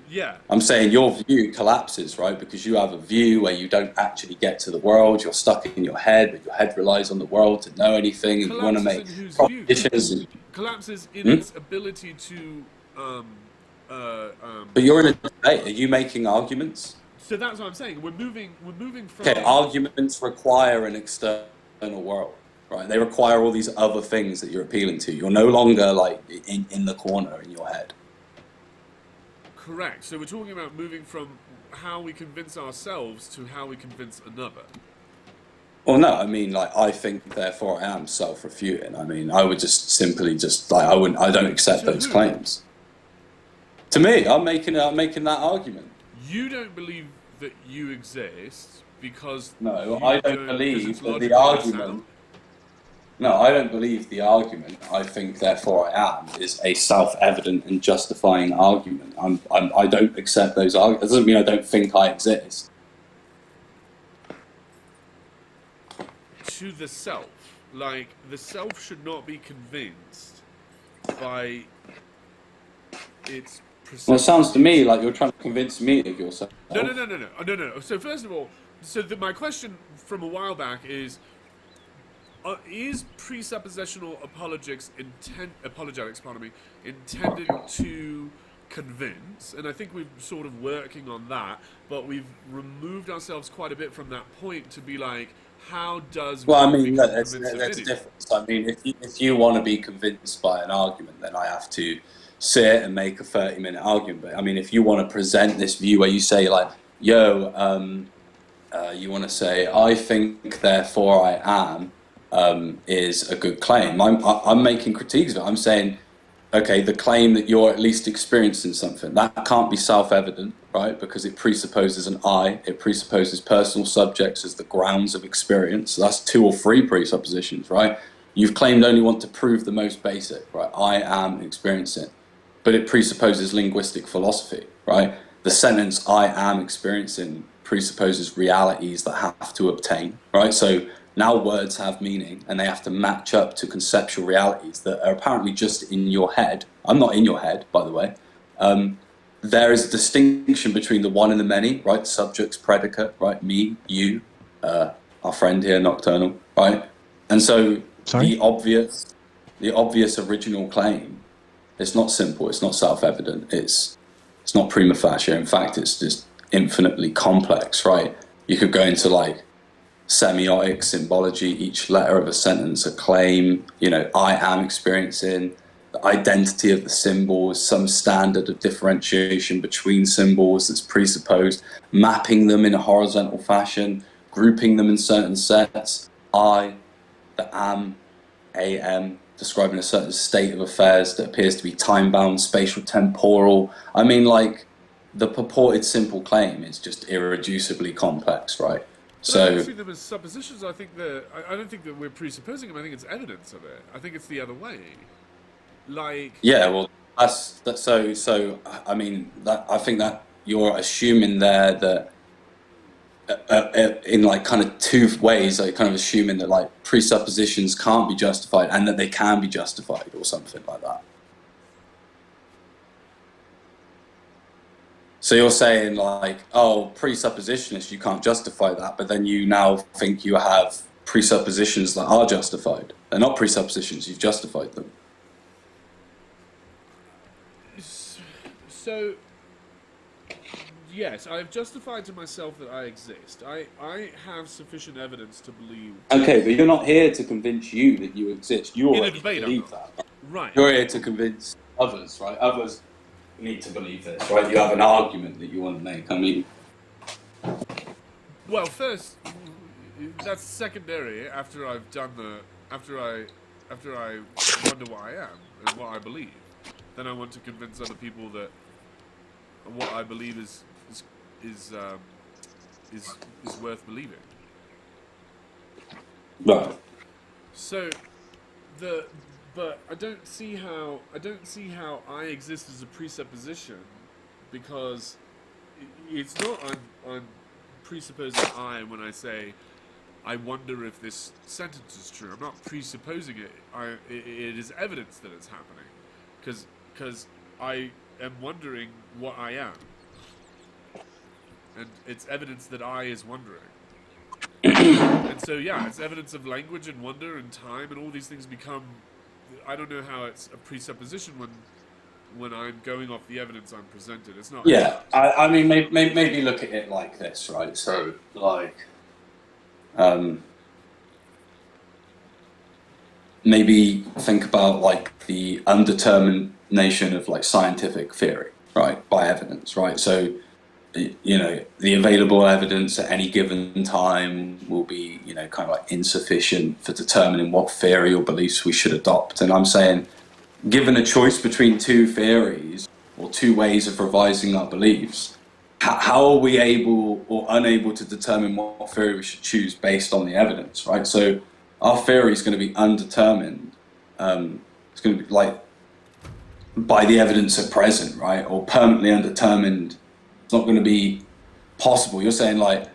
A: yeah,
G: I'm saying your view collapses, right? Because you have a view where you don't actually get to the world. You're stuck in your head, but your head relies on the world to know anything, and you want to
A: collapses
G: make
A: in whose view?
G: propositions.
A: Collapses in
G: Hmm?
A: its ability to.
G: But you're in a debate. Are you making arguments?
A: So that's what I'm saying. We're moving
G: Okay,
A: from.
G: arguments require an external world, right? They require all these other things that you're appealing to. You're no longer like in the corner in your head.
A: Correct. So we're talking about moving from how we convince ourselves to how we convince another.
G: Well, no, I mean, like, I think, therefore, I am self-refuting. I mean, I would just simply like, I don't accept
A: To
G: those
A: who?
G: claims. To me, I'm making that argument.
A: You don't believe that you exist because
G: No,
A: you
G: I don't
A: because
G: believe
A: it's
G: that the
A: logically
G: argument.
A: unsound.
G: No, I don't believe the argument. I think, therefore, I am is a self-evident and justifying argument. I don't accept those arguments. It doesn't mean I don't think I exist.
A: To the self. Like, the self should not be convinced by its
G: Well, it sounds to me like you're trying to convince me of yourself.
A: No. So first of all, my question from a while back is presuppositional apologetics, intended to convince? And I think we're sort of working on that, but we've removed ourselves quite a bit from that point to be like, how does
G: Well, I
A: one
G: mean,
A: become
G: there's
A: convinced of
G: a
A: anything?
G: difference. I mean, if you want to be convinced by an argument, then I have to sit and make a 30-minute argument. But I mean, if you want to present this view where you say like, yo, you want to say, I think, therefore I am, is a good claim. I'm making critiques of it. I'm saying, okay, the claim that you're at least experiencing something, that can't be self-evident, right? Because it presupposes an I, it presupposes personal subjects as the grounds of experience. So that's 2 or 3 presuppositions, right? You've claimed only want to prove the most basic, right? I am experiencing. But it presupposes linguistic philosophy, right? The sentence, I am experiencing, presupposes realities that have to obtain, right? So now words have meaning and they have to match up to conceptual realities that are apparently just in your head. I'm not in your head, by the way. There is a distinction between the one and the many, right? Subjects, predicate, right? Me, you, our friend here, Nocturnal, right? And so the obvious original claim, it's not simple, it's not self-evident, it's not prima facie. In fact, it's just infinitely complex, right? You could go into like semiotic, symbology, each letter of a sentence, a claim, I am experiencing, the identity of the symbols, some standard of differentiation between symbols that's presupposed, mapping them in a horizontal fashion, grouping them in certain sets, I, the am, describing a certain state of affairs that appears to be time-bound, spatial, temporal. I mean, like, the purported simple claim is just irreducibly complex, right?
A: But I don't see them as suppositions. I don't think that we're presupposing them. I think it's evidence of it. I think it's the other way. Like,
G: yeah, well, that's so. I mean, I think that you're assuming there that in like kind of 2 ways, like kind of assuming that like presuppositions can't be justified and that they can be justified or something like that. So you're saying like, oh, presuppositionist, you can't justify that, but then you now think you have presuppositions that are justified. They're not presuppositions, you've justified them.
A: So, yes, I've justified to myself that I exist. I have sufficient evidence to believe.
G: Okay, but you're not here to convince you that you exist. You already believe that.
A: Right.
G: You're here to convince others, right? Others need to believe this, right? You have an argument that you want to make. I mean,
A: well, first, that's secondary. After I wonder what I am and what I believe, then I want to convince other people that what I believe is worth believing.
G: right.
A: So, but I don't see how I exist as a presupposition, because it's not I'm presupposing I when I say I wonder if this sentence is true. I'm not presupposing it. It is evidence that it's happening, because I am wondering what I am, and it's evidence that I is wondering. And so, yeah, it's evidence of language and wonder and time, and all these things become. I don't know how it's a presupposition when I'm going off the evidence I'm presented. It's not.
G: Yeah, I mean, maybe look at it like this, right? So, like, maybe think about like the undetermination of like scientific theory, right? By evidence, right? So, the available evidence at any given time will be, kind of like insufficient for determining what theory or beliefs we should adopt. And I'm saying, given a choice between 2 theories or 2 ways of revising our beliefs, how are we able or unable to determine what theory we should choose based on the evidence, right? So our theory is going to be undetermined. It's going to be like by the evidence at present, right? Or permanently undetermined. It's not going to be possible. You're saying like,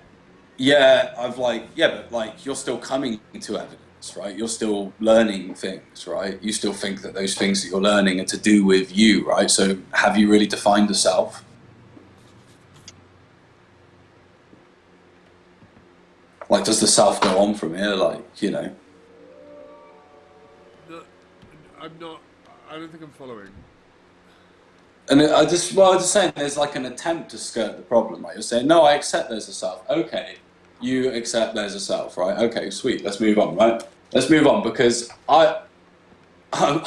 G: but like you're still coming to evidence, right? You're still learning things, right? You still think that those things that you're learning are to do with you, right? So have you really defined the self? Like, does the self go on from here? Like, you know?
A: No, I'm not. I don't think I'm following.
G: And I'm just saying there's like an attempt to skirt the problem, right? You're saying, no, I accept there's a self. Okay, you accept there's a self, right? Okay, sweet, let's move on, right? Let's move on, because I'm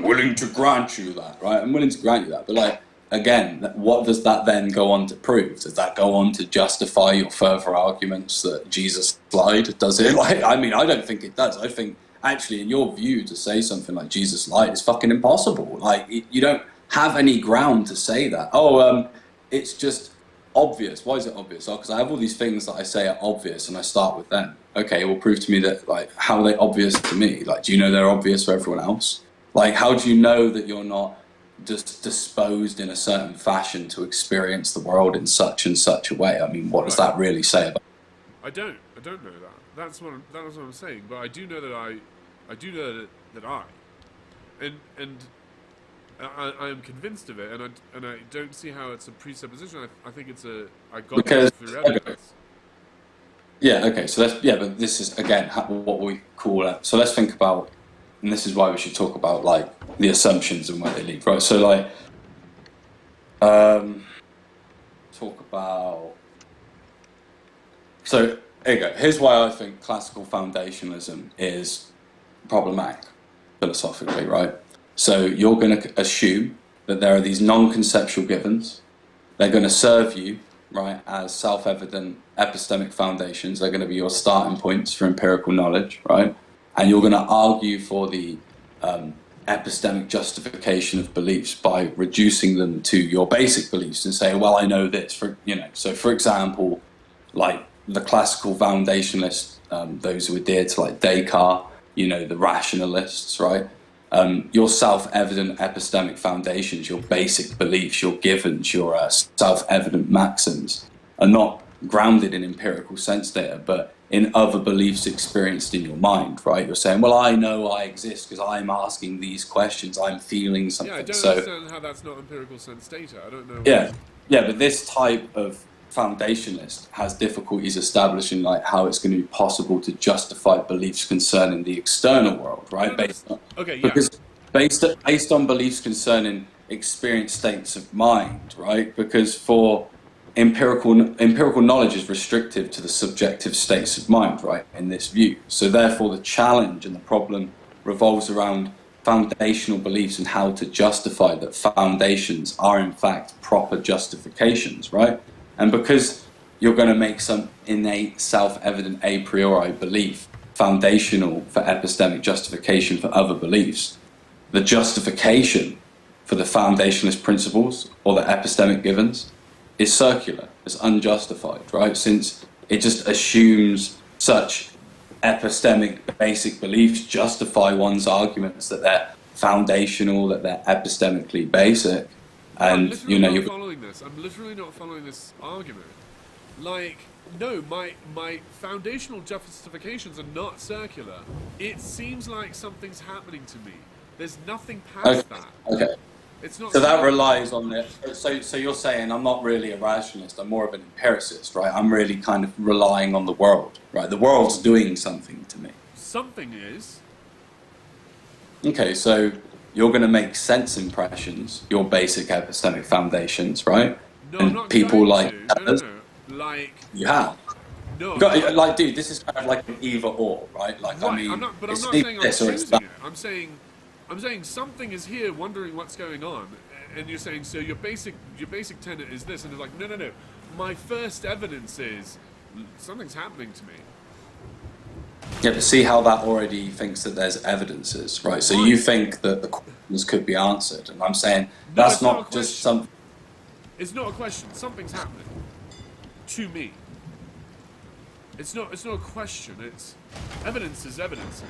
G: willing to grant you that, right? I'm willing to grant you that, but like, again, what does that then go on to prove? Does that go on to justify your further arguments that Jesus lied? Does it? Like, I mean, I don't think it does. I think, actually, in your view, to say something like Jesus lied is fucking impossible. Like, you don't have any ground to say that. It's just obvious. Why is it obvious? Oh, because I have all these things that I say are obvious, and I start with them. Okay, well, prove to me that, like, how are they obvious to me? Like, do you know they're obvious for everyone else? Like, how do you know that you're not just disposed in a certain fashion to experience the world in such and such a way? I mean, what does that really say about?
A: I don't know that. That's what I'm saying. But I do know that I do know that I, and I am convinced of it, and I don't see how it's a presupposition. I think it's I got it through evidence.
G: Okay. Yeah. Okay. So but this is again what we call it. So let's think about, and this is why we should talk about like the assumptions and where they lead, right? So like, talk about. So there you go. Here's why I think classical foundationalism is problematic philosophically, right? So you're going to assume that there are these non-conceptual givens. They're going to serve you, right, as self-evident epistemic foundations. They're going to be your starting points for empirical knowledge, right? And you're going to argue for the epistemic justification of beliefs by reducing them to your basic beliefs and say, well, I know this. So for example, like the classical foundationalists, those who adhere to like Descartes, the rationalists, right? Your self-evident epistemic foundations, your basic beliefs, your givens, your self-evident maxims are not grounded in empirical sense data, but in other beliefs experienced in your mind, right? You're saying, well, I know I exist because I'm asking these questions, I'm feeling something.
A: Yeah, I don't understand how that's not empirical sense data. I don't know.
G: Yeah, but this type of foundationalist has difficulties establishing like how it's going to be possible to justify beliefs concerning the external world, right? Because based on beliefs concerning experienced states of mind, right? Because for empirical knowledge is restrictive to the subjective states of mind, right? In this view, so therefore the challenge and the problem revolves around foundational beliefs and how to justify that foundations are in fact proper justifications, right? And because you're going to make some innate, self-evident a priori belief foundational for epistemic justification for other beliefs, the justification for the foundationalist principles or the epistemic givens is circular, it's unjustified, right? Since it just assumes such epistemic basic beliefs justify one's arguments that they're foundational, that they're epistemically basic. And
A: I'm literally not following this argument. Like, no, my foundational justifications are not circular. It seems like something's happening to me. There's nothing past that.
G: Okay.
A: It's not.
G: So that relies on the. So you're saying I'm not really a rationalist. I'm more of an empiricist, right? I'm really kind of relying on the world, right? The world's doing something to me.
A: Something is.
G: Okay, so you're going to make sense impressions, your basic epistemic foundations, right?
A: No,
G: and
A: I'm not
G: people
A: like
G: to.
A: No. Like.
G: You have.
A: No.
G: Like, dude, this is kind of like an either or, right? Like,
A: right,
G: I mean,
A: I'm not saying I'm choosing it. I'm saying something is here, wondering what's going on, and you're saying so. Your basic tenet is this, and it's like no. My first evidence is something's happening to me.
G: Yeah, but see how that already thinks that there's evidences, right? So you think that the questions could be answered, and I'm saying that's not just some.
A: It's not a question. Something's happening to me. It's not a question. It's evidence is evidence,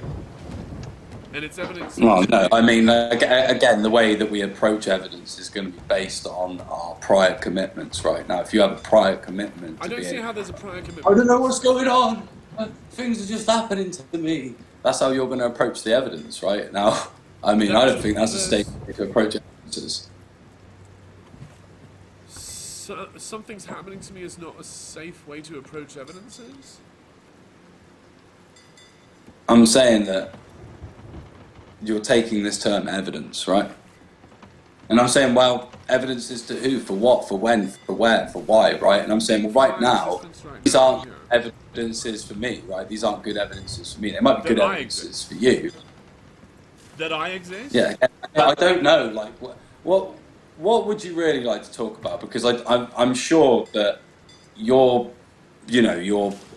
A: and it's evidence.
G: Well, no, I mean, again, the way that we approach evidence is going to be based on our prior commitments, right? Now, if you have a prior commitment,
A: I don't see how there's a prior commitment.
G: I don't know what's going on. things are just happening to me. That's how you're going to approach the evidence, right? Now, I mean, I don't think that's a safe way to approach evidences.
A: So, something's happening to me is not a safe way to approach evidences?
G: I'm saying that you're taking this term evidence, right? And I'm saying, well, evidence is to who, for what, for when, for where, for why, right? And I'm saying, well, right now, these aren't evidences for me, right? These aren't good evidences for me. They might be good evidences for you.
A: That I exist?
G: Yeah, I don't know. Like, what would you really like to talk about? Because I'm sure that your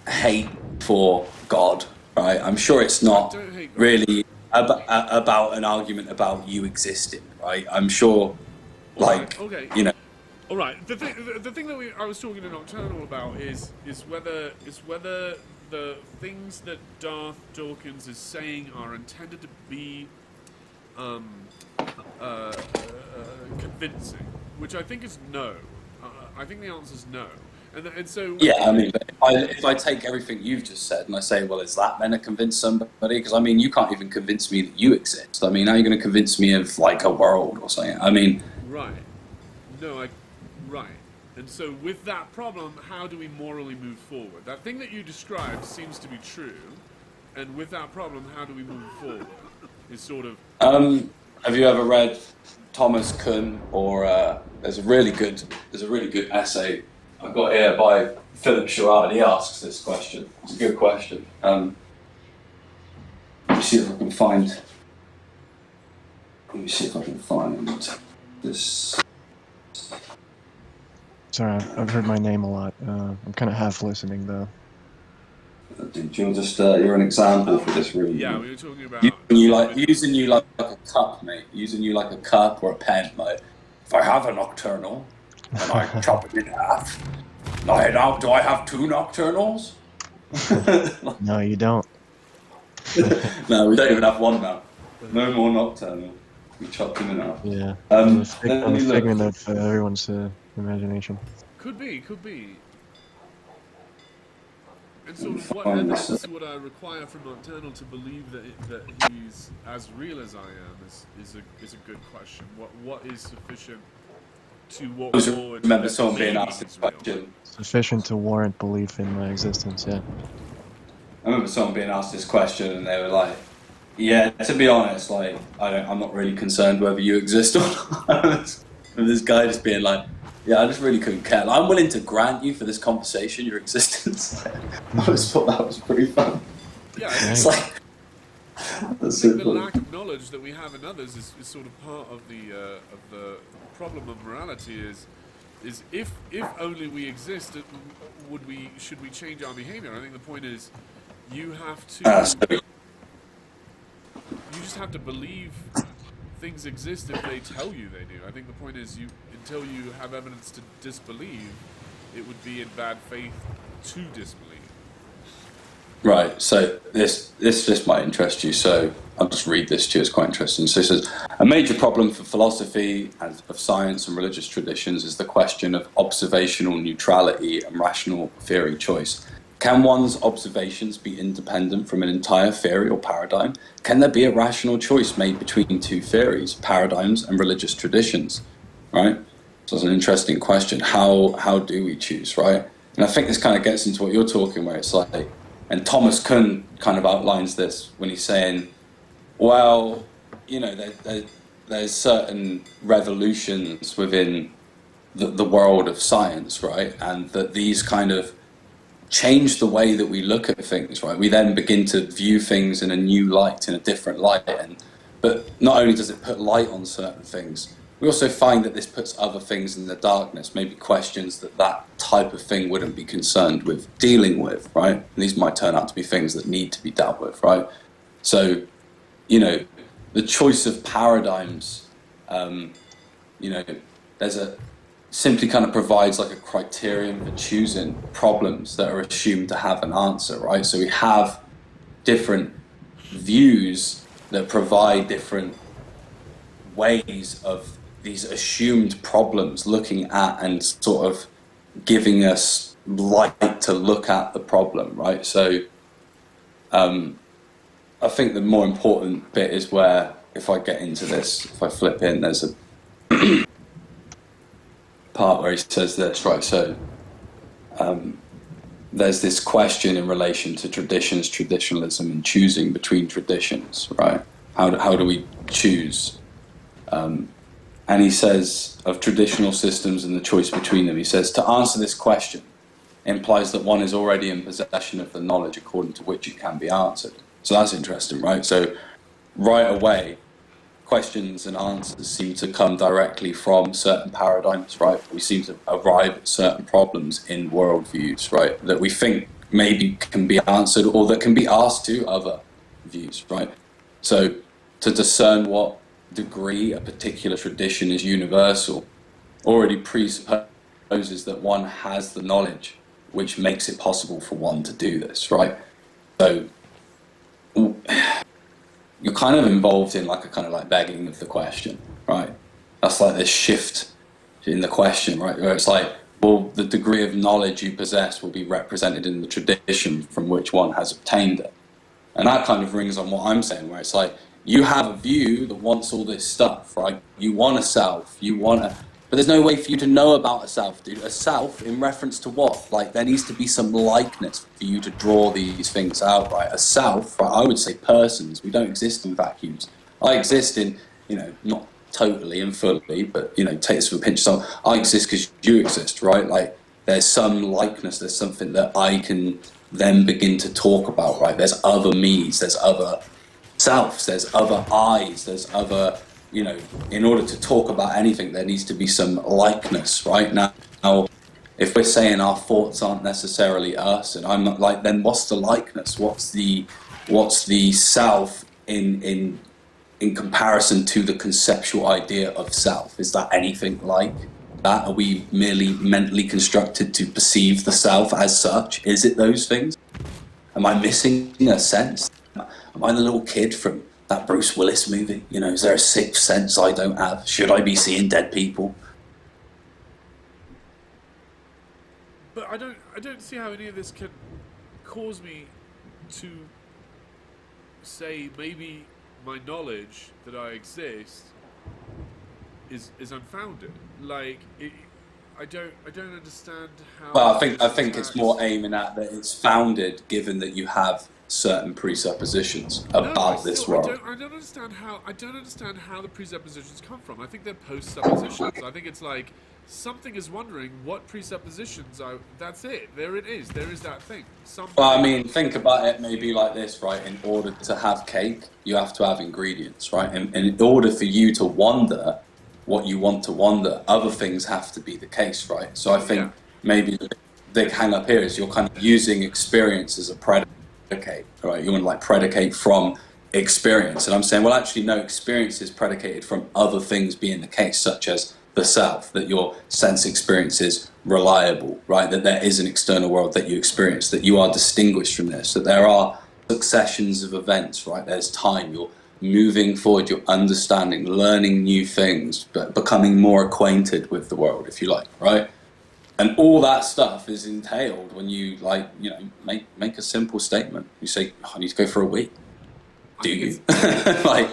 G: hate for God, right? I'm sure it's not really about an argument about you existing, right? I'm sure, like,
A: okay. All right. The thing that I was talking to Nocturnal about is whether the things that Darth Dawkins is saying are intended to be convincing, which I think is no. I think the answer is no. And so
G: yeah, I mean, if I take everything you've just said and I say, well, is that meant to convince somebody? Because I mean, you can't even convince me that you exist. I mean, how are you going to convince me of like a world or something? I mean,
A: right. No, right. And so with that problem, how do we morally move forward? That thing that you described seems to be true, and with that problem, how do we move forward? Is sort of.
G: Have you ever read Thomas Kuhn or there's a really good essay I've got here by Philip Sherrard. He asks this question. It's a good question. Let me see if I can find this.
F: Sorry, I've heard my name a lot. I'm kind of half listening though.
G: You're just you're an example for this room.
A: Yeah, we were talking about
G: using you like a cup, mate. Using you like a cup or a pen. Like, if I have a nocturnal and I chop it in half, now do I have two nocturnals?
F: No, you don't.
G: No, we don't even have one now. No more nocturnal. We chopped them in half.
F: Yeah. I'm a figment of everyone's imagination.
A: Could be. And sort of what evidence would I require from Nocturnal to believe that he's as real as I am is a good question. What is sufficient to walk forward?
G: Remember someone being asked this question.
F: Sufficient to warrant belief in my existence, yeah.
G: I remember someone being asked this question and they were like, yeah, to be honest, like, I'm not really concerned whether you exist or not. And this guy just being like, yeah, I just really couldn't care. Like, I'm willing to grant you for this conversation your existence. I just thought that was pretty fun.
A: Yeah,
G: it's like...
A: I think the lack of knowledge that we have in others is sort of part of the problem of morality is if only we exist, should we change our behavior? I think the point is you have to... You just have to believe things exist if they tell you they do. I think the point is until you have evidence to disbelieve, it would be in bad faith to disbelieve.
G: Right, so this just might interest you, so I'll just read this to you, it's quite interesting. So it says, a major problem for philosophy and of science and religious traditions is the question of observational neutrality and rational theory choice. Can one's observations be independent from an entire theory or paradigm? Can there be a rational choice made between two theories, paradigms, and religious traditions? Right? So it's an interesting question. How do we choose, right? And I think this kind of gets into what you're talking, where it's like, and Thomas Kuhn kind of outlines this when he's saying, well, you know, there's certain revolutions within the world of science, right? And that these kind of change the way that we look at things, right? We then begin to view things in a new light, in a different light. But not only does it put light on certain things, we also find that this puts other things in the darkness, maybe questions that type of thing wouldn't be concerned with dealing with, right? And these might turn out to be things that need to be dealt with, right? So, you know, the choice of paradigms, you know, simply kind of provides like a criterion for choosing problems that are assumed to have an answer, right? So we have different views that provide different ways of these assumed problems looking at and sort of giving us light to look at the problem, right? So I think the more important bit is where, if I get into this, if I flip in, there's a part where he says this, right? So there's this question in relation to traditions, traditionalism, and choosing between traditions, right? How do we choose? And he says, of traditional systems and the choice between them, he says, to answer this question implies that one is already in possession of the knowledge according to which it can be answered. So that's interesting, right? So right away, questions and answers seem to come directly from certain paradigms, right? We seem to arrive at certain problems in worldviews, right? That we think maybe can be answered or that can be asked to other views, right? So to discern what degree a particular tradition is universal already presupposes that one has the knowledge which makes it possible for one to do this, right? So you're kind of involved in like a kind of like begging of the question, right? That's like this shift in the question, right? Where it's like, well, the degree of knowledge you possess will be represented in the tradition from which one has obtained it. And that kind of rings on what I'm saying, where it's like, you have a view that wants all this stuff, right? You want a self, but there's no way for you to know about a self, dude. A self in reference to what? Like, there needs to be some likeness for you to draw these things out, right? A self, right? I would say persons. We don't exist in vacuums. I exist in, not totally and fully, but, take this with a pinch of salt. I exist because you exist, right? Like, there's some likeness, there's something that I can then begin to talk about, right? There's other me's, there's other selves, there's other I's, there's other, in order to talk about anything, there needs to be some likeness, right? Now, if we're saying our thoughts aren't necessarily us, and I'm not like, then what's the likeness? What's the self in comparison to the conceptual idea of self? Is that anything like that? Are we merely mentally constructed to perceive the self as such? Is it those things? Am I missing a sense? Am I the little kid from that Bruce Willis movie? Is there a sixth sense I don't have? Should I be seeing dead people?
A: But I don't see how any of this can cause me to say maybe my knowledge that I exist is unfounded. Like, I don't understand how.
G: Well, I think it's more aiming at that it's founded, given that you have certain presuppositions about this world.
A: I don't understand how the presuppositions come from. I think they're post-suppositions. I think it's like something is wondering what presuppositions are. That's it. There it is. There is that thing.
G: Well, I mean, think about it maybe like this, right? In order to have cake, you have to have ingredients, right? And in order for you to wonder what you want to wonder, other things have to be the case, right? So I think maybe the big hang up here is you're kind of using experience as a predicate, right? You want to like predicate from experience. And I'm saying, well, actually, no, experience is predicated from other things being the case, such as the self, that your sense experience is reliable, right? That there is an external world that you experience, that you are distinguished from this, that there are successions of events, right? There's time, you're moving forward, you're understanding, learning new things, but becoming more acquainted with the world, if you like, right? And all that stuff is entailed when you, like, make a simple statement. You say, I need to go for a week. Do you? Like,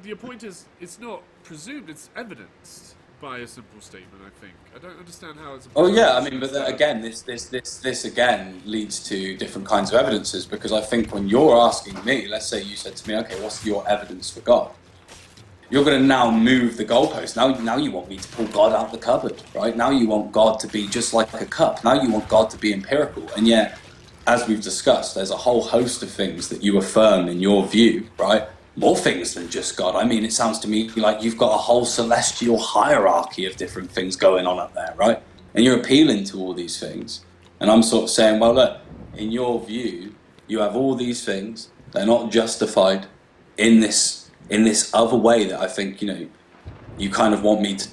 A: your point is, it's not presumed, it's evidenced by a simple statement, I think. I don't understand how it's...
G: Oh, yeah, I mean, but again, this again leads to different kinds of evidences, because I think when you're asking me, let's say you said to me, okay, what's your evidence for God? You're going to now move the goalpost. Now you want me to pull God out the cupboard, right? Now you want God to be just like a cup. Now you want God to be empirical. And yet, as we've discussed, there's a whole host of things that you affirm in your view, right? More things than just God. I mean, it sounds to me like you've got a whole celestial hierarchy of different things going on up there, right? And you're appealing to all these things. And I'm sort of saying, well, look, in your view, you have all these things. They're not justified in this other way that I think, you kind of want me to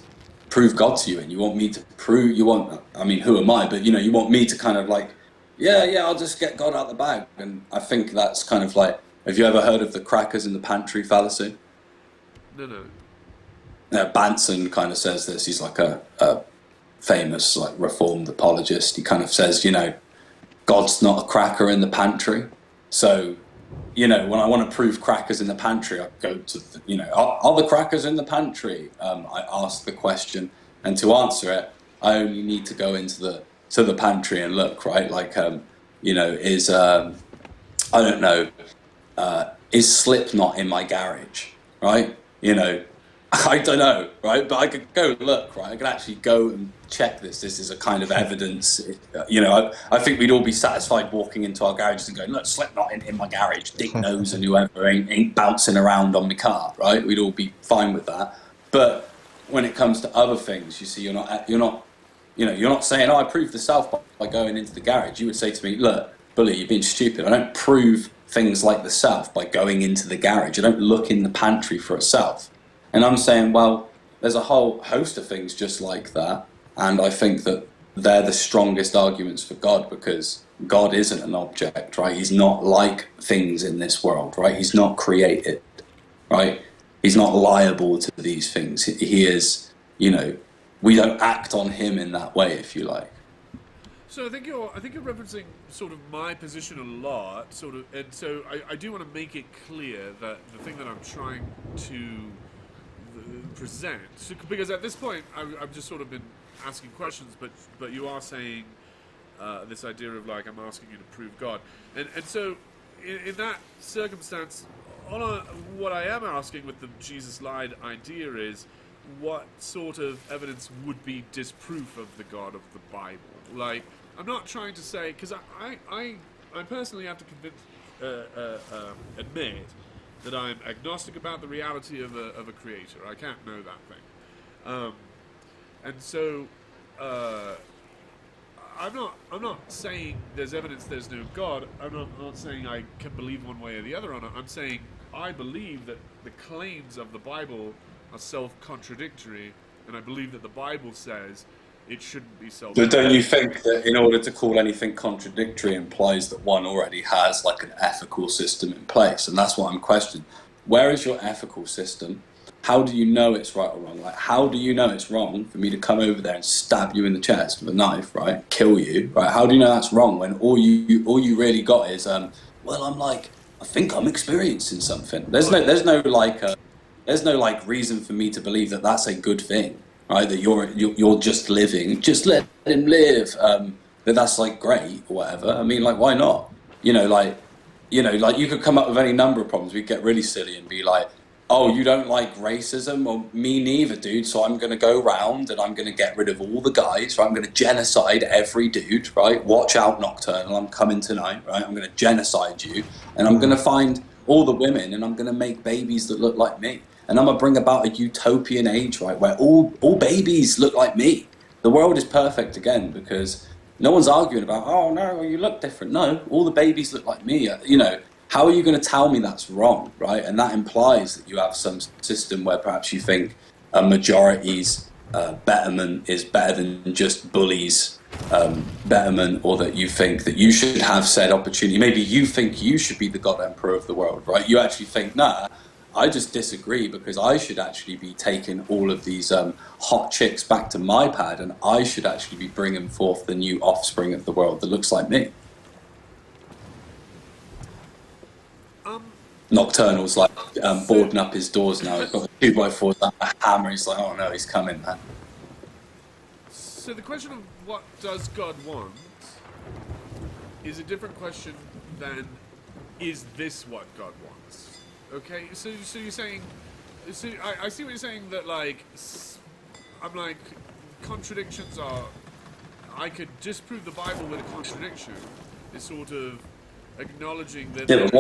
G: prove God to you, and you want me to prove, who am I? But, you want me to kind of like, yeah, I'll just get God out the bag. And I think that's kind of like, have you ever heard of the crackers in the pantry fallacy?
A: No.
G: Banson kind of says this. He's like a famous, like, reformed apologist. He kind of says, God's not a cracker in the pantry. So when I want to prove crackers in the pantry, I go to, are the crackers in the pantry? I ask the question, and to answer it, I only need to go into the pantry and look, right? Like, is I don't know, is Slipknot in my garage, right? I don't know, right? But I could go look, right? I could actually go and check this. This is a kind of evidence. I think we'd all be satisfied walking into our garages and going, look, Slipknot in my garage. Dick Nose and whoever ain't bouncing around on my car, right? We'd all be fine with that. But when it comes to other things, you see, you're not saying, I prove the self by going into the garage. You would say to me, look, Bully, you're being stupid. I don't prove things like the self by going into the garage. I don't look in the pantry for a self. And I'm saying, well, there's a whole host of things just like that. And I think that they're the strongest arguments for God, because God isn't an object, right? He's not like things in this world, right? He's not created, right? He's not liable to these things. He is, we don't act on him in that way, if you like.
A: So I think you're referencing sort of my position a lot, sort of, and so I do want to make it clear that the thing that I'm trying to present, because at this point I've just sort of been asking questions, but you are saying this idea of like I'm asking you to prove God, and so in that circumstance, what I am asking with the Jesus lied idea is, what sort of evidence would be disproof of the God of the Bible? Like, I'm not trying to say, because I personally have to admit that I'm agnostic about the reality of a creator. I can't know that thing, and so I'm not saying there's evidence there's no God. I'm not saying I can believe one way or the other on it. I'm saying I believe that the claims of the Bible are self-contradictory, and I believe that the Bible says it shouldn't be self-contradictory.
G: But don't you think that in order to call anything contradictory implies that one already has like an ethical system in place? And that's what I'm questioning. Where is your ethical system? How do you know it's right or wrong? Like, how do you know it's wrong for me to come over there and stab you in the chest with a knife, right? Kill you, right? How do you know that's wrong when all you really got is, well, I think I'm experiencing something. There's no reason for me to believe that that's a good thing, right? That you're just living, just let him live. That's like great or whatever. I mean, like, why not? You could come up with any number of problems. We'd get really silly and be like, oh, you don't like racism? Well, me neither, dude. So I'm going to go round and I'm going to get rid of all the guys, right? I'm going to genocide every dude, right? Watch out, Nocturnal. I'm coming tonight, right? I'm going to genocide you. And I'm going to find all the women and I'm going to make babies that look like me. And I'm going to bring about a utopian age, right? Where all babies look like me. The world is perfect again, because no one's arguing about, oh, no, you look different. No, all the babies look like me, How are you going to tell me that's wrong, right? And that implies that you have some system where perhaps you think a majority's betterment is better than just bullies' betterment, or that you think that you should have said opportunity. Maybe you think you should be the God Emperor of the world, right? You actually think, nah, I just disagree, because I should actually be taking all of these hot chicks back to my pad, and I should actually be bringing forth the new offspring of the world that looks like me. Nocturnal's like boarding up his doors now. He's got a 2x4 and a hammer. He's like, oh no, he's coming, man.
A: So the question of what does God want is a different question than is this what God wants? Okay, so you're saying, so I see what you're saying, that like, I'm like, contradictions are, I could disprove the Bible with a contradiction is sort of acknowledging that.
G: Yeah, but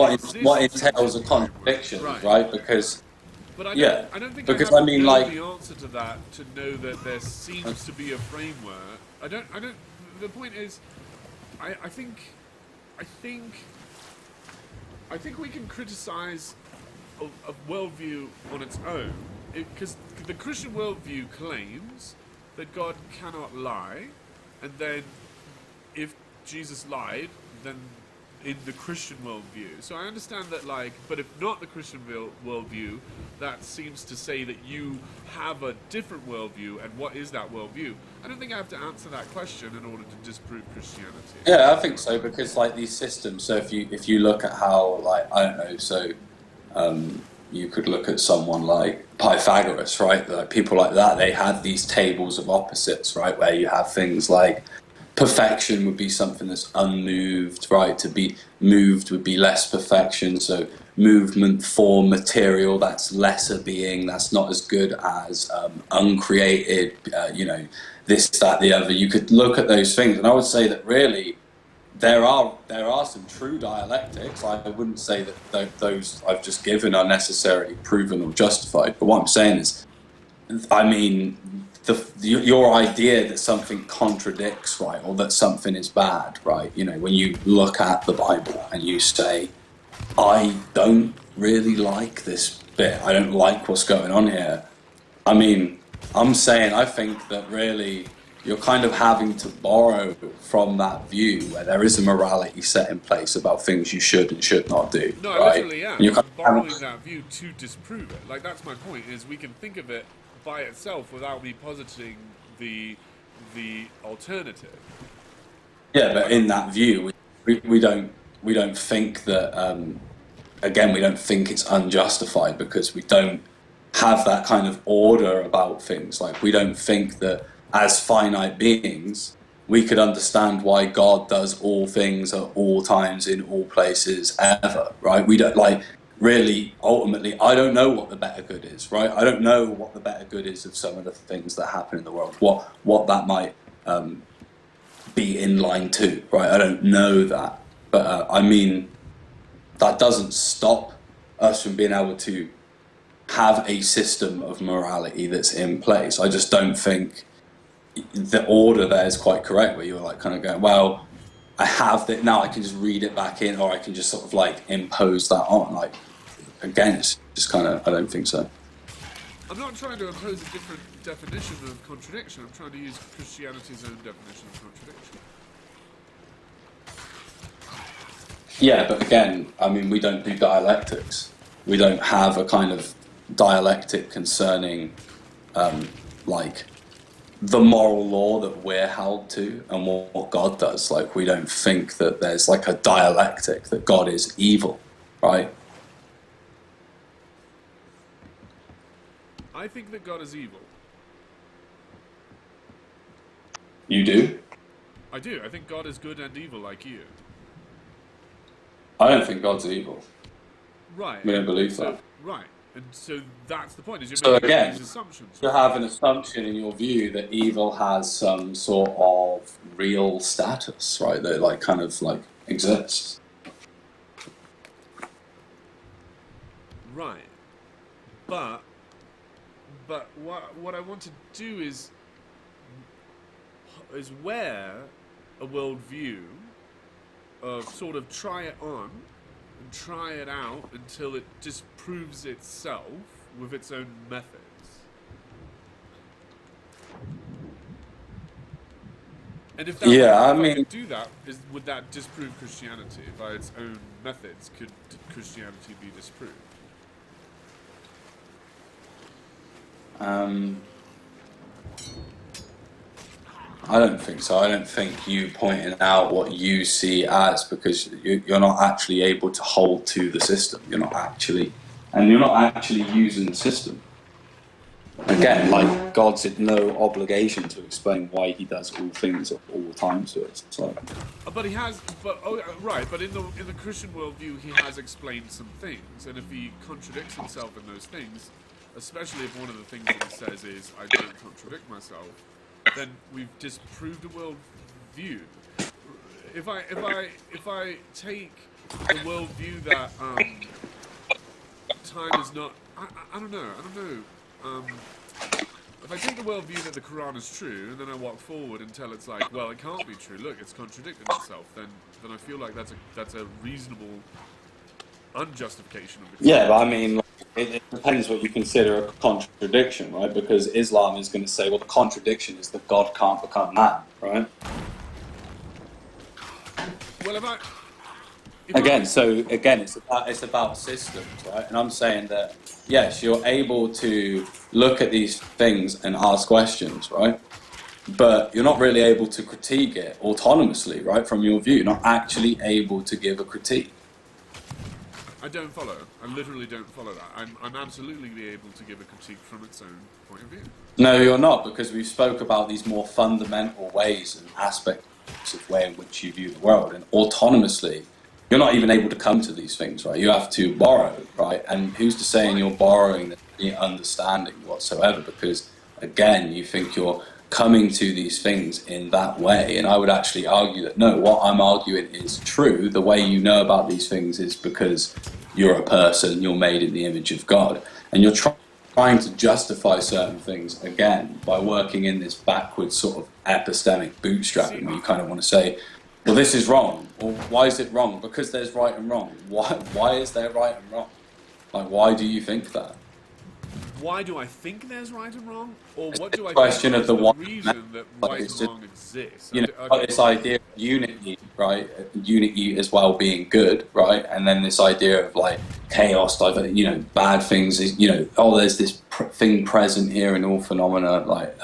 G: what entails a contradiction, right? Because,
A: but I don't think
G: because
A: I have
G: the
A: answer to that, to know that there seems to be a framework. I don't. The point is, I think we can criticize a worldview on its own, because the Christian worldview claims that God cannot lie, and then if Jesus lied, then in the Christian worldview. So I understand that, like, but if not the Christian worldview, that seems to say that you have a different worldview, and what is that worldview? I don't think I have to answer that question in order to disprove Christianity.
G: Yeah, I think so, because like these systems. So if you look at how, like, I don't know, so you could look at someone like Pythagoras, right? Like people like that, they had these tables of opposites, right? Where you have things like perfection would be something that's unmoved, right? To be moved would be less perfection. So movement, form, material, that's lesser being, that's not as good as uncreated, this, that, the other. You could look at those things, and I would say that really there are some true dialectics. I wouldn't say that those I've just given are necessarily proven or justified, but what I'm saying is, I mean, your idea that something contradicts, right, or that something is bad, right, when you look at the Bible and you say, I don't really like this bit, I don't like what's going on here. I mean, I'm saying I think that really you're kind of having to borrow from that view where there is a morality set in place about things you should and should not do.
A: No,
G: right?
A: I literally am. I'm borrowing that view to disprove it. Like, that's my point, is we can think of it by itself without me positing the alternative.
G: Yeah, but in that view, we don't think that. Again, we don't think it's unjustified because we don't have that kind of order about things. Like, we don't think that as finite beings we could understand why God does all things at all times in all places ever, right? We don't, like, really, ultimately, I don't know what the better good is, right? I don't know what the better good is of some of the things that happen in the world, what that might be in line to, right? I don't know that. But, I mean, that doesn't stop us from being able to have a system of morality that's in place. I just don't think the order there is quite correct, where you're like kind of going, well, I have that now, I can just read it back in, or I can just sort of like impose that on. Like, again, it's just kind of, I don't think so.
A: I'm not trying to impose a different definition of contradiction. I'm trying to use Christianity's own definition of contradiction.
G: Yeah, but again, I mean, we don't do dialectics. We don't have a kind of dialectic concerning, like, the moral law that we're held to and what God does. Like, we don't think that there's like a dialectic, that God is evil, right?
A: I think that God is evil.
G: You do?
A: I do. I think God is good and evil, like you.
G: I don't think God's evil.
A: Right.
G: We don't believe that.
A: Right. And so that's the point, is you're
G: So
A: making
G: again,
A: these assumptions.
G: you have an assumption in your view that evil has some sort of real status, right? That like kind of like exists.
A: Right. But what I want to do is wear a worldview of sort of try it on and try it out until it disproves itself with its own methods. And if that
G: Yeah,
A: if
G: I mean,
A: could do that, would that disprove Christianity? By its own methods, could Christianity be disproved?
G: I don't think so. I don't think you pointing out what you see as, because you're not actually able to hold to the system. You're not actually using the system. Again, like, God's had no obligation to explain why he does all things at all times to us. So.
A: But he has, but in the Christian worldview, he has explained some things, and if he contradicts himself in those things, especially if one of the things that he says is, I don't contradict myself, then we've disproved a worldview. If I take the worldview that time is not, I don't know. If I take the worldview that the Quran is true, and then I walk forward until it's like, well, it can't be true. Look, it's contradicting itself. Then I feel like that's a reasonable unjustification of the Quran.
G: Yeah, but I mean, it depends what you consider a contradiction, right? Because Islam is going to say, well, the contradiction is that God can't become man, right?
A: Well,
G: Again, it's about systems, right? And I'm saying that yes, you're able to look at these things and ask questions, right? But you're not really able to critique it autonomously, right? From your view, you're not actually able to give a critique.
A: I don't follow. I literally don't follow that. I'm absolutely able to give a critique from its own point of view.
G: No, you're not, because we spoke about these more fundamental ways and aspects of way in which you view the world, and autonomously, you're not even able to come to these things, right? You have to borrow, right? And who's to say you're borrowing the understanding whatsoever? Because again, you think you're coming to these things in that way, and I would actually argue that no, what I'm arguing is true. The way you know about these things is because you're a person, you're made in the image of God, and you're trying to justify certain things again by working in this backwards sort of epistemic bootstrapping, where you kind of want to say, well, this is wrong, or why is it wrong? Because there's right and wrong. Why is there right and wrong? Like, why do you think that?
A: Why do I think there's right and wrong, or what do I
G: Question
A: think
G: of the
A: is
G: one,
A: reason that right and wrong exists?
G: You know, this idea of unity, right? Unity as well being good, right? And then this idea of like chaos, you know, bad things is, you know, oh, there's this thing present here in all phenomena, like,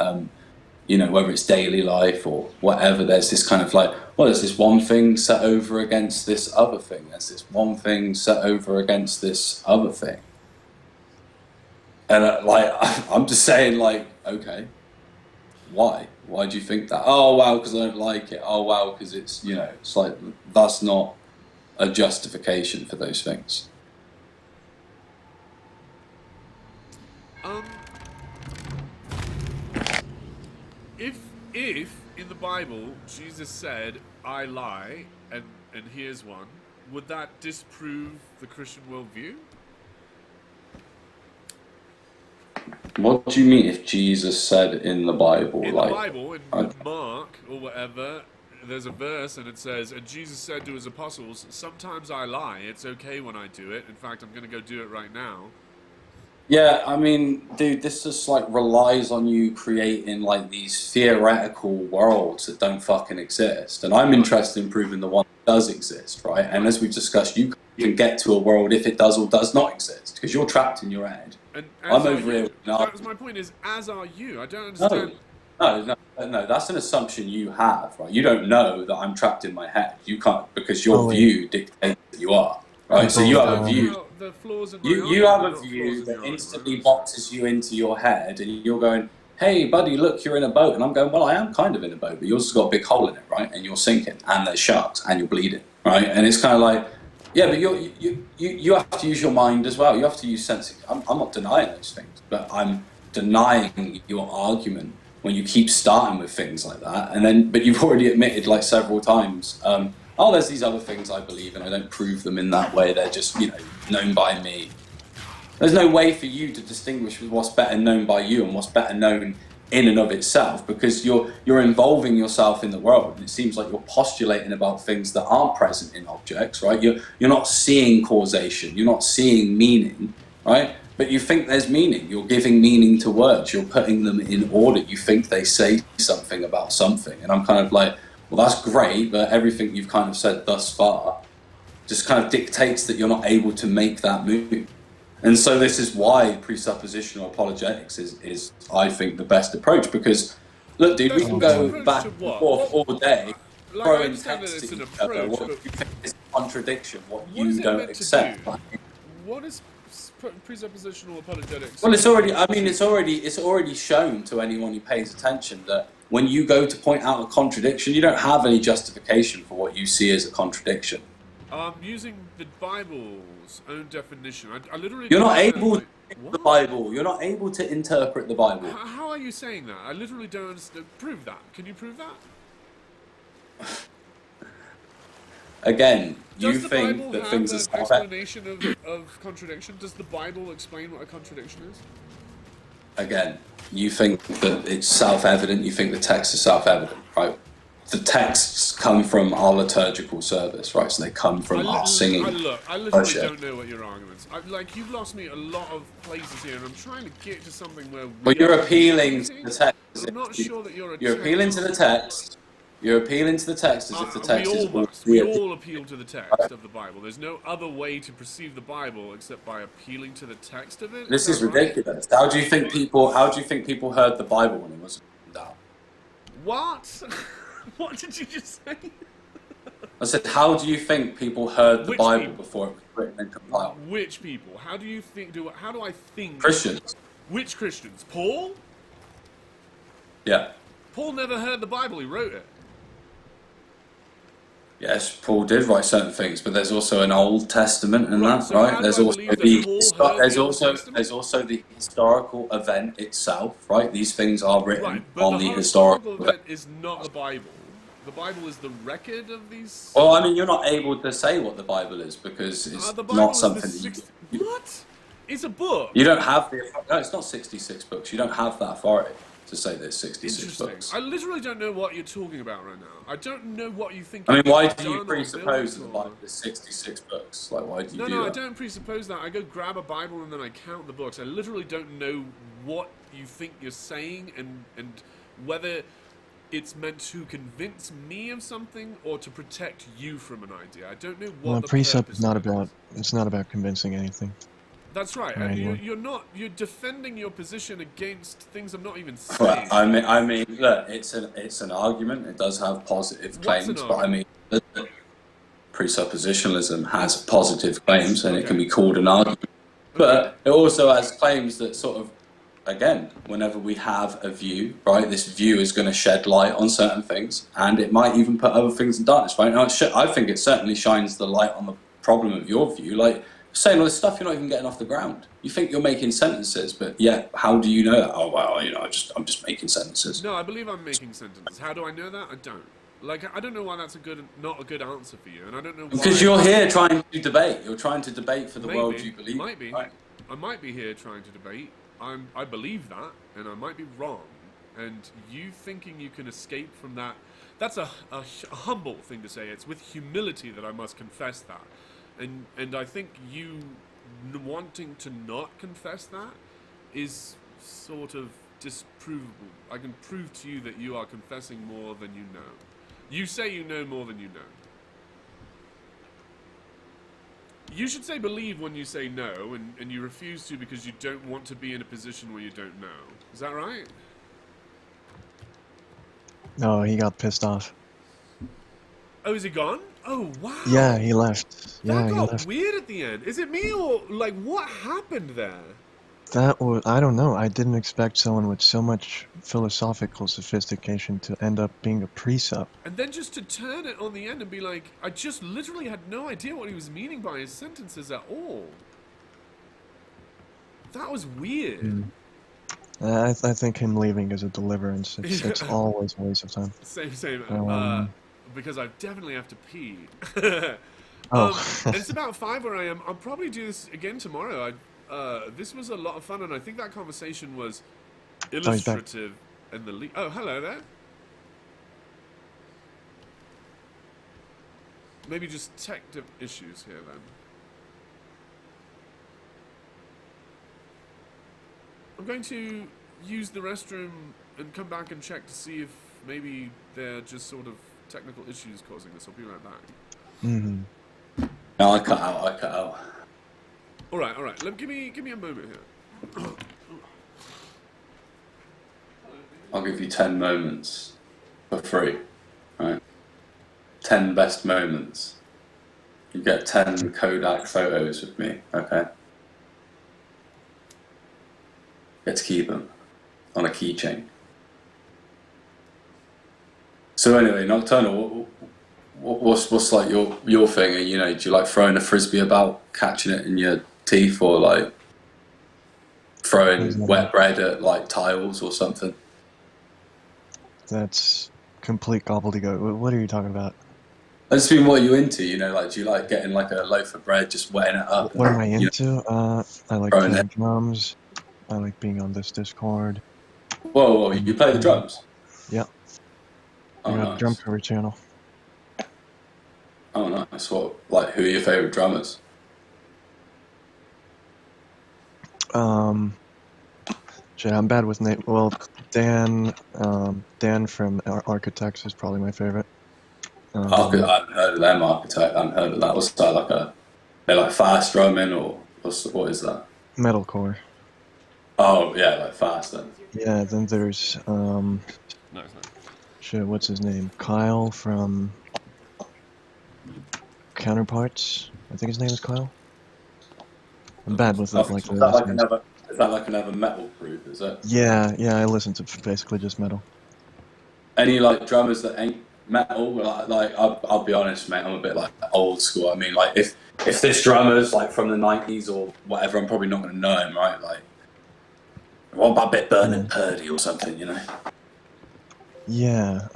G: you know, whether it's daily life or whatever, there's this kind of like, well, there's this one thing set over against this other thing. There's this one thing set over against this other thing. And like, I'm just saying, like, okay, why? Why do you think that? Oh, wow, because I don't like it. Oh, wow, because it's, you know, it's like, that's not a justification for those things.
A: If in the Bible Jesus said, I lie, and here's one, would that disprove the Christian worldview?
G: What do you mean if Jesus said in the Bible?
A: In
G: like,
A: the Bible, in Mark or whatever, there's a verse and it says, and Jesus said to his apostles, sometimes I lie, it's okay when I do it. In fact, I'm going to go do it right now.
G: Yeah, I mean, dude, this just like relies on you creating like these theoretical worlds that don't fucking exist. And I'm interested in proving the one that does exist, right? And as we've discussed, you can get to a world if it does or does not exist, because you're trapped in your head.
A: And
G: I'm over here.
A: That was my point, is as are you. I don't understand.
G: No, that's an assumption you have, right? You don't know that I'm trapped in my head. You can't, because your view dictates that you are, right? So you have a view. You have a view that instantly boxes you into your head, and you're going, hey, buddy, look, you're in a boat. And I'm going, well, I am kind of in a boat, but yours has got a big hole in it, right? And you're sinking, and there's sharks, and you're bleeding, right? And it's kind of like, yeah, but you have to use your mind as well. You have to use sense. I'm not denying those things, but I'm denying your argument when you keep starting with things like that. And then, but you've already admitted like several times, oh, there's these other things I believe, and I don't prove them in that way. They're just, you know, known by me. There's no way for you to distinguish what's better known by you and what's better known in and of itself, because you're involving yourself in the world, and it seems like you're postulating about things that aren't present in objects, right? You're not seeing causation, you're not seeing meaning, right? But you think there's meaning. You're giving meaning to words. You're putting them in order. You think they say something about something, and I'm kind of like, well, that's great, but everything you've kind of said thus far just kind of dictates that you're not able to make that move. And so this is why presuppositional apologetics is I think, the best approach, because, look, dude, we can go back and forth all day, throwing texts at each other, what you think is a contradiction, what you don't accept.
A: What is presuppositional apologetics?
G: Well, it's already shown to anyone who pays attention that when you go to point out a contradiction, you don't have any justification for what you see as a contradiction.
A: Using the Bible's own definition, I literally...
G: You're not able to read the Bible. You're not able to interpret the Bible.
A: How are you saying that? I literally don't understand. Prove that. Can you prove that?
G: Again, you
A: think
G: think that things are self-evident.
A: Explanation of contradiction? Does the Bible explain what a contradiction is?
G: Again, you think that it's self-evident. You think the text is self-evident, right? The texts come from our liturgical service, right? So they come from our singing.
A: I literally don't know what your arguments. Like, you've lost me a lot of places here, and I'm trying to get to something where.
G: Well, you're appealing to the text.
A: I'm not sure that you're
G: appealing to the text. You're appealing to the text as if the text
A: we
G: is
A: all
G: all
A: must. We
G: clear.
A: all appeal to the text of the Bible. There's no other way to perceive the Bible except by appealing to the text of it.
G: This is
A: that right?
G: ridiculous. How do you think people heard the Bible when it wasn't written down?
A: What? What did you just say?
G: I said, how do you think people heard the
A: Which
G: Bible
A: people?
G: before it was written and compiled?
A: Which people? How do you think? How do I think?
G: Christians.
A: Which Christians? Paul?
G: Yeah.
A: Paul never heard the Bible. He wrote it.
G: Yes, Paul did write certain things, but there's also an Old Testament and
A: Right,
G: that,
A: so how
G: right?
A: do
G: There's
A: I
G: also
A: believe that Paul heard the Old Testament?
G: there's also the historical event itself, right? These things are written
A: Right, but
G: on
A: the
G: the historical
A: event is not the Bible. The Bible is the record of these.
G: Well, I mean, you're not able to say what the Bible is because it's
A: The Bible
G: not
A: is
G: something
A: the
G: that
A: 60 What? It's a book.
G: you don't have the. No, it's not 66 books. You don't have that authority to say there's 66
A: Interesting.
G: books.
A: I literally don't know what you're talking about right now. I don't know what you think.
G: I mean,
A: you've
G: why
A: done
G: do you
A: or
G: presuppose that
A: built
G: the
A: or-
G: Bible is 66 books? Like, why do you
A: No,
G: do
A: no, I
G: that?
A: don't presuppose that. I go grab a Bible and then I count the books. I literally don't know what you think you're saying and whether it's meant to convince me of something or to protect you from an idea. I don't know what
F: Well,
A: the
F: precept
A: purpose
F: is not
A: of it
F: about.
A: is.
F: It's not about convincing anything.
A: That's right.
F: Right,
A: And
F: well-
A: you're defending your position against things I'm not even
G: Well,
A: saying.
G: I mean, look, it's an argument. It does have positive
A: What's an
G: claims, but I mean,
A: argument?
G: presuppositionalism has positive claims, and it can
A: Okay.
G: be called an argument. But it also has claims that sort of, again, whenever we have a view, right, this view is going to shed light on certain things, and it might even put other things in darkness, right? Now, I think it certainly shines the light on the problem of your view. Like, saying all this stuff you're not even getting off the ground. You think you're making sentences, but yeah, how do you know that? Oh, well, you know, I'm just making sentences.
A: No, I believe I'm making sentences. How do I know that? I don't. Like, I don't know why that's not a good answer for you, and I don't know why.
G: Because you're here trying to debate. You're trying to debate for the
A: Maybe.
G: world you believe.
A: Might be.
G: Right?
A: I might be here trying to debate. I believe that, and I might be wrong. And you thinking you can escape from that, that's a humble thing to say. It's with humility that I must confess that. And I think you wanting to not confess that is sort of disprovable. I can prove to you that you are confessing more than you know. You say you know more than you know. You should say believe when you say no, and you refuse to because you don't want to be in a position where you don't know. Is that right?
F: Oh, he got pissed off.
A: Oh, is he gone? Oh, wow.
F: Yeah, he left. Yeah,
A: That
F: he
A: got
F: left.
A: weird at the end. Is it me or, like, what happened there?
F: That was, I don't know. I didn't expect someone with so much philosophical sophistication to end up being a precept.
A: And then just to turn it on the end and be like, I just literally had no idea what he was meaning by his sentences at all. That was weird.
F: I think him leaving is a deliverance. It's always a waste of time.
A: Same. Because I definitely have to pee. And it's about 5 where I am. I'll probably do this again tomorrow. This was a lot of fun, and I think that conversation was
F: he's back.
A: illustrative in the Oh, hello there. Maybe just tech issues here then. I'm going to use the restroom and come back and check to see if maybe they're just sort of technical issues causing this. I'll be right back.
F: Mm-hmm.
G: No, I cut out.
A: All right. Give me a moment here.
G: I'll give you 10 moments for free, right? 10 best moments. You get 10 Kodak photos with me, okay? Get to keep them on a keychain. So anyway, Nocturnal, what's like your thing? You know, do you like throwing a frisbee about, catching it in your teeth, or like throwing wet bread at like tiles or something?
F: That's complete gobbledygook. What are you talking about?
G: I just mean, what are you into? You know, like, do you like getting like a loaf of bread, just wetting it up?
F: What am I
G: you know,
F: into? I like
G: Throwing
F: playing
G: it.
F: drums. I like being on this Discord.
G: Whoa, you play the drums?
F: Yep.
G: Oh,
F: I got a
G: nice.
F: drum cover channel.
G: Oh, nice. What, like, who are your favourite drummers?
F: Shit, I'm bad with name. Well, Dan from Architects is probably my favorite.
G: I haven't heard of them. Architect. I haven't heard of that. What's that like? They're like fast drumming, or what is that?
F: Metalcore.
G: Oh yeah, like fast then.
F: Yeah, then there's
A: Nice.
F: shit, what's his name? Kyle from Counterparts. I think his name is Kyle. I'm bad with that, like the
G: Is that
F: last
G: like
F: names.
G: another metal group? Is it?
F: Yeah, I listen to basically just metal.
G: Any like drummers that ain't metal? Like I'll be honest, mate. I'm a bit like old school. I mean, like if this drummer's like from the '90s or whatever, I'm probably not going to know him, right? Like, what about a bit Bernard Purdy or something, you know?
F: Yeah,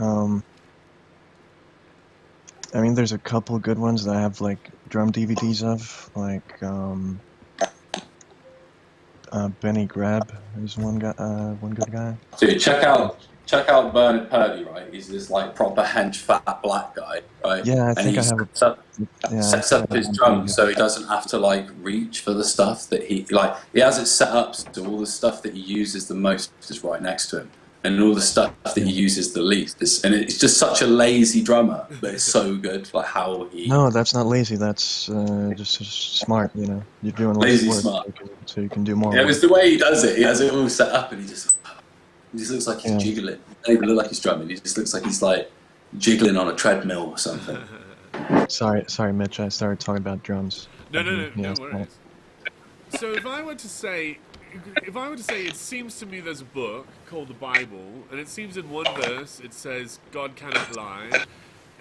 F: I mean, there's a couple good ones that I have like drum DVDs of, like Benny Grab is one good guy.
G: Dude, check out Bernard Purdy, right? He's this like proper hench fat black guy, right?
F: Yeah, I
G: and
F: think
G: he
F: I have
G: sets up his drums so he doesn't have to like reach for the stuff that he has it set up so all the stuff that he uses the most is right next to him, and all the stuff that he uses the least and it's just such a lazy drummer, but it's so good, like how he.
F: No, that's not lazy. That's just smart. You know, you're doing less
G: Lazy
F: work,
G: smart.
F: so you can do more.
G: Yeah,
F: work.
G: it's the way he does it. He has it all set up, and he just looks like he's jiggling. He doesn't even look like he's drumming. He just looks like he's like jiggling on a treadmill or something.
F: Sorry, Mitch. I started talking about drums.
A: No
F: Yeah,
A: worries. So if I were to say, it seems to me there's a book called the Bible, and it seems in one verse it says God cannot lie,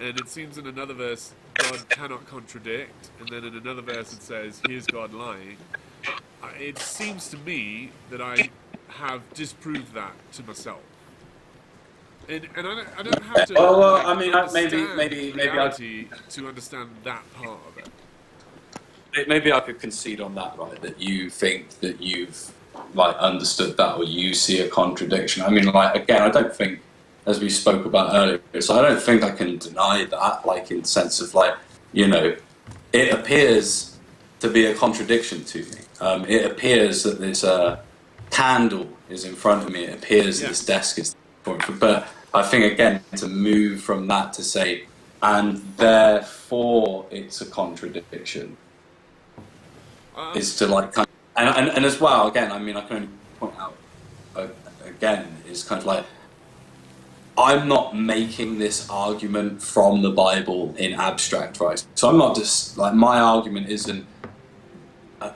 A: and it seems in another verse God cannot contradict, and then in another verse it says here's God lying. It seems to me that I have disproved that to myself, and I don't have to.
G: Well, I mean,
A: understand
G: maybe
A: reality to understand that part of it.
G: Maybe I could concede on that, right? That you think that you've like understood that, or you see a contradiction. I mean, like again, I don't think, as we spoke about earlier, so I don't think I can deny that, like in the sense of like, you know, it appears to be a contradiction to me. It appears that this candle is in front of me. It appears that this desk is but I think again to move from that to say, and therefore it's a contradiction. Is to like kind of, and as well again, I mean I can only point out again is kind of like I'm not making this argument from the Bible in abstract, right? So I'm not just like my argument isn't.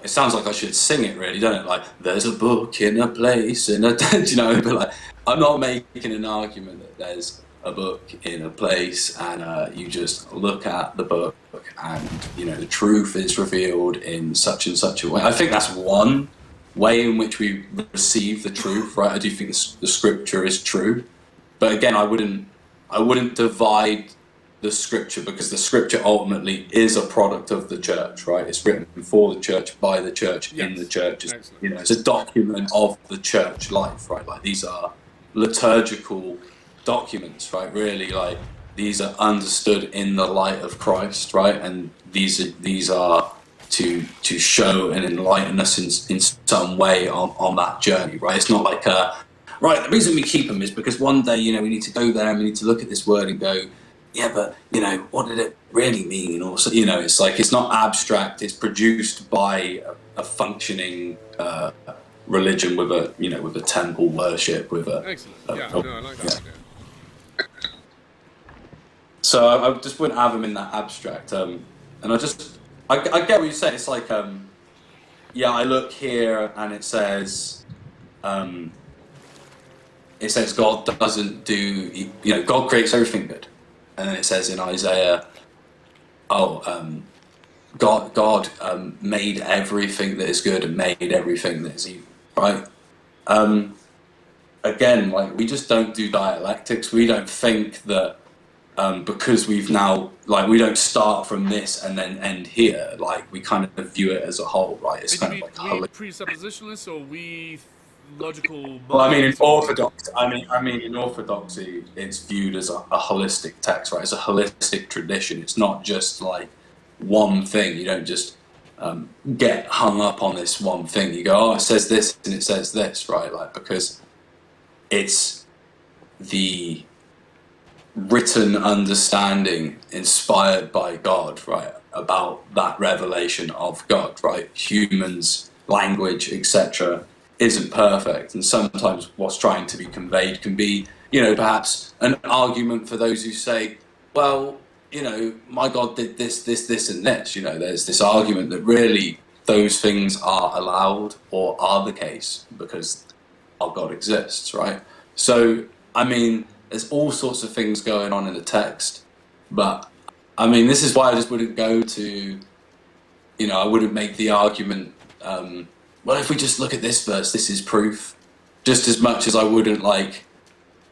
G: It sounds like I should sing it, really, don't it? Like there's a book in a place in a you know, but like I'm not making an argument that there's a book in a place and you just look at the book and you know the truth is revealed in such and such a way. I think that's one way in which we receive the truth, right? I do think the scripture is true, but again, I wouldn't divide the scripture, because the scripture ultimately is a product of the church, right? It's written for the church, by the church, in the church. You know, it's a document of the church life, right? Like these are liturgical documents, right? Really, like these are understood in the light of Christ, right? And these are to show and enlighten us in some way on that journey, right? It's not like right. The reason we keep them is because one day, you know, we need to go there and we need to look at this word and go, yeah, but you know, what did it really mean? Or you know, it's like it's not abstract. It's produced by a functioning religion with a temple worship with a.
A: Excellent. I like that idea.
G: So I just wouldn't have them in that abstract. And I get what you say. It's like, I look here and it says God doesn't do. You know, God creates everything good. And then it says in Isaiah, God made everything that is good and made everything that is evil, right? Again, like we just don't do dialectics. We don't think that because we've now, like, we don't start from this and then end here. Like we kind of view it as a whole, right? It's kind of like
A: we presuppositionalists or we logical.
G: Well, I mean, in orthodoxy, it's viewed as a holistic text, right? It's a holistic tradition. It's not just like one thing. You don't just get hung up on this one thing. You go, oh, it says this and it says this, right? Like, because it's the written understanding inspired by God, right, about that revelation of God, right? Humans, language, etc. isn't perfect, and sometimes what's trying to be conveyed can be, you know, perhaps an argument for those who say, well, you know, my God did this, this, this, and this. You know, there's this argument that really those things are allowed or are the case because our God exists, right? So, I mean, there's all sorts of things going on in the text, but I mean, this is why I just wouldn't go to, you know, I wouldn't make the argument, well, if we just look at this verse, this is proof, just as much as I wouldn't, like,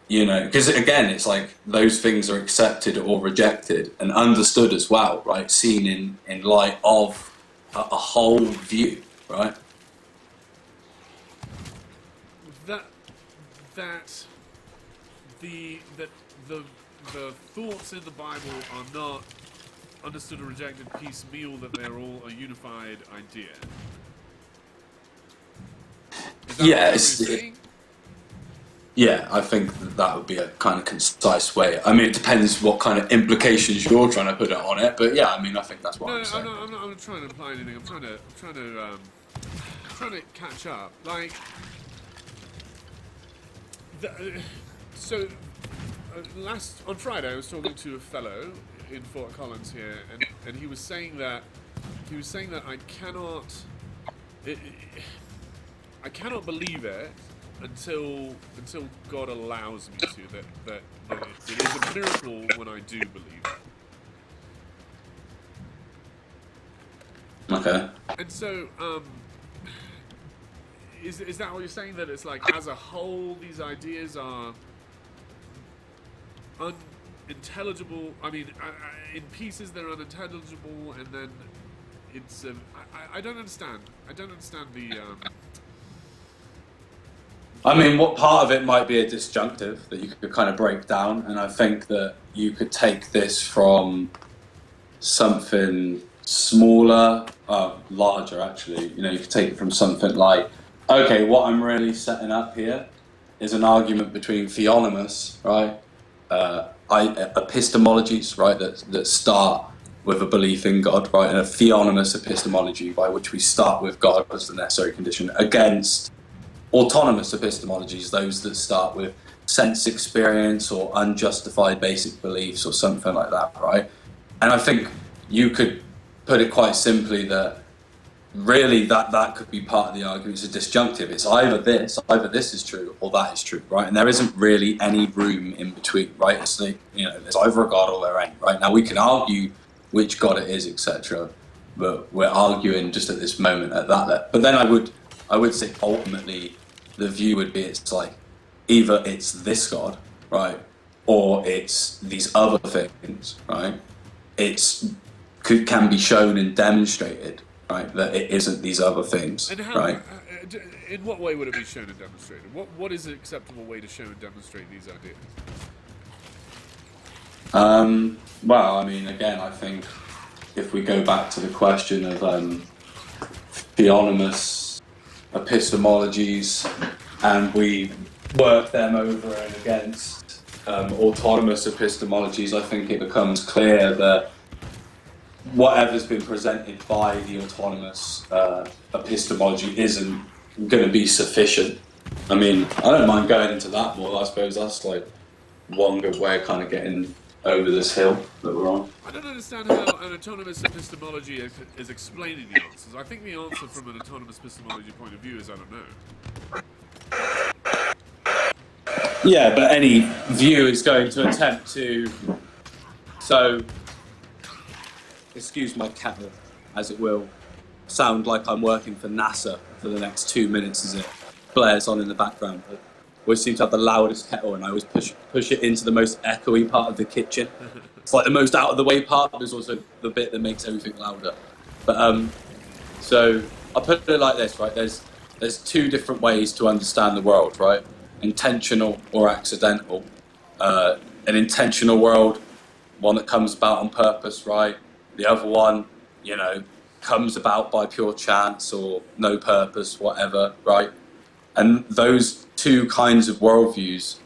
G: you know, because again, it's like those things are accepted or rejected and understood as well, right? Seen in light of a whole view, right?
A: The thoughts in the Bible are not understood or rejected piecemeal, that they're all a unified idea. Is that what you're saying?
G: Yeah, I think that would be a kind of concise way. I mean, it depends what kind of implications you're trying to put on it, but yeah, I mean, I think that's what I'm saying.
A: I'm not trying to imply anything. I'm trying to catch up. Like, on Friday, I was talking to a fellow in Fort Collins here, and he was saying that I cannot believe it until God allows me to. That it is a miracle when I do believe it.
G: Okay.
A: And so, is that what you're saying? That it's like, as a whole, these ideas are unintelligible? I mean, in pieces they're unintelligible, and then it's I don't understand. I don't understand the.
G: I mean, what part of it might be a disjunctive that you could kind of break down, and I think that you could take this from something smaller, larger actually. You know, you could take it from something like, okay, what I'm really setting up here is an argument between theonomous, right, epistemologies, right, that start with a belief in God, right, and a theonomous epistemology by which we start with God as the necessary condition, against autonomous epistemologies, those that start with sense experience or unjustified basic beliefs or something like that, right? And I think you could put it quite simply that really that could be part of the argument. It's a disjunctive. It's either this is true or that is true, right? And there isn't really any room in between, right? It's like, you know, there's either a God or there ain't, right? Now we can argue which God it is, etc., but we're arguing just at this moment at that level. But then I would say ultimately the view would be, it's like either it's this God, right, or it's these other things, right? Can be shown and demonstrated, right, that it isn't these other things,
A: and how,
G: right?
A: In what way would it be shown and demonstrated? What is an acceptable way to show and demonstrate these ideas?
G: Well, I mean, again, I think if we go back to the question of theonomous epistemologies, and we work them over and against autonomous epistemologies, I think it becomes clear that whatever's been presented by the autonomous epistemology isn't going to be sufficient. I mean, I don't mind going into that more. I suppose that's like one good way of kind of getting over this hill that we're on.
A: I don't understand how an autonomous epistemology is explaining the answers. I think the answer from an autonomous epistemology point of view is I don't know.
G: Yeah, but any view is going to attempt to... So, excuse my kettle, as it will sound like I'm working for NASA for the next 2 minutes as it blares on in the background. I always seem to have the loudest kettle, and I always push it into the most echoey part of the kitchen. It's like the most out of the way part, but it's also the bit that makes everything louder. But so I'll put it like this, right? There's two different ways to understand the world, right? Intentional or accidental. An intentional world, one that comes about on purpose, right? The other one, you know, comes about by pure chance or no purpose, whatever, right? And those two kinds of worldviews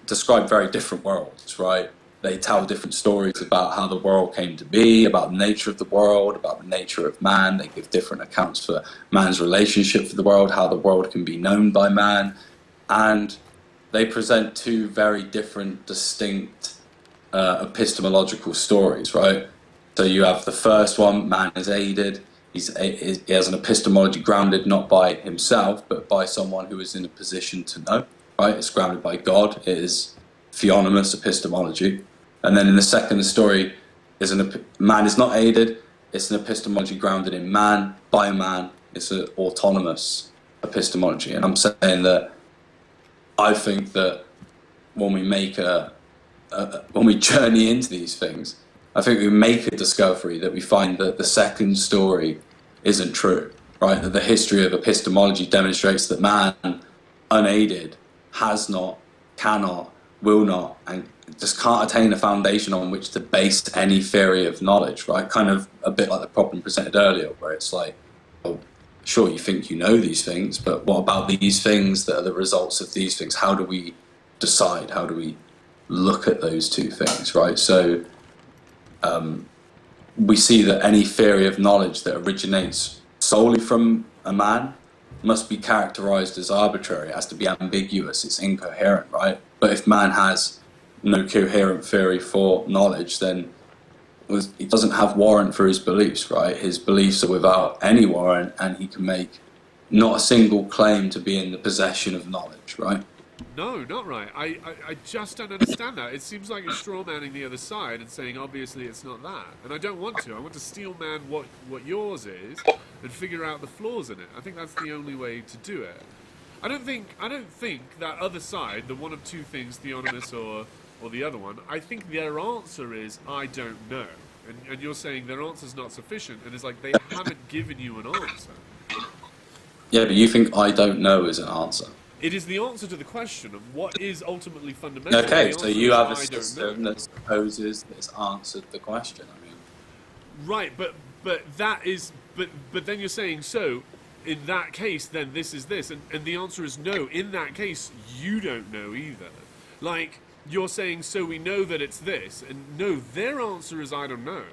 G: describe very different worlds, right? They tell different stories about how the world came to be, about the nature of the world, about the nature of man. They give different accounts for man's relationship for the world, how the world can be known by man. And they present two very different, distinct epistemological stories, right? So you have the first one, man is aided. He has an epistemology grounded not by himself, but by someone who is in a position to know, right? It's grounded by God. It is theonomous epistemology. And then in the second story, man is not aided. It's an epistemology grounded in man, by man. It's an autonomous epistemology. And I'm saying that I think that when we make when we journey into these things, I think we make a discovery that we find that the second story isn't true, right? That the history of epistemology demonstrates that man, unaided, has not, cannot, will not, and just can't attain a foundation on which to base any theory of knowledge, right? Kind of a bit like the problem presented earlier, where it's like, well, sure, you think you know these things, but what about these things that are the results of these things? How do we decide? How do we look at those two things, right? So we see that any theory of knowledge that originates solely from a man must be characterized as arbitrary. It has to be ambiguous, it's incoherent, right? But if man has no coherent theory for knowledge, then he doesn't have warrant for his beliefs, right? His beliefs are without any warrant, and he can make not a single claim to be in the possession of knowledge, right?
A: No, not right. I just don't understand that. It seems like you're straw-manning the other side and saying, obviously, it's not that. And I don't want to. I want to steel-man what yours is and figure out the flaws in it. I think that's the only way to do it. I don't think that other side, the one of two things, theonomous or the other one, I think their answer is, I don't know. And you're saying their answer's not sufficient, and it's like they haven't given you an answer.
G: Yeah, but you think I don't know is an answer.
A: It is the answer to the question of what is ultimately fundamental.
G: Okay, so you have a system that supposes that it's answered the question. I mean,
A: right, but that is but then you're saying, so in that case, then this is this, and the answer is no. In that case, you don't know either. Like, you're saying, so we know that it's this, and no, their answer is I don't know.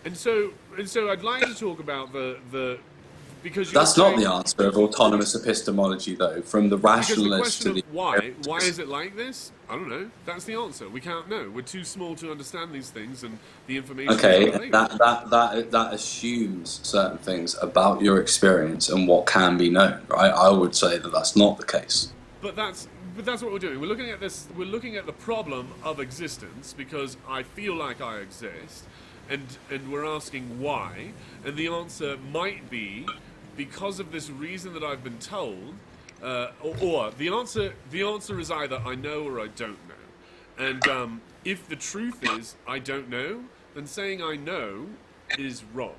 A: And so I'd like to talk about the because
G: that's not the answer of autonomous epistemology, though. From the rationalist to the
A: why is it like this? I don't know. That's the answer. We can't know. We're too small to understand these things, and the information.
G: Okay, that assumes certain things about your experience and what can be known, right? I would say that that's not the case.
A: But that's what we're doing. We're looking at this. We're looking at the problem of existence because I feel like I exist, and we're asking why, and the answer might be because of this reason that I've been told, or the answer is either I know or I don't know. And if the truth is I don't know, then saying I know is wrong.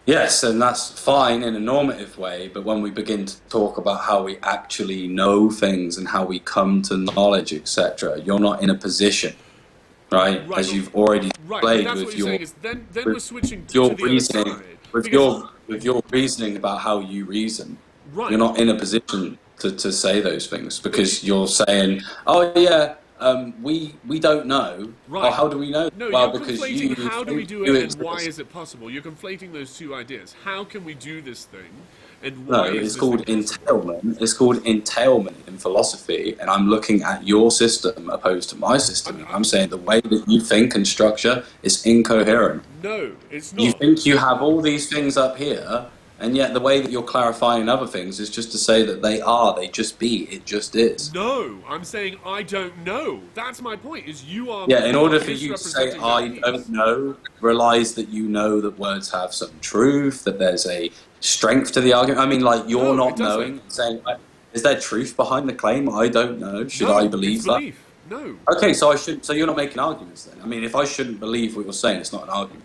G: Yes, and that's fine in a normative way, but when we begin to talk about how we actually know things and how we come to knowledge, etc., you're not in a position, right? As you've already played with your...
A: Saying is then we're switching to the
G: reasoning,
A: other side.
G: With your reasoning about how you reason,
A: right.
G: You're not in a position to say those things because you're saying, oh yeah, we don't know.
A: Right.
G: Oh, how do we know?
A: No,
G: well,
A: you're
G: because
A: conflating how do we do it and
G: exist.
A: why is it possible. You're conflating those two ideas. How can we do this thing? And
G: no,
A: why is
G: it's called entailment. It's called entailment in philosophy, and I'm looking at your system opposed to my system. I'm saying the way that you think and structure is incoherent.
A: No, it's not.
G: You think you have all these things up here, and yet the way that you're clarifying other things is just to say that they just be, it just is.
A: No, I'm saying I don't know. That's my point, is you are...
G: Yeah, in order for you to say I don't know, realize that you know that words have some truth, that there's a strength to the argument. I mean, like, you're not knowing, saying, is there truth behind the claim? I don't know. Should I believe that?
A: Belief. No.
G: Okay, so you're not making arguments then. I mean, if I shouldn't believe what you're saying, it's not an argument.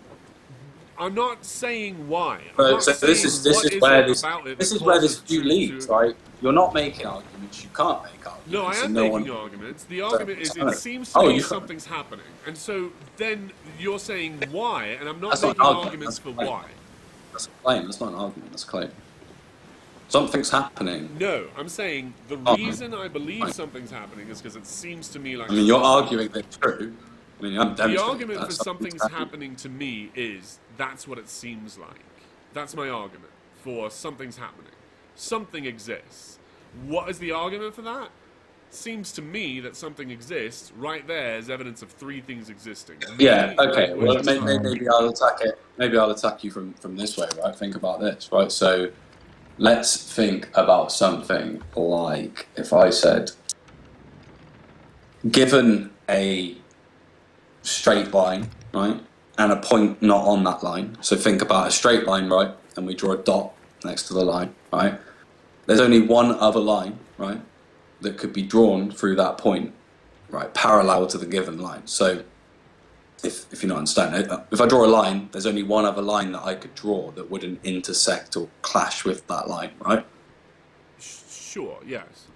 A: I'm not saying why. I'm
G: But
A: not
G: so
A: saying
G: this is
A: what
G: where
A: it
G: this
A: about it
G: this
A: that
G: is where this
A: causes
G: view
A: to-
G: leads,
A: to-
G: right? You're not making arguments. You can't make arguments.
A: No, I am
G: and no
A: making
G: one-
A: arguments. The argument is
G: Sorry.
A: it seems to
G: Oh,
A: me
G: you-
A: something's happening. And so then you're saying why, and I'm not
G: That's not
A: making
G: an argument,
A: arguments for
G: that's a claim.
A: why.
G: That's a claim. That's not an argument. That's a claim. Something's happening.
A: No, I'm saying the
G: Oh.
A: reason I believe
G: Right.
A: something's happening is because it seems to me like...
G: I mean, you're arguing that it's true. I mean, I'm
A: The
G: demonstrating
A: argument
G: that
A: for something's happening to me is that's what it seems like. That's my argument for something's happening. Something exists. What is the argument for that? Seems to me that something exists. Right there is evidence of three things existing.
G: Yeah.
A: Me,
G: Okay. Well,
A: language, and time.
G: maybe I'll attack it. Maybe I'll attack you from this way, right? Think about this, right? So, let's think about something like if I said, given a straight line, right, and a point not on that line. So think about a straight line, right, and we draw a dot next to the line, right? There's only one other line, right, that could be drawn through that point, right, parallel to the given line. So if you not understand, if I draw a line, there's only one other line that I could draw that wouldn't intersect or clash with that line, right?
A: Sure, yes.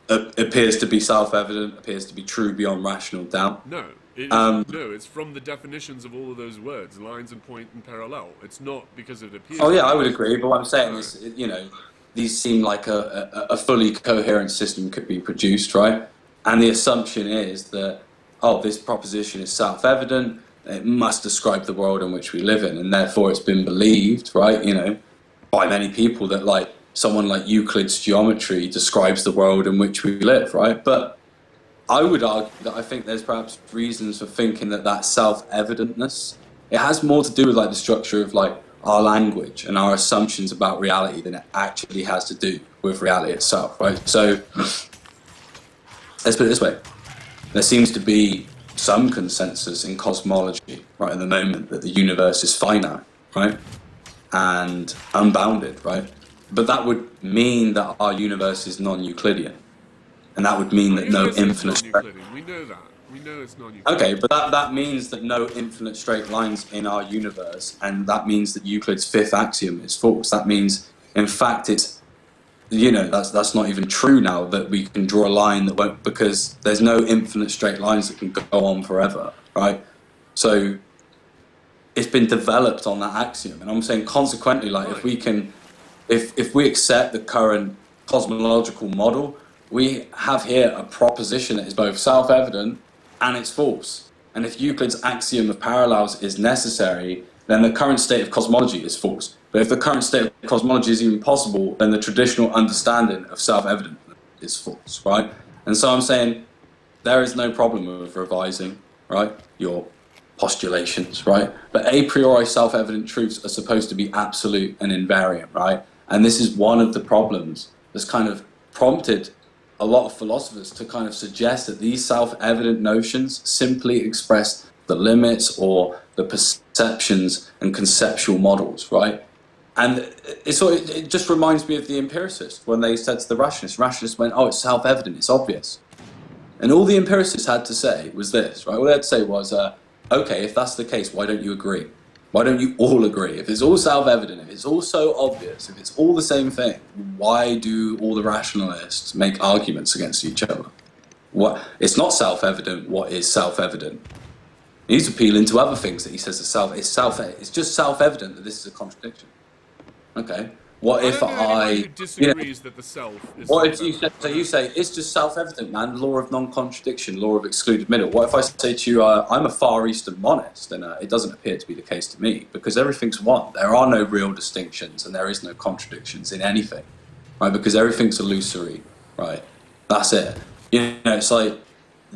G: Appears to be self-evident, appears to be true beyond rational doubt.
A: No. No, it's from the definitions of all of those words, lines and point and parallel. It's not because it appears...
G: Oh yeah, I would agree, but what I'm saying is, you know, these seem like a fully coherent system could be produced, right? And the assumption is that, oh, this proposition is self-evident, it must describe the world in which we live in, and therefore it's been believed, right, you know, by many people that, like, someone like Euclid's geometry describes the world in which we live, right? But I would argue that I think there's perhaps reasons for thinking that that self-evidentness, it has more to do with, like, the structure of, like, our language and our assumptions about reality than it actually has to do with reality itself, right? So let's put it this way. There seems to be some consensus in cosmology right at the moment that the universe is finite, right? And unbounded, right? But that would mean that our universe is non-Euclidean. And that would mean that no infinite...
A: We know that. We know it's non-Euclidean.
G: Okay, but that means that no infinite straight lines in our universe, and that means that Euclid's fifth axiom is false. That means, in fact, it's, you know, that's not even true now, that we can draw a line that won't, because there's no infinite straight lines that can go on forever, right? So it's been developed on that axiom, and I'm saying consequently, like, if we can, if we accept the current cosmological model, we have here a proposition that is both self-evident and it's false. And if Euclid's axiom of parallels is necessary, then the current state of cosmology is false. But if the current state of cosmology is even possible, then the traditional understanding of self-evident is false, right? And so I'm saying there is no problem with revising, right, your postulations, right? But a priori self-evident truths are supposed to be absolute and invariant, right? And this is one of the problems that's kind of prompted a lot of philosophers to kind of suggest that these self-evident notions simply express the limits or the perceptions and conceptual models, right? And it just reminds me of the empiricists when they said to the rationalists went, oh, it's self-evident, it's obvious. And all the empiricists had to say was this, right? All they had to say was, okay, if that's the case, why don't you agree? Why don't you all agree? If it's all self-evident, if it's all so obvious, if it's all the same thing, why do all the rationalists make arguments against each other? What? It's not self-evident what is self-evident. He's appealing to other things that he says it's just self-evident that this is a contradiction. Okay. What if
A: who disagrees that the self is
G: what if you say it's just self-evident, man, law of non-contradiction, law of excluded middle? What if I say to you, I'm a Far Eastern monist, and it doesn't appear to be the case to me, because everything's one. There are no real distinctions, and there is no contradictions in anything, right? Because everything's illusory, right? That's it. You know, it's like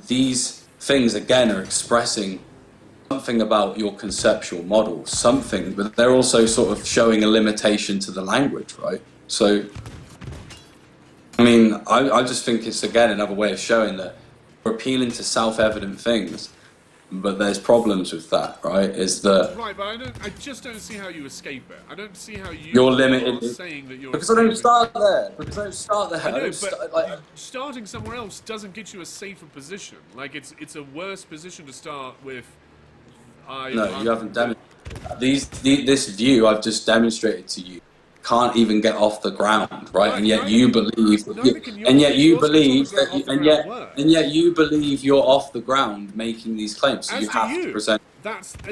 G: these things, again, are expressing something about your conceptual model, something, but they're also sort of showing a limitation to the language, right? So, I mean, I just think it's, again, another way of showing that we're appealing to self-evident things, but there's problems with that, right? Is that...
A: Right, but I just don't see how you escape it. I don't see how
G: you're limited...
A: saying that you're
G: because I don't start there. Because I don't start there.
A: I know, but starting somewhere else doesn't get you a safer position. Like, it's a worse position to start with...
G: No, you haven't demonstrated. this view I've just demonstrated to you can't even get off the ground, right? And yet you believe, and yet you believe that, and yet you believe you're off the ground making these claims. So you have to present.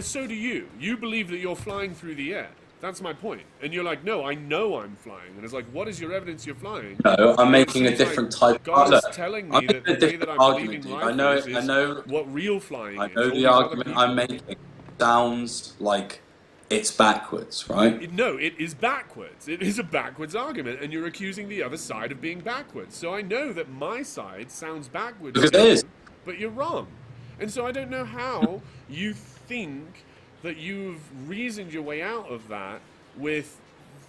A: So do you. You believe that you're flying through the air. That's my point. And you're like, no, I know I'm flying. And it's like, what is your evidence you're flying?
G: No, I'm making a different type.
A: God is telling me that the way that I'm believing life is what real flying is.
G: I know the argument I'm making sounds like it's backwards, right?
A: No, it is backwards. It is a backwards argument, and you're accusing the other side of being backwards. So I know that my side sounds backwards,
G: because it is,
A: but you're wrong. And so I don't know how you think that you've reasoned your way out of that with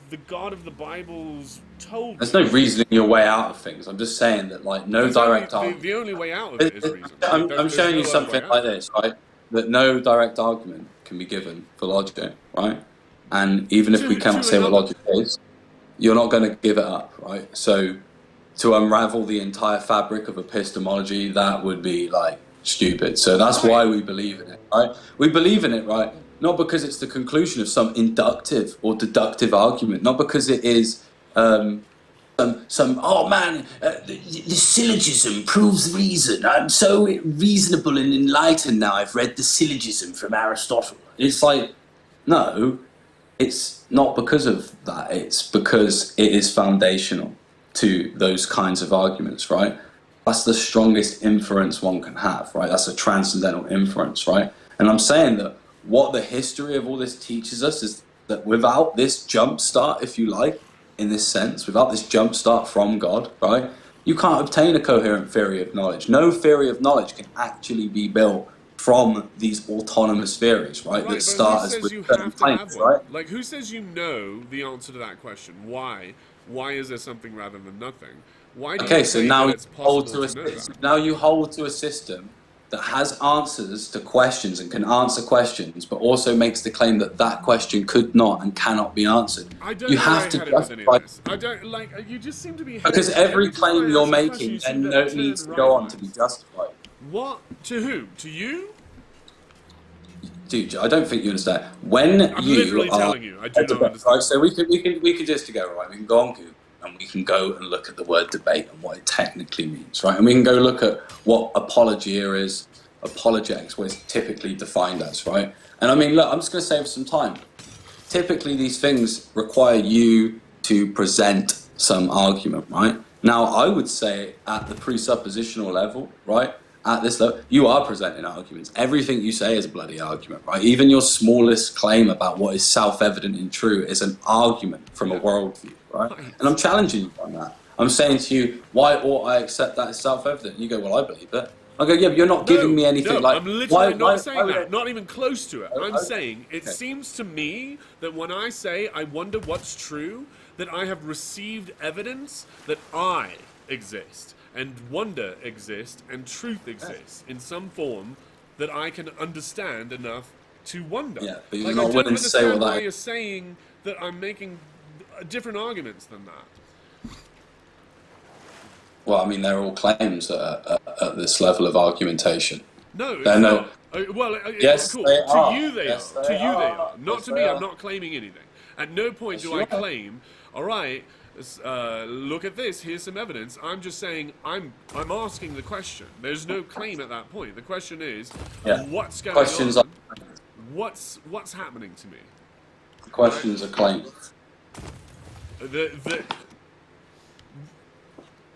A: the God of the Bible's told.
G: There's no reasoning your way out of things. I'm just saying that, like, no direct argument.
A: The only way out of it is reason.
G: I'm showing you something like this, right? That no direct argument can be given for logic, right? And even if we cannot say what logic is, you're not going to give it up, right? So to unravel the entire fabric of epistemology, that would be, like, stupid. So that's why we believe in it, right? We believe in it, right? Not because it's the conclusion of some inductive or deductive argument, not because it is the syllogism proves reason. I'm so reasonable and enlightened now. I've read the syllogism from Aristotle. It's like, no, it's not because of that. It's because it is foundational to those kinds of arguments, right? That's the strongest inference one can have, right? That's a transcendental inference, right? And I'm saying that what the history of all this teaches us is that without this jump start, if you like, in this sense, without this jump start from God, right, you can't obtain a coherent theory of knowledge. No theory of knowledge can actually be built from these autonomous theories, right? That start as with certain claims, right?
A: Like, who says you know the answer to that question? Why? Why is there something rather than nothing? Why do you say that it's possible to know that?
G: Now you hold to a system that has answers to questions and can answer questions, but also makes the claim that that question could not and cannot be answered.
A: I don't
G: you
A: know
G: have to justify.
A: I don't like. You just seem to be
G: because every claim you're making then needs to go on to be justified.
A: What? To who? To you?
G: Dude, I don't think you understand. When
A: I'm literally telling you, I do not understand.
G: Right, so we could just together, right? We can go on Google and we can go and look at the word debate and what it technically means, right? And we can go look at what apologia is, apologetics, what it's typically defined as, right? And I mean, look, I'm just going to save some time. Typically, these things require you to present some argument, right? Now, I would say at the presuppositional level, right? At this level, you are presenting arguments. Everything you say is a bloody argument, right? Even your smallest claim about what is self-evident and true is an argument from a worldview, right? And I'm challenging you on that. I'm saying to you, why ought I accept that as self-evident? You go, well, I believe it. I go, yeah, but you're not giving me anything like...
A: I'm literally not saying that. Not even close to it. I'm saying, it seems to me that when I say, I wonder what's true, that I have received evidence that I exist, and wonder exists, and truth exists in some form that I can understand enough to wonder.
G: Yeah, but you're not willing to say what that is.
A: Why you're saying that I'm making different arguments than that.
G: Well, I mean, they're all claims at this level of argumentation.
A: No,
G: they're no.
A: Well,
G: yes,
A: cool.
G: they are.
A: To you they are. To you they are. Not to me. I'm not claiming anything. At no point do I claim, all right, look at this, here's some evidence. I'm just saying, I'm asking the question. There's no claim at that point. The question is, what's going on? What's happening to me?
G: Questions are claims.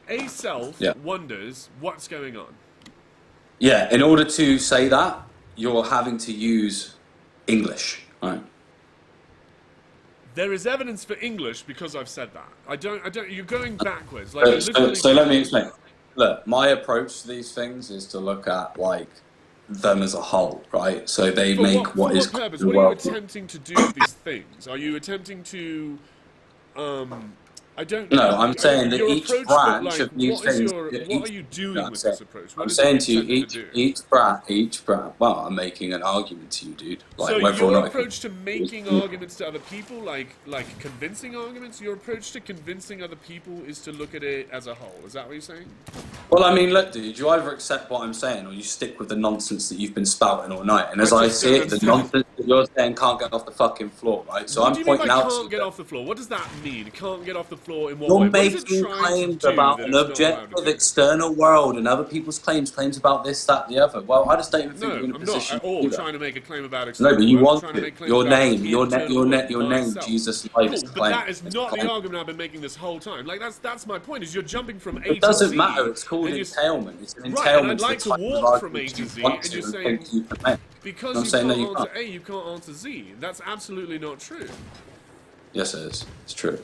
A: A self wonders what's going on.
G: Yeah, in order to say that, you're having to use English, right?
A: There is evidence for English because I've said that. I don't. You're going backwards.
G: So let me explain. Look, my approach to these things is to look at like them as a whole, right? So they make what is.
A: What purpose? What are you attempting to do with these things? Are you attempting to? I don't.
G: No, I'm saying that each branch of these things.
A: What are you doing with this approach?
G: I'm saying to you, each branch. Well, I'm making an argument to you, dude. Like
A: so
G: whether
A: your
G: or not
A: approach to making arguments to other people, like convincing arguments, your approach to convincing other people is to look at it as a whole. Is that what you're saying?
G: Well, I mean, look, dude. You either accept what I'm saying, or you stick with the nonsense that you've been spouting all night. And as I see it, the nonsense. you're saying can't get off the fucking floor, right? So
A: What
G: I'm
A: do you mean by
G: pointing out to
A: can't
G: you
A: get
G: that
A: off the floor? What does that mean? Can't get off the floor in what
G: you're
A: way? What is it
G: making
A: trying to
G: claims
A: do
G: about
A: that
G: an
A: it's not allowed to
G: objective
A: do?
G: external world and other people's claims about this, that, the other. Well, I just don't even think
A: No,
G: you're in a
A: I'm not
G: position
A: at
G: to
A: all
G: do that.
A: trying to make a claim about
G: No,
A: external
G: but you
A: world. I'm
G: want
A: trying to
G: to.
A: make claims
G: Your
A: about
G: name,
A: internal world,
G: your name,
A: myself.
G: Jesus life is
A: Cool,
G: a
A: but
G: claim.
A: that is
G: It's a
A: not the
G: claim.
A: argument I've been making this whole time. Like that's my point. Is you're jumping from A
G: It
A: to
G: doesn't
A: Z,
G: matter. It's called
A: and you're
G: entailment. It's an
A: right. And I'd
G: entailment to the
A: like to
G: type of
A: walk from A
G: arguments
A: to
G: you
A: Z,
G: want
A: and
G: to
A: you're
G: and
A: saying
G: think you can make.
A: because
G: I'm
A: you
G: saying no,
A: can't
G: you
A: answer
G: can't.
A: A, you can't answer Z. That's absolutely not true.
G: Yes, it is. It's true.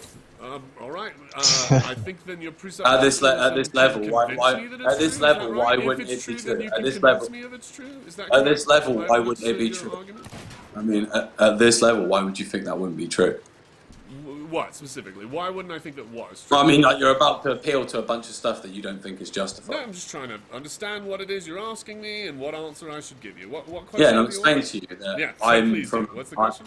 A: All right. I think then your
G: At this level, why
A: at
G: this level, why
A: If
G: wouldn't
A: it's
G: it be
A: true, then
G: true?
A: you
G: At
A: can
G: this
A: convince
G: level,
A: me of it's true. Is that
G: at
A: correct?
G: this level,
A: Have I
G: why wouldn't it
A: understood
G: be
A: your
G: true?
A: argument?
G: I mean, at this level, why would you think that wouldn't be true?
A: What specifically? Why wouldn't I think that was true?
G: Well, I mean, like you're about to appeal to a bunch of stuff that you don't think is
A: No,
G: justified.
A: I'm just trying to understand what it is you're asking me and what answer I should give you. What question?
G: Yeah, and I'm
A: do you
G: explaining
A: want?
G: to you that
A: Yeah, so
G: I'm
A: please
G: from.
A: do. What's the question?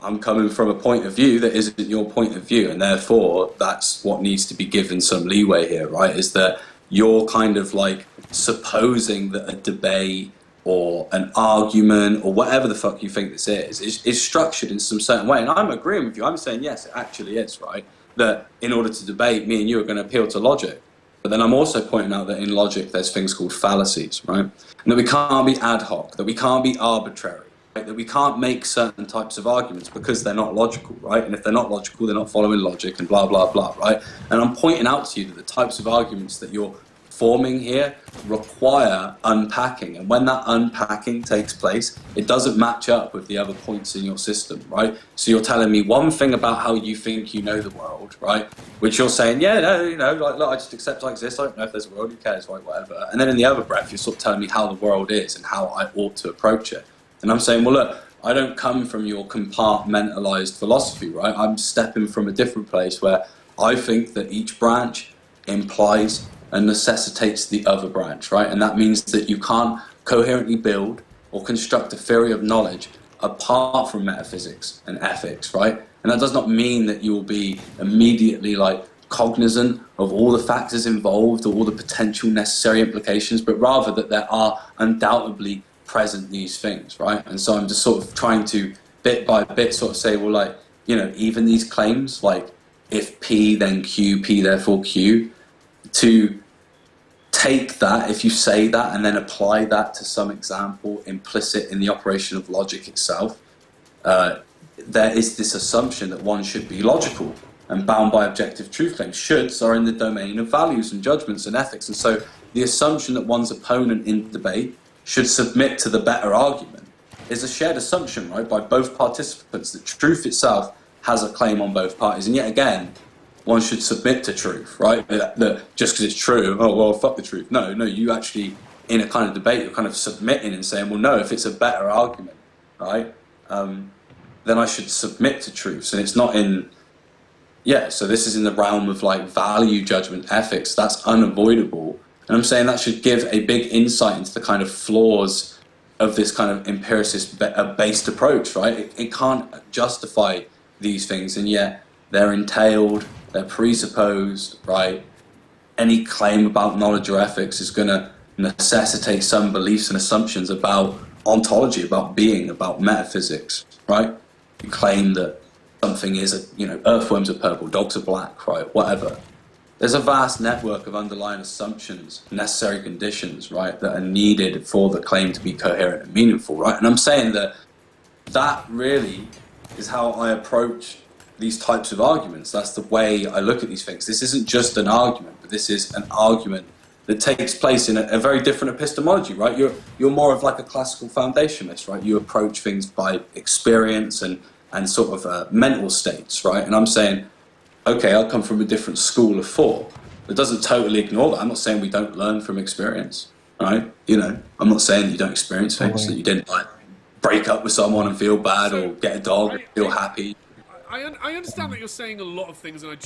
G: I'm coming from a point of view that isn't your point of view, and therefore that's what needs to be given some leeway here, right? Is that you're kind of like supposing that a debate or an argument or whatever the fuck you think this is structured in some certain way. And I'm agreeing with you. I'm saying, yes, it actually is, right? That in order to debate, me and you are going to appeal to logic. But then I'm also pointing out that in logic, there's things called fallacies, right? And that we can't be ad hoc, that we can't be arbitrary, right? That we can't make certain types of arguments because they're not logical, right? And if they're not logical, they're not following logic and blah, blah, blah, right? And I'm pointing out to you that the types of arguments that you're forming here require unpacking, and when that unpacking takes place, it doesn't match up with the other points in your system, right? So you're telling me one thing about how you think you know the world, right? Which you're saying, yeah, no, you know, like, look, I just accept I exist, I don't know if there's a world, who cares, right, whatever. And then in the other breath, you're sort of telling me how the world is and how I ought to approach it. And I'm saying, well, look, I don't come from your compartmentalized philosophy, right? I'm stepping from a different place where I think that each branch implies and necessitates the other branch, right? And that means that you can't coherently build or construct a theory of knowledge apart from metaphysics and ethics, right? And that does not mean that you will be immediately like cognizant of all the factors involved or all the potential necessary implications, but rather that there are undoubtedly present these things, right? And so I'm just sort of trying to bit by bit sort of say, well, like, you know, even these claims, like if P then Q, P therefore Q, to take that, if you say that and then apply that to some example implicit in the operation of logic itself, there is this assumption that one should be logical and bound by objective truth claims. Shoulds are in the domain of values and judgments and ethics, and so the assumption that one's opponent in debate should submit to the better argument is a shared assumption, right, by both participants, that truth itself has a claim on both parties. And yet again, one should submit to truth, right? That just because it's true, oh, well, fuck the truth. No, you actually, in a kind of debate, you're kind of submitting and saying, well, no, if it's a better argument, right, then I should submit to truth. And it's not in, so this is in the realm of like value, judgment, ethics. That's unavoidable. And I'm saying that should give a big insight into the kind of flaws of this kind of empiricist-based approach, right? It can't justify these things, and yet they're entailed, they're presupposed, right? Any claim about knowledge or ethics is going to necessitate some beliefs and assumptions about ontology, about being, about metaphysics, right? You claim that something is, earthworms are purple, dogs are black, right? Whatever. There's a vast network of underlying assumptions, necessary conditions, right, that are needed for the claim to be coherent and meaningful, right? And I'm saying that really is how I approach these types of arguments. That's the way I look at these things. This isn't just an argument, but this is an argument that takes place in a very different epistemology, right? You're more of like a classical foundationalist, right? You approach things by experience and sort of mental states, right? And I'm saying, okay, I'll come from a different school of thought. It doesn't totally ignore that. I'm not saying we don't learn from experience, right? I'm not saying that you don't experience things, that you didn't like break up with someone and feel bad, or get a dog and feel happy.
A: I understand that you're saying a lot of things, and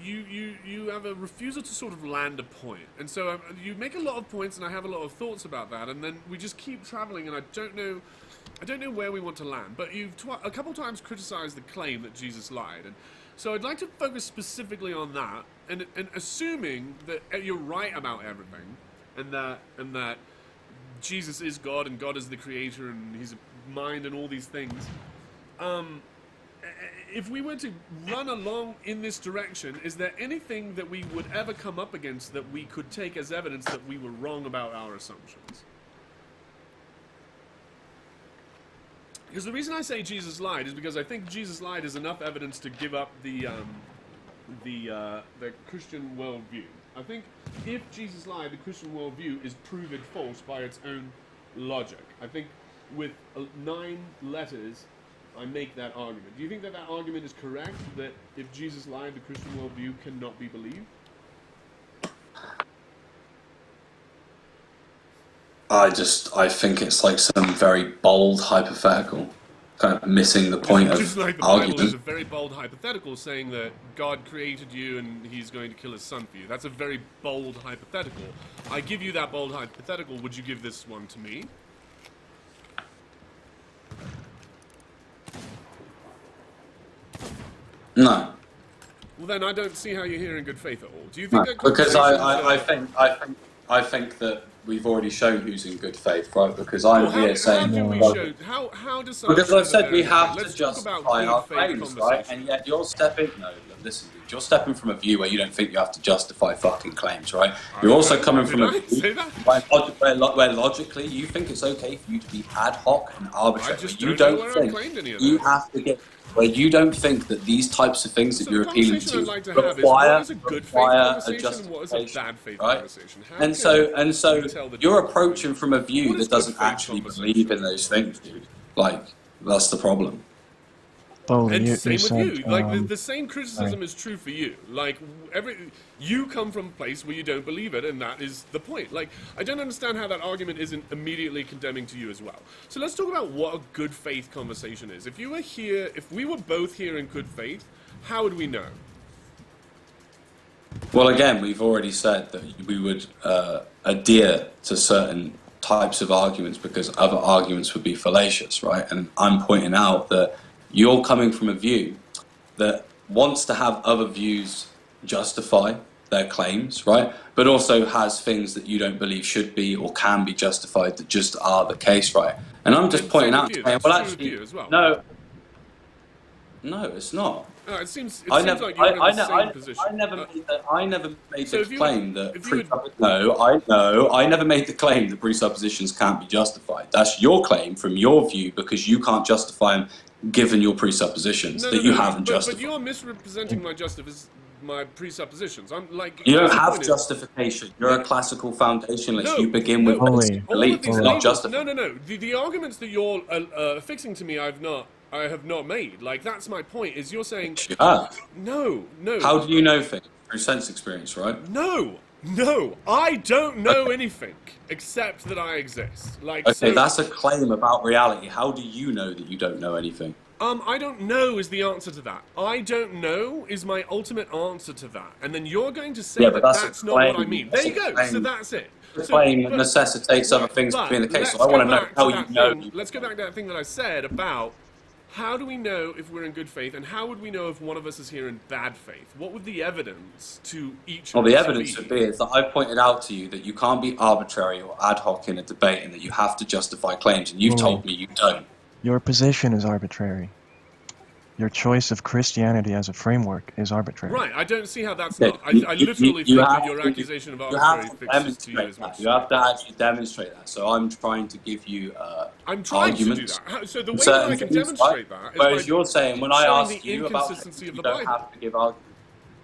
A: you have a refusal to sort of land a point, and so you make a lot of points, and I have a lot of thoughts about that, and then we just keep traveling, and I don't know where we want to land. But you've a couple times criticized the claim that Jesus lied, and so I'd like to focus specifically on that, and assuming that you're right about everything, and that Jesus is God and God is the creator and he's a mind and all these things, if we were to run along in this direction, is there anything that we would ever come up against that we could take as evidence that we were wrong about our assumptions? Because the reason I say Jesus lied is because I think Jesus lied is enough evidence to give up the Christian worldview. I think if Jesus lied, the Christian worldview is proven false by its own logic. I think with 9 letters, I make that argument. Do you think that that argument is correct, that if Jesus lied, the Christian worldview cannot be believed?
G: I think it's like some very bold hypothetical, kind of missing the point of
A: just like the
G: argument.
A: Bible is a very bold hypothetical saying that God created you and he's going to kill his son for you. That's a very bold hypothetical. I give you that bold hypothetical. Would you give this one to me?
G: No.
A: Well, then I don't see how you're here in good faith at all. Do you think that
G: Because
A: conversations
G: I think that we've already shown who's in good faith, right? Because I'm
A: well,
G: here saying
A: how does someone
G: because I said we have
A: Let's
G: to
A: talk about
G: justify our
A: good faith
G: claims, right?
A: conversation.
G: And yet you're stepping. No, listen, dude, you're stepping from a view where you don't think you have to justify fucking claims, right? You're also coming from a view where logically you think it's okay for you to be ad hoc and arbitrary.
A: I just
G: You
A: don't know
G: don't
A: where I claimed any
G: think
A: of
G: you
A: that.
G: have to get. Where you don't think that these types of things that
A: So
G: you're
A: the
G: appealing
A: conversation
G: to
A: I'd like to have is what is a good faith conversation and what is a bad faith
G: right?
A: conversation? How
G: And
A: can
G: so
A: you tell the
G: you're
A: difference?
G: approaching from a view
A: What is
G: that doesn't
A: good faith
G: actually
A: conversation?
G: believe in those things, dude. Like, that's the problem.
F: Bowley,
A: And
F: you
A: same with
F: said,
A: you. Like the same criticism is true for you. Like you come from a place where you don't believe it, and that is the point. Like I don't understand how that argument isn't immediately condemning to you as well. So let's talk about what a good faith conversation is. If you were here, if we were both here in good faith, how would we know?
G: Well, again, we've already said that we would adhere to certain types of arguments because other arguments would be fallacious, right? And I'm pointing out that you're coming from a view that wants to have other views justify their claims, right? But also has things that you don't believe should be or can be justified that just are the case, right? And I'm just pointing out, saying, well, actually, no, it's not.
A: No, it seems like you're in the same position.
G: I never made
A: So
G: the claim that I never made the claim that presuppositions can't be justified. That's your claim from your view because you can't justify them given your presuppositions you haven't justified.
A: But you're misrepresenting my presuppositions. I'm like
G: you don't have justification. You're a classical foundationalist. You begin with beliefs, not justification.
A: No. The arguments that you're fixing to me, I have not made. Like that's my point. Is you're saying no.
G: How do you know things? Through sense experience, right?
A: No, I don't know anything except that I exist. Like
G: okay,
A: so,
G: that's a claim about reality. How do you know that you don't know anything?
A: I don't know is the answer to that. I don't know is my ultimate answer to that. And then you're going to say that's not what I mean. There you go. So that's it.
G: The claim necessitates other things to be in the case. So I want to know how you know.
A: Let's go back to that thing that I said about how do we know if we're in good faith, and how would we know if one of us is here in bad faith? What would the evidence to each of us be?
G: Well, the evidence would be is that I pointed out to you that you can't be arbitrary or ad hoc in a debate and that you have to justify claims, and you've told me you don't.
F: Your position is arbitrary. Your choice of Christianity as a framework is arbitrary.
A: Right, I don't see how that's not. I literally think that your accusation of arbitrary fixes to you as much.
G: You have to actually demonstrate that. So I'm trying to give you
A: I'm trying
G: arguments.
A: To do that. So the way that I can demonstrate that is
G: whereas
A: by
G: you're saying when I ask
A: the
G: you about
A: inconsistency of
G: you
A: the
G: don't
A: Bible.
G: have to give arguments.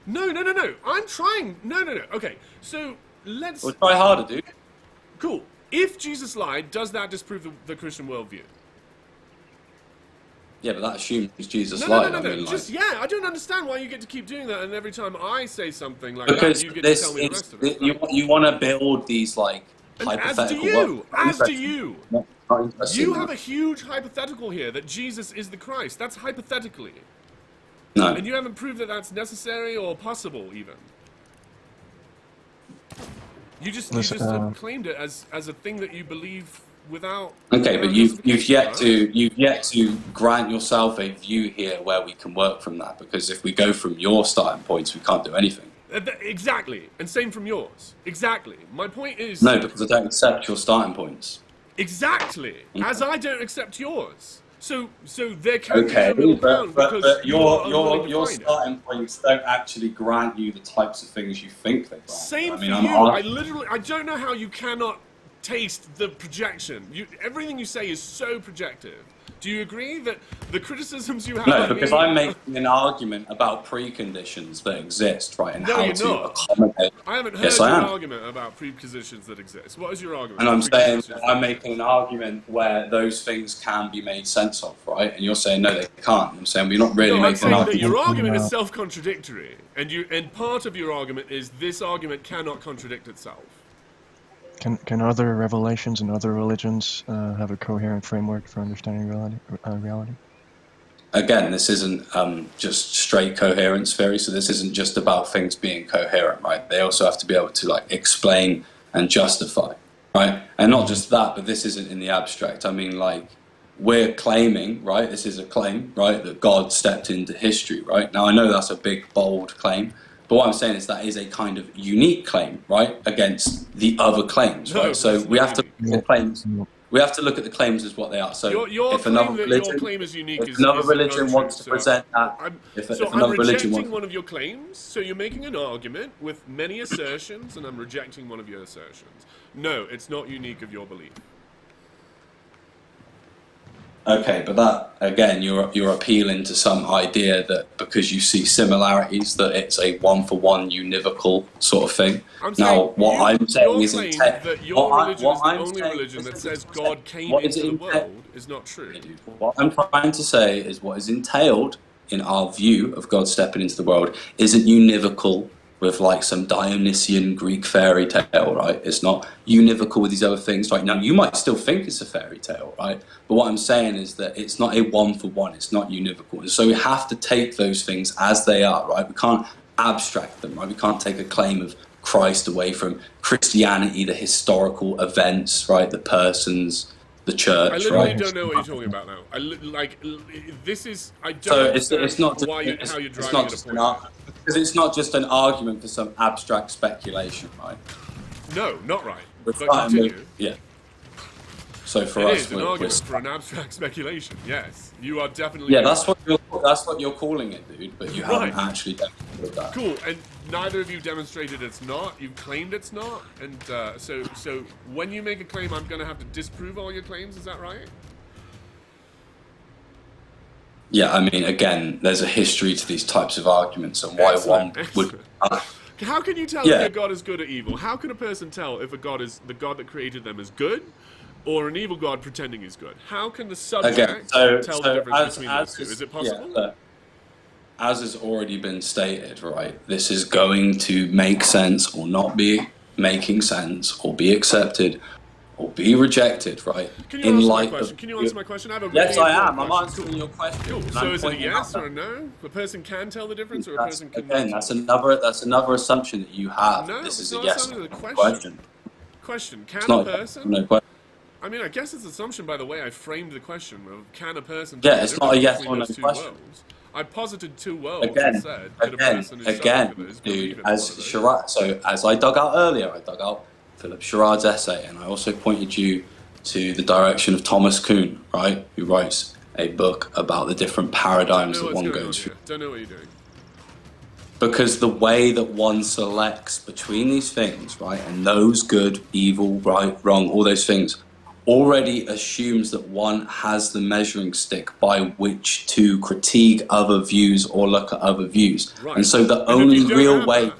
A: No. I'm trying. No. Okay, so let's.
G: Well, try harder, dude.
A: Cool. If Jesus lied, does that disprove the Christian worldview?
G: Yeah, but that assumes Jesus lied.
A: No.
G: I mean,
A: I don't understand why you get to keep doing that, and every time I say something like
G: because
A: that, you get to tell me the rest of it.
G: You want to build these like hypothetical.
A: As do you. You have
G: a
A: a huge hypothetical here that Jesus is the Christ. That's hypothetically.
G: No.
A: And you haven't proved that that's necessary or possible, even. You just claimed it as a thing that you believe without.
G: Okay, but you've yet to grant yourself a view here where we can work from that, because if we go from your starting points, we can't do anything.
A: Exactly, and same from yours. Exactly. My point is.
G: No, because I don't accept your starting points.
A: Exactly. As I don't accept yours. So there can be
G: Okay,
A: a middle ground because
G: but
A: you are unwilling to
G: your
A: find it.
G: starting points don't actually grant you the types of things you think they grant.
A: Same
G: I
A: for
G: mean,
A: you. I don't know how you cannot taste the projection. Everything you say is so projective. Do you agree that the criticisms you have
G: No,
A: of
G: because
A: me...
G: I'm making an argument about preconditions that exist, right, and
A: No,
G: how
A: you're
G: to
A: not.
G: accommodate.
A: I haven't heard
G: Yes,
A: your
G: I am.
A: argument about prepositions that exist. What is your argument?
G: And
A: for
G: I'm saying
A: prepositions
G: that
A: that
G: I'm making an argument where those things can be made sense of, right? And you're saying no, they can't. I'm saying we're not really
A: No, I'm
G: making an
A: saying that
G: argument.
A: your argument is self-contradictory, and part of your argument is this argument cannot contradict itself.
F: Can other revelations and other religions have a coherent framework for understanding reality?
G: Again, this isn't just straight coherence theory, so this isn't just about things being coherent, right? They also have to be able to like explain and justify, right? And not just that, but this isn't in the abstract. I mean, like, we're claiming, right? This is a claim, right? That God stepped into history, right? Now, I know that's a big, bold claim, but what I'm saying is that is a kind of unique claim, right? Against the other claims,
A: No,
G: right? So
A: it's
G: we
A: not
G: have to
A: unique.
G: look at the claims. We have to look at the claims as what they are. So
A: Your
G: if another
A: claim is unique
G: if
A: is
G: another
A: is
G: religion
A: untrue.
G: wants to present that,
A: I'm
G: if another religion
A: rejecting
G: wants,
A: one of your claims. So you're making an argument with many assertions, and I'm rejecting one of your assertions. No, it's not unique of your belief.
G: okay, but that again, you're appealing to some idea that because you see similarities, that it's a one-for-one univocal sort of thing. Now, what I'm saying is
A: that your religion is the only religion that says God came into the world is not true.
G: What I'm trying to say is what is entailed in our view of God stepping into the world isn't univocal with like some Dionysian Greek fairy tale, right? It's not univocal with these other things, right? Now, you might still think it's a fairy tale, right? But what I'm saying is that it's not a one-for-one, it's not univocal. And so we have to take those things as they are, right? We can't abstract them, right? We can't take a claim of Christ away from Christianity, the historical events, right? The persons, the church,
A: I literally
G: right?
A: don't know what you're talking about now. This is... I don't
G: So
A: understand
G: it's not just,
A: how you're
G: it's
A: driving
G: not
A: at a
G: just
A: point.
G: because it's not just an argument for some abstract speculation, right?
A: No, not right.
G: We're
A: But
G: trying to-
A: continue.
G: yeah. So for
A: It
G: us,
A: is an argument for an abstract speculation. Yes, you are definitely...
G: yeah, that's what you're calling it, dude. But you
A: Right.
G: haven't actually demonstrated that.
A: Cool, and neither of you demonstrated it's not. You've claimed it's not, and so when you make a claim, I'm going to have to disprove all your claims. Is that right?
G: Yeah, I mean, again, there's a history to these types of arguments, and why
A: Excellent,
G: one would.
A: How can you tell
G: Yeah.
A: if a god is good or evil? How can a person tell if the god that created them is good, or an evil god pretending he's good? How can the subject
G: Again,
A: tell the difference between those two? Is it possible?
G: Yeah, as has already been stated, right? This is going to make sense or not be making sense, or be accepted, or be rejected, right?
A: Can you answer my question? Can you answer my question? I have a
G: Yes,
A: really
G: I am.
A: important
G: I'm
A: question.
G: answering your question.
A: Cool.
G: and
A: So
G: I'm
A: is it a
G: pointing
A: yes
G: out
A: or a no? A person can tell the difference, or a
G: that's,
A: person can
G: again,
A: not
G: that's another assumption that you have.
A: No,
G: This
A: it's
G: is a
A: not
G: yes
A: assumption, it's a
G: or no
A: question. Question:
G: It's
A: Can a
G: not
A: person?
G: no question.
A: I mean, I guess it's assumption by the way I framed the question of can a person?
G: Yeah,
A: tell the
G: it's not a
A: difference
G: yes
A: between
G: or no
A: those two
G: question.
A: worlds? I posited two worlds and said, could a person who's
G: again,
A: secular believe
G: dude,
A: in one
G: as
A: of those?
G: Sherrod, so as I dug out earlier, I dug out Philip Sherrod's essay, and I also pointed you to the direction of Thomas Kuhn, right, who writes a book about the different paradigms that one goes through.
A: Don't know what you're doing.
G: Because the way that one selects between these things, right, and those good, evil, right, wrong, all those things, already assumes that one has the measuring stick by which to critique other views or look at other views.
A: Right.
G: And so the
A: And if
G: only
A: you don't
G: real
A: have
G: way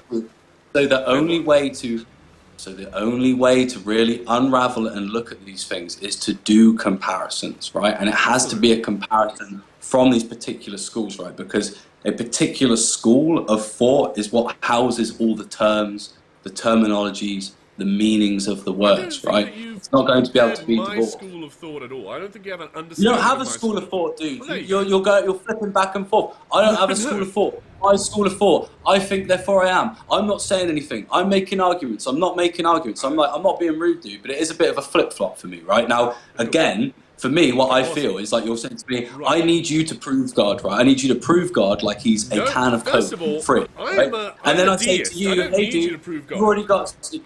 A: that,
G: the only way to really unravel it and look at these things is to do comparisons, right? And it has to be a comparison from these particular schools, right? Because a particular school of thought is what houses all the terms, the terminologies, the meanings of the words, right? It's not going to be able to be
A: my
G: divorced.
A: school of thought at all. I don't think you have an
G: You
A: understanding.
G: don't have
A: of
G: a
A: my
G: school of thought, dude.
A: Well, there you
G: You're flipping back and forth. I don't have a school of thought. My school of thought. I think, therefore I am. I'm not saying anything. I'm making arguments. I'm not making arguments. I'm not being rude, dude. But it is a bit of a flip flop for me, right? Now, again, For me, what I feel is like you're saying to me, I need you to prove God, right? I need you to prove God like he's a can of Coke in the fridge, right? And then I say to you, hey dude,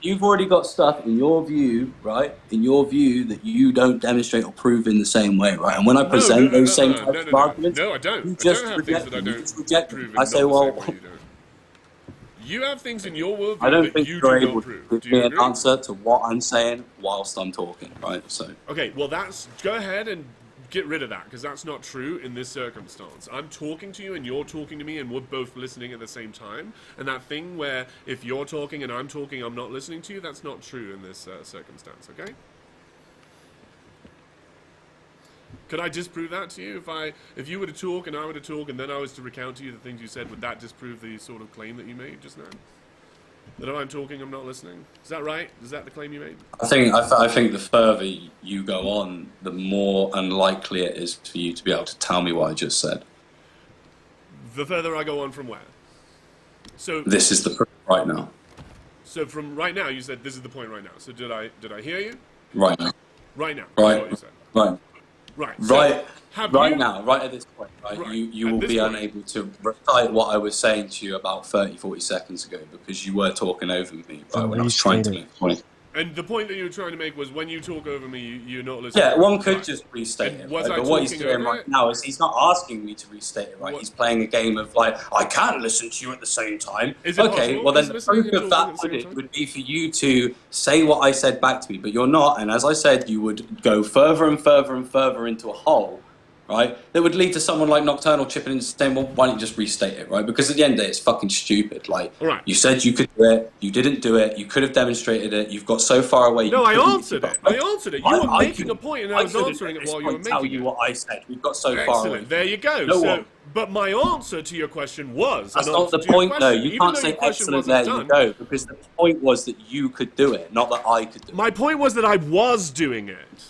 G: you've already got stuff in your view, right? In your view that you don't demonstrate or prove in the same way, right? And when I present those same types of arguments,
A: no, I don't.
G: you just reject them. You just reject them. I say, well,
A: you have things in your worldview
G: I don't
A: that
G: think
A: you
G: you're
A: do
G: able
A: not
G: to
A: prove.
G: give me an answer to what I'm saying whilst I'm talking, right? So
A: okay, well go ahead and get rid of that, because that's not true in this circumstance. I'm talking to you and you're talking to me and we're both listening at the same time. And that thing where if you're talking and I'm talking, I'm not listening to you, that's not true in this circumstance, okay? Could I disprove that to you? If you were to talk and I were to talk and then I was to recount to you the things you said, would that disprove the sort of claim that you made just now? That if I'm talking, I'm not listening? Is that right? Is that the claim you made?
G: I think the further you go on, the more unlikely it is for you to be able to tell me what I just said.
A: The further I go on from where? So
G: this is the proof right now.
A: So from right now, you said this is the point right now. So did I hear you?
G: Right now.
A: Right now.
G: Right.
A: That's what you said.
G: Right.
A: Right.
G: Right.
A: So
G: right now, right at this point, right,
A: right,
G: you will be unable to recite what I was saying to you about 30, 40 seconds ago because you were talking over me when I was trying to make a point.
A: And the point that you were trying to make was when you talk over me, you're not listening.
G: Yeah, one could just restate it.
A: Right?
G: But what he's doing right now is he's not asking me to restate it, right? He's playing a game of like, I can't listen to you at the same time.
A: Is it
G: okay,
A: possible?
G: well then the proof of that would be for you to say what I said back to me, but you're not. And as I said, you would go further and further and further into a hole, right? That would lead to someone like Nocturnal chipping in and saying, well, why don't you just restate it, right? Because at the end of the day, it's fucking stupid. Like, you said you could do it, you didn't do it, you could have demonstrated it, you've got so far away.
A: No, I answered it. I answered it. You were making a point and I was answering it while you were making it.
G: Tell you what I said. We've got so far away.
A: Excellent. There you go. But my answer to your question was...
G: That's not the point, though. You can't say excellent, there you go, because the point was that you could do it, not that I could do it.
A: My point was that I was doing it.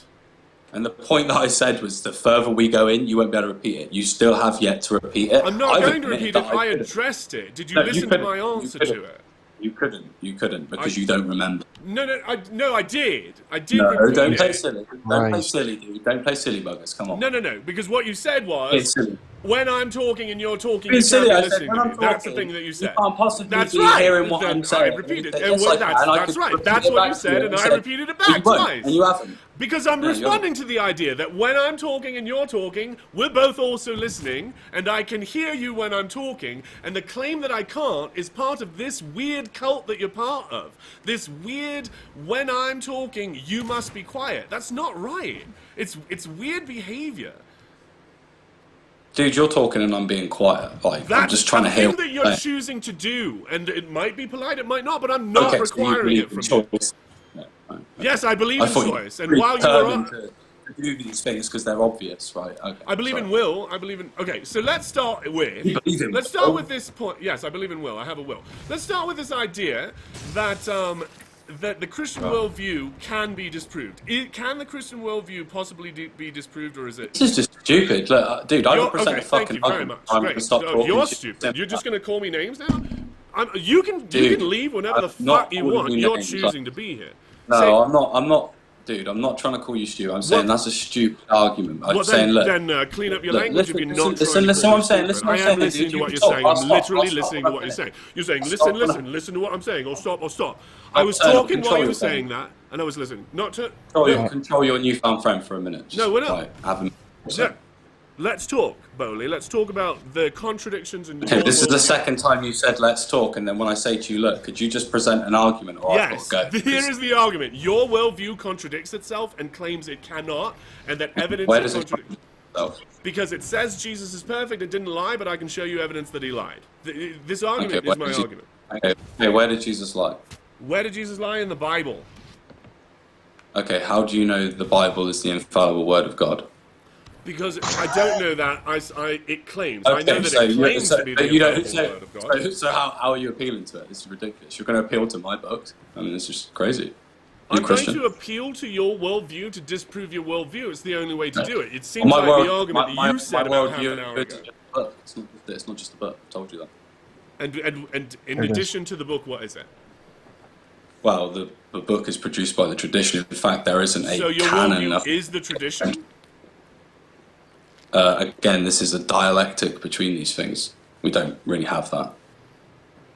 G: And the point that I said was the further we go in, you won't be able to repeat it. You still have yet to repeat it.
A: I'm not going to repeat it. I addressed it. Did you listen to my answer to it?
G: You couldn't, because you don't remember.
A: No, I did. I did.
G: No, don't play silly. Don't play silly, dude. Don't play silly buggers. Come on.
A: No. Because what you said was, when I'm talking and you're talking, you can't
G: silly.
A: be
G: I
A: listening
G: said,
A: to me. That's the thing that you said.
G: You can't possibly
A: that's
G: be
A: right.
G: hearing what I'm saying.
A: I repeated it.
G: Yes,
A: That's right. That's what you said, and I repeated it back twice.
G: And you haven't.
A: Because I'm responding to the idea that when I'm talking and you're talking, we're both also listening, and I can hear you when I'm talking, and the claim that I can't is part of this weird cult that you're part of. This weird, when I'm talking, you must be quiet. That's not right. It's weird behavior.
G: Dude, you're talking and I'm being quiet. Like, I'm just trying to hear.
A: That's the thing that you're choosing to do, and it might be polite, it might not, but I'm not requiring it from you.
G: No,
A: yes, I believe in choice, and while you are on...
G: to do these things because they're obvious, right? Okay.
A: I believe in will. I believe in... Okay, so let's start with... Let's start with this point. Yes, I believe in will. I have a will. Let's start with this idea that that the Christian worldview can be disproved. Can the Christian worldview possibly be disproved, or is it...
G: This is just stupid. Look, dude, I represent a fucking...
A: Thank you very much. Great. You're stupid. You're just going to call me names now? You can leave whenever the fuck you want. You're choosing to be here.
G: No, I'm not. Dude, I'm not trying to call you stupid. I'm saying that's a stupid argument. I'm saying, look...
A: Then clean up your language if you're not
G: listen what I'm saying.
A: I am listening to what you're saying. I'm literally listening to what you're saying. You're saying, listen to what I'm saying, or stop. I was talking while you were saying that, and I was listening. Not to...
G: Control your newfound friend for a minute.
A: No, we're not. Let's talk, Bowley. Let's talk about the contradictions in...
G: Okay, this is the second time you said let's talk, and then when I say to you, look, could you just present an argument, or I've got to go?
A: Here is the argument. Your worldview contradicts itself and claims it cannot, and that evidence...
G: Where does it contradict itself?
A: Because it says Jesus is perfect and didn't lie, but I can show you evidence that he lied. This argument is my argument.
G: Okay, where did Jesus lie?
A: Where did Jesus lie? In the Bible.
G: Okay, how do you know the Bible is the infallible word of God?
A: Because I don't know that. It claims.
G: Okay,
A: I know that it claims to be the infallible word of God.
G: So how are you appealing to it? This is ridiculous. You're going to appeal to my books? I mean, it's just crazy.
A: I'm going to appeal to your worldview to disprove your worldview. It's the only way to do it. It seems like the argument that you said about half an hour ago.
G: It's not just a book. I told you that.
A: And in addition to the book, what is it?
G: Well, the book is produced by the tradition. In fact, there isn't a canon.
A: So your worldview is the tradition?
G: again, this is a dialectic between these things. We don't really have that.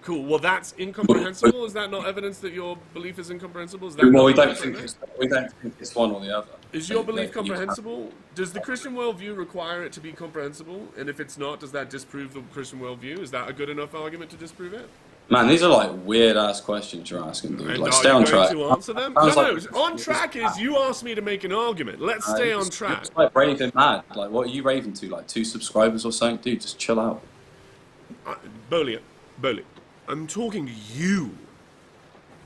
A: Cool. Well, that's incomprehensible. Is that not evidence that your belief is incomprehensible? Is that
G: Well,
A: not
G: we don't
A: evidence right
G: think
A: there?
G: we don't think it's one or the other.
A: Is your
G: So,
A: belief
G: you have-
A: comprehensible? Does the Christian worldview require it to be comprehensible? And if it's not, does that disprove the Christian worldview? Is that a good enough argument to disprove it?
G: Man, these are like weird ass questions you're asking, dude.
A: And
G: Like,
A: are
G: stay
A: you
G: on
A: going
G: track.
A: to answer them?
G: Sounds
A: No,
G: like-
A: no. On track is you asked me to make an argument. Let's stay on track.
G: It's like raving mad. Like, what are you raving to? Like 2 subscribers or something? Dude, just chill out.
A: Bowley, I'm talking to you.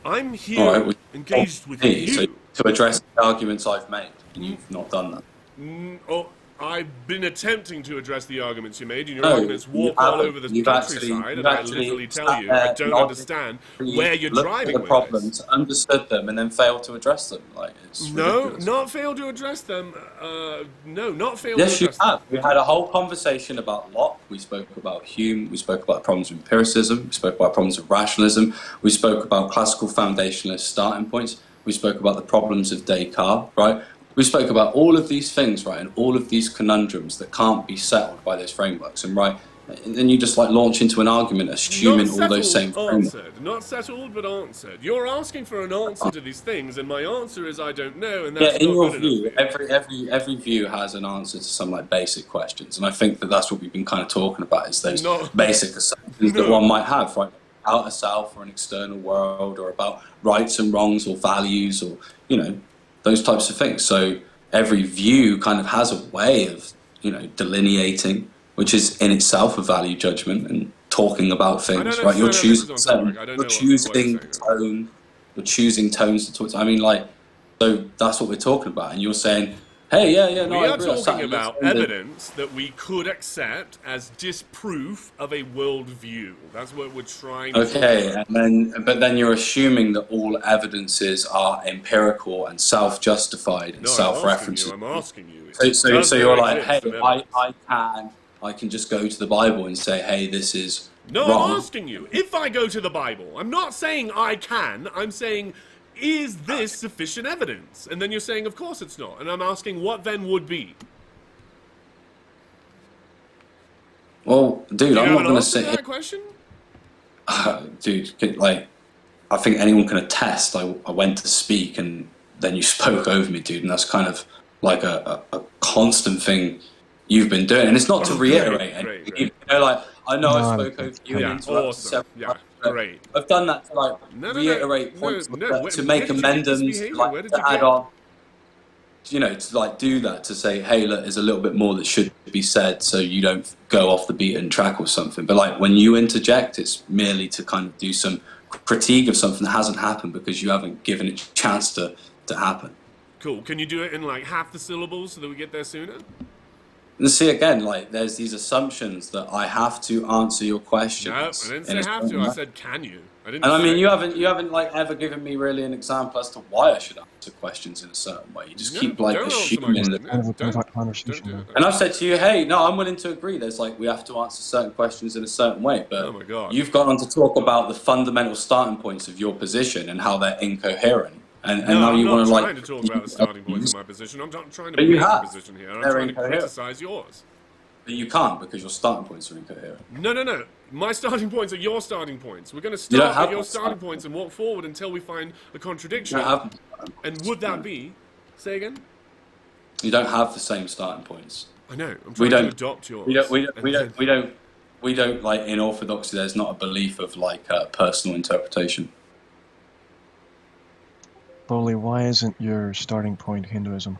A: I'm here
G: All right, well,
A: engaged with
G: me,
A: you.
G: so to address the arguments I've made, and you've not done that.
A: I've been attempting to address the arguments you made, and your
G: No,
A: arguments
G: you
A: walk all
G: haven't.
A: over the
G: You've
A: countryside, and I
G: actually
A: literally tell
G: sat
A: you I
G: there,
A: don't
G: nodded,
A: understand where you're
G: looked
A: driving
G: at the
A: with
G: problems,
A: this.
G: understood them, and then failed to address them. Like, it's
A: No,
G: ridiculous.
A: not fail to address them. No, not fail
G: Yes,
A: to
G: you
A: address them.
G: have. We had a whole conversation about Locke. We spoke about Hume. We spoke about the problems of empiricism. We spoke about problems of rationalism. We spoke about classical foundationalist starting points. We spoke about the problems of Descartes, right? We spoke about all of these things, right, and all of these conundrums that can't be settled by those frameworks, and right, and then you just like launch into an argument assuming all those same frameworks.
A: Not settled, but answered. You're asking for an answer to these things, and my answer is I don't know, and
G: Yeah,
A: that's
G: in
A: not
G: your
A: good
G: view,
A: enough for you.
G: every view has an answer to some like basic questions, and I think that that's what we've been kind of talking about is those
A: No.
G: basic assumptions that
A: No.
G: one might have, right, about a self or an external world, or about rights and wrongs or values, or those types of things. So every view kind of has a way of delineating, which is in itself a value judgment and talking about things, right? You're choosing tone, you're choosing tones to talk to. I mean, like, so that's what we're talking about, and you're saying, hey, no,
A: We
G: I
A: are
G: agree,
A: talking about
G: let's-
A: evidence that we could accept as disproof of a worldview. That's what we're trying to
G: Okay,
A: talk
G: but then you're assuming that all evidences are empirical and self-justified and
A: No,
G: self-referencing.
A: I'm asking you.
G: So you're like, hey,
A: exist an
G: I can just go to the Bible and say, hey, this is
A: No,
G: wrong.
A: I'm asking you. If I go to the Bible, I'm not saying I can. I'm saying, is this sufficient evidence? And then you're saying, of course it's not. And I'm asking, what then would be?
G: Well, dude,
A: Do you
G: I'm
A: have
G: not
A: an
G: going to
A: answer
G: sit
A: to
G: here.
A: that question?
G: Dude, like, I think anyone can attest. I went to speak and then you spoke over me, dude, and that's kind of like a constant thing you've been doing. And it's not to reiterate anything.
A: Great.
G: Like, I know I
F: No,
G: spoke over you and
A: Yeah,
G: interrupted
A: awesome.
G: several
A: Yeah,
G: times, but
A: great.
G: I've done that to like
A: No,
G: reiterate points,
A: no,
G: to
A: where
G: make
A: did you get this
G: amendments,
A: behavior?
G: like
A: Where did
G: to
A: you
G: add
A: get-
G: on. To like do that, to say, hey, look, there's a little bit more that should be said, so you don't go off the beaten track or something. But like when you interject, it's merely to kind of do some critique of something that hasn't happened because you haven't given it a chance to happen.
A: Cool. Can you do it in like half the syllables so that we get there sooner?
G: And see, again, like there's these assumptions that I have to answer your questions.
A: No, I didn't
G: in a
A: say have
G: certain
A: to. I
G: way.
A: said can you. I didn't.
G: And I mean,
A: say-
G: you haven't like ever given me really an example as to why I should answer questions in a certain way. You just keep like
A: don't answer my
G: assuming
A: question.
G: that.
A: No,
F: Kind of a
A: don't
F: conversation.
A: do that.
G: And I've said to you, hey, no, I'm willing to agree. There's like we have to answer certain questions in a certain way, but
A: Oh my God.
G: you've gone on to talk about the fundamental starting points of your position and how they're incoherent. And
A: No,
G: now
A: I'm
G: you
A: not
G: want to
A: trying
G: like.
A: to talk about the starting points of my position. I'm not trying to
G: But you
A: make a
G: have.
A: position here. I'm
G: They're
A: trying to
G: incoherent.
A: criticize yours.
G: But you can't because your starting points are incoherent.
A: No. My starting points are your starting points. We're going to
G: You don't
A: start
G: have
A: at your
G: one
A: starting
G: starting
A: points and walk forward until we find a contradiction.
G: You don't have.
A: And would that be? Say again.
G: You don't have the same starting points.
A: I know. I'm
G: We
A: trying to
G: don't.
A: adopt yours.
G: We don't like in orthodoxy. There's not a belief of like personal interpretation.
F: Bowley, why isn't your starting point Hinduism?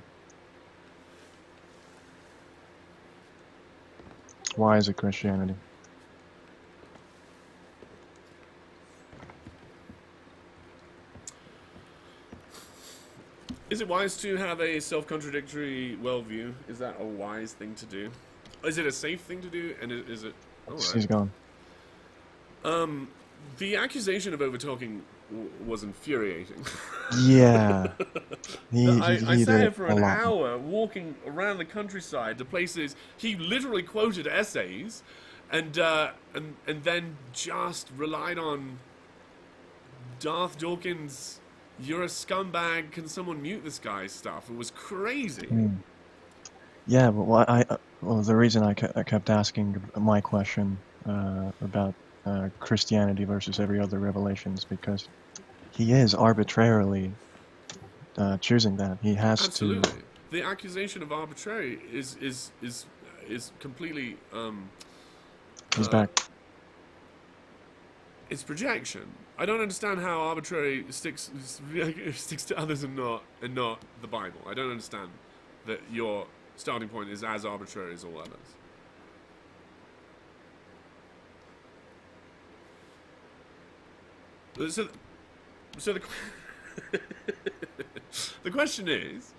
F: Why is it Christianity?
A: Is it wise to have a self-contradictory worldview? Is that a wise thing to do? Is it a safe thing to do? And is it? All
F: He's
A: right.
F: gone.
A: The accusation of overtalking was infuriating.
F: Yeah.
A: I
F: He
A: sat
F: did
A: here for
F: a
A: an
F: lot.
A: hour walking around the countryside to places he literally quoted essays, and then just relied on Darth Dawkins. You're a scumbag. Can someone mute this guy? Stuff. It was crazy.
F: Yeah, but Well, the reason I kept asking my question about Christianity versus every other revelation is because he is arbitrarily choosing that. He has
A: Absolutely. The accusation of arbitrary is completely
F: He's back.
A: it's projection. I don't understand how arbitrary sticks to others and not the Bible. I don't understand that your starting point is as arbitrary as all others. So the question is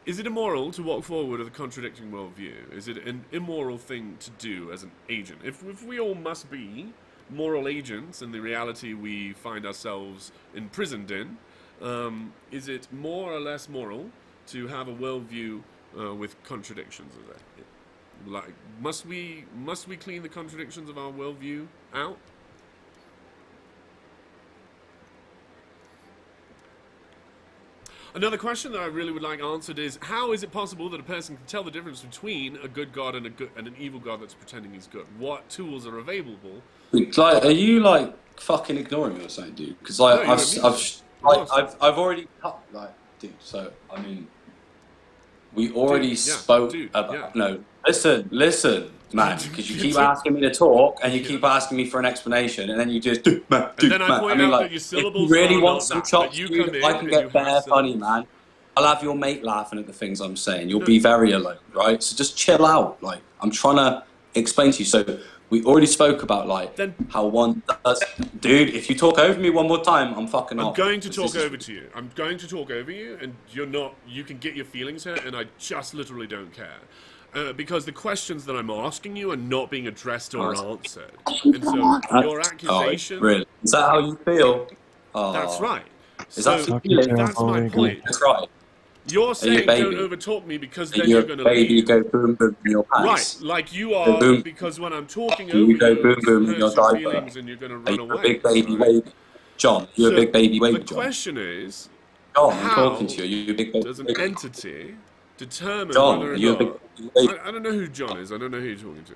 A: it immoral to walk forward with a contradicting worldview? Is it an immoral thing to do as an agent? If we all must be moral agents in the reality we find ourselves imprisoned in, is it more or less moral to have a worldview with contradictions? Like, must we clean the contradictions of our worldview out? Another question that I really would like answered is, how is it possible that a person can tell the difference between a good God and an evil God that's pretending he's good? What tools are available?
G: Like, are you like fucking ignoring me or something, dude? Because like
A: No,
G: I've already cut, like, dude. So I mean, we already spoke about. No, listen, man. Because you keep asking me to talk and you keep asking me for an explanation, and then you just
A: and then I point out that your
G: if
A: syllables
G: you really
A: are
G: want
A: not
G: some
A: that.
G: chops,
A: You
G: dude,
A: come in
G: I can
A: and
G: get
A: you have
G: bare funny,
A: syllables.
G: man. I'll have your mate laughing at the things I'm saying. You'll be very alone, right? So just chill out. Like, I'm trying to explain to you. So we already spoke about like how one does. Dude, if you talk over me one more time, I'm fucking off.
A: I'm going to talk over to you. I'm going to talk over you, and you're not. You can get your feelings hurt, and I just literally don't care. Because the questions that I'm asking you are not being addressed or answered. And so your accusation...
G: Oh, really? Is that how you feel? Oh,
A: that's right.
G: Is
A: So
G: that feeling?
A: that's my point.
G: That's right.
A: You're saying don't overtalk me because then you're going to leave.
G: You go boom boom in your pants.
A: Right, like you are, because when I'm talking over
G: you go
A: you,
G: boom boom in
A: it
G: your
A: hurts your
G: diaper.
A: feelings and you're going to run away.
G: You're a big baby
A: right?
G: baby. John, you're a big baby baby,
A: The
G: John.
A: question is,
G: John, I'm
A: how
G: talking to you. You're a big baby
A: does an
G: baby.
A: entity determine
G: John,
A: whether or
G: you're a
A: not...
G: big baby.
A: I don't know who John is. I don't know who you're talking to.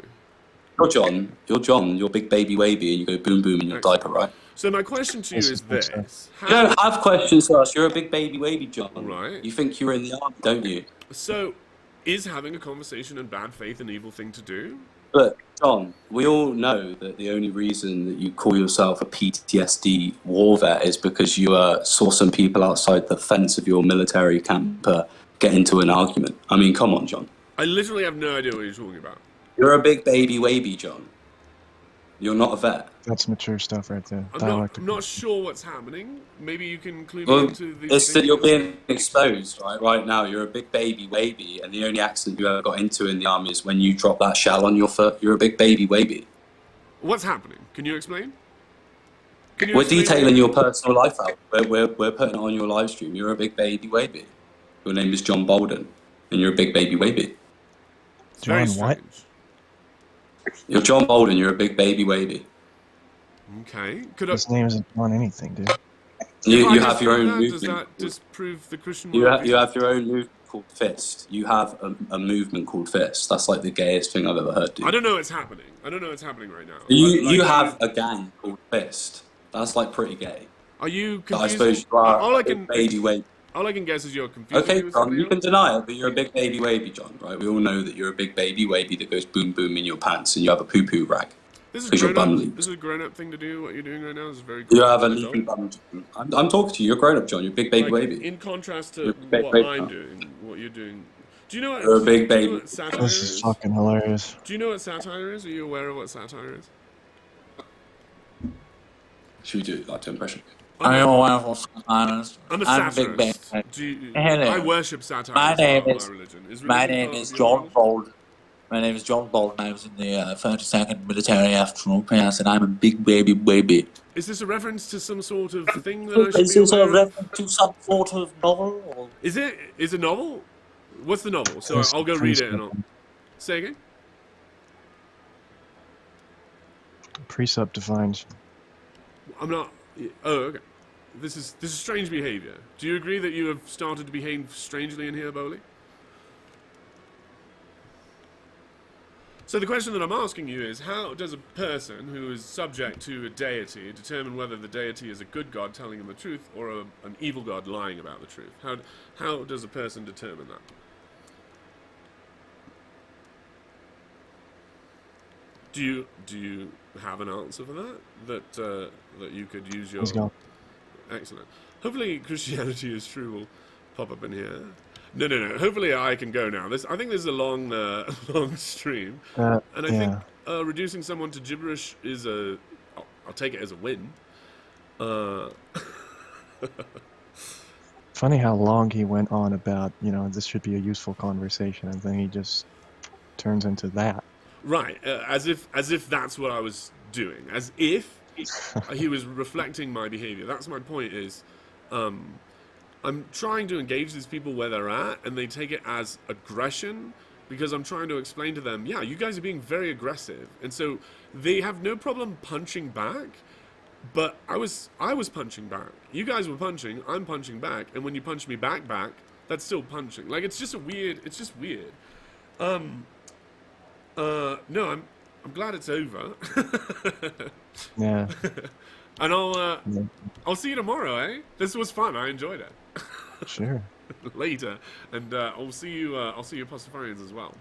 G: You're John, you're big baby wavy, and you go boom boom in your diaper, right?
A: So my question to you is this.
G: You don't have questions to us, you're a big baby wavy, John.
A: Right.
G: You think you're in the army, don't you?
A: So, is having a conversation in bad faith an evil thing to do?
G: But, John, we all know that the only reason that you call yourself a PTSD war vet is because you saw some people outside the fence of your military camp get into an argument. I mean, come on, John.
A: I literally have no idea what you're talking about.
G: You're a big baby wavy, John. You're not a vet.
F: That's mature stuff right there.
A: I'm not sure what's happening. Maybe you can clue me
G: Well,
A: into these
G: it's
A: things.
G: that you're being exposed, right now. You're a big baby wavy, and the only accident you ever got into in the army is when you dropped that shell on your foot. You're a big baby wavy.
A: What's happening? Can you explain?
G: We're detailing your personal life out. We're putting it on your live stream. You're a big baby wavy. Your name is John Bolden, and you're a big baby wavy.
F: John what?
G: You're John Bolden. You're a big baby wavy.
A: Okay.
F: His name isn't on anything, dude.
G: You have your own movement.
A: Does that disprove the Christian
G: you
A: worldview?
G: you have your own movement called Fist. You have a movement called Fist. That's like the gayest thing I've ever heard, dude.
A: I don't know what's happening. I don't know what's happening right now.
G: You have a gang called Fist. That's like pretty gay.
A: Are you confused?
G: I suppose you are a big baby wavy.
A: All I can guess is you're confused.
G: Okay, John, you can deny it, but you're a big baby wavy, John, right? We all know that you're a big baby wavy that goes boom boom in your pants and you have a poo-poo rag.
A: This is a grown-up thing to do. What you're doing right now is very.
G: You have a leafy bum. I'm talking to you. You're a grown-up, John. You're a big baby wavy.
A: In contrast to what I'm doing, what you're doing. Do you know what?
G: You're a big baby.
A: Do you know what satire
F: This is fucking hilarious.
A: Do you know what satire is? Are you aware of what satire is?
G: Should we do like 2 impressions?
H: I'm a satirist.
A: I'm a
H: satirist.
A: I worship satire.
H: My name is
A: John
H: Bolden. My name is John Bolden. I was in the 32nd Military After Repairs, and I'm a big baby baby.
A: Is this a reference to some sort of thing that I should
H: Is
A: be
H: this a
A: aware of?
H: reference to some sort of novel? Or?
A: Is it novel? What's the novel? So I'll go read it and I'll... Say again?
F: Precept defines.
A: I'm not... Oh, okay. This is strange behavior. Do you agree that you have started to behave strangely in here, Bowley? So the question that I'm asking you is, how does a person who is subject to a deity determine whether the deity is a good god telling him the truth or an evil god lying about the truth? How does a person determine that? Do you have an answer for that? That you could use your...
F: Let's go.
A: Excellent. Hopefully Christianity is true will pop up in here. No. Hopefully I can go now. I think this is a long stream, and I think reducing someone to gibberish is I'll take it as a win.
F: Funny how long he went on about, this should be a useful conversation, and then he just turns into that.
A: Right, as if that's what I was doing, as if he was reflecting my behavior. That's my point. Is I'm trying to engage these people where they're at, and they take it as aggression because I'm trying to explain to them, yeah, you guys are being very aggressive, and so they have no problem punching back. But I was punching back. You guys were punching. I'm punching back, and when you punch me back, that's still punching. Like it's just weird. No, I'm glad it's over.
F: Yeah.
A: And I'll see you tomorrow, eh? This was fun. I enjoyed it.
F: Sure.
A: Later, and I'll see you Pastafarians as well.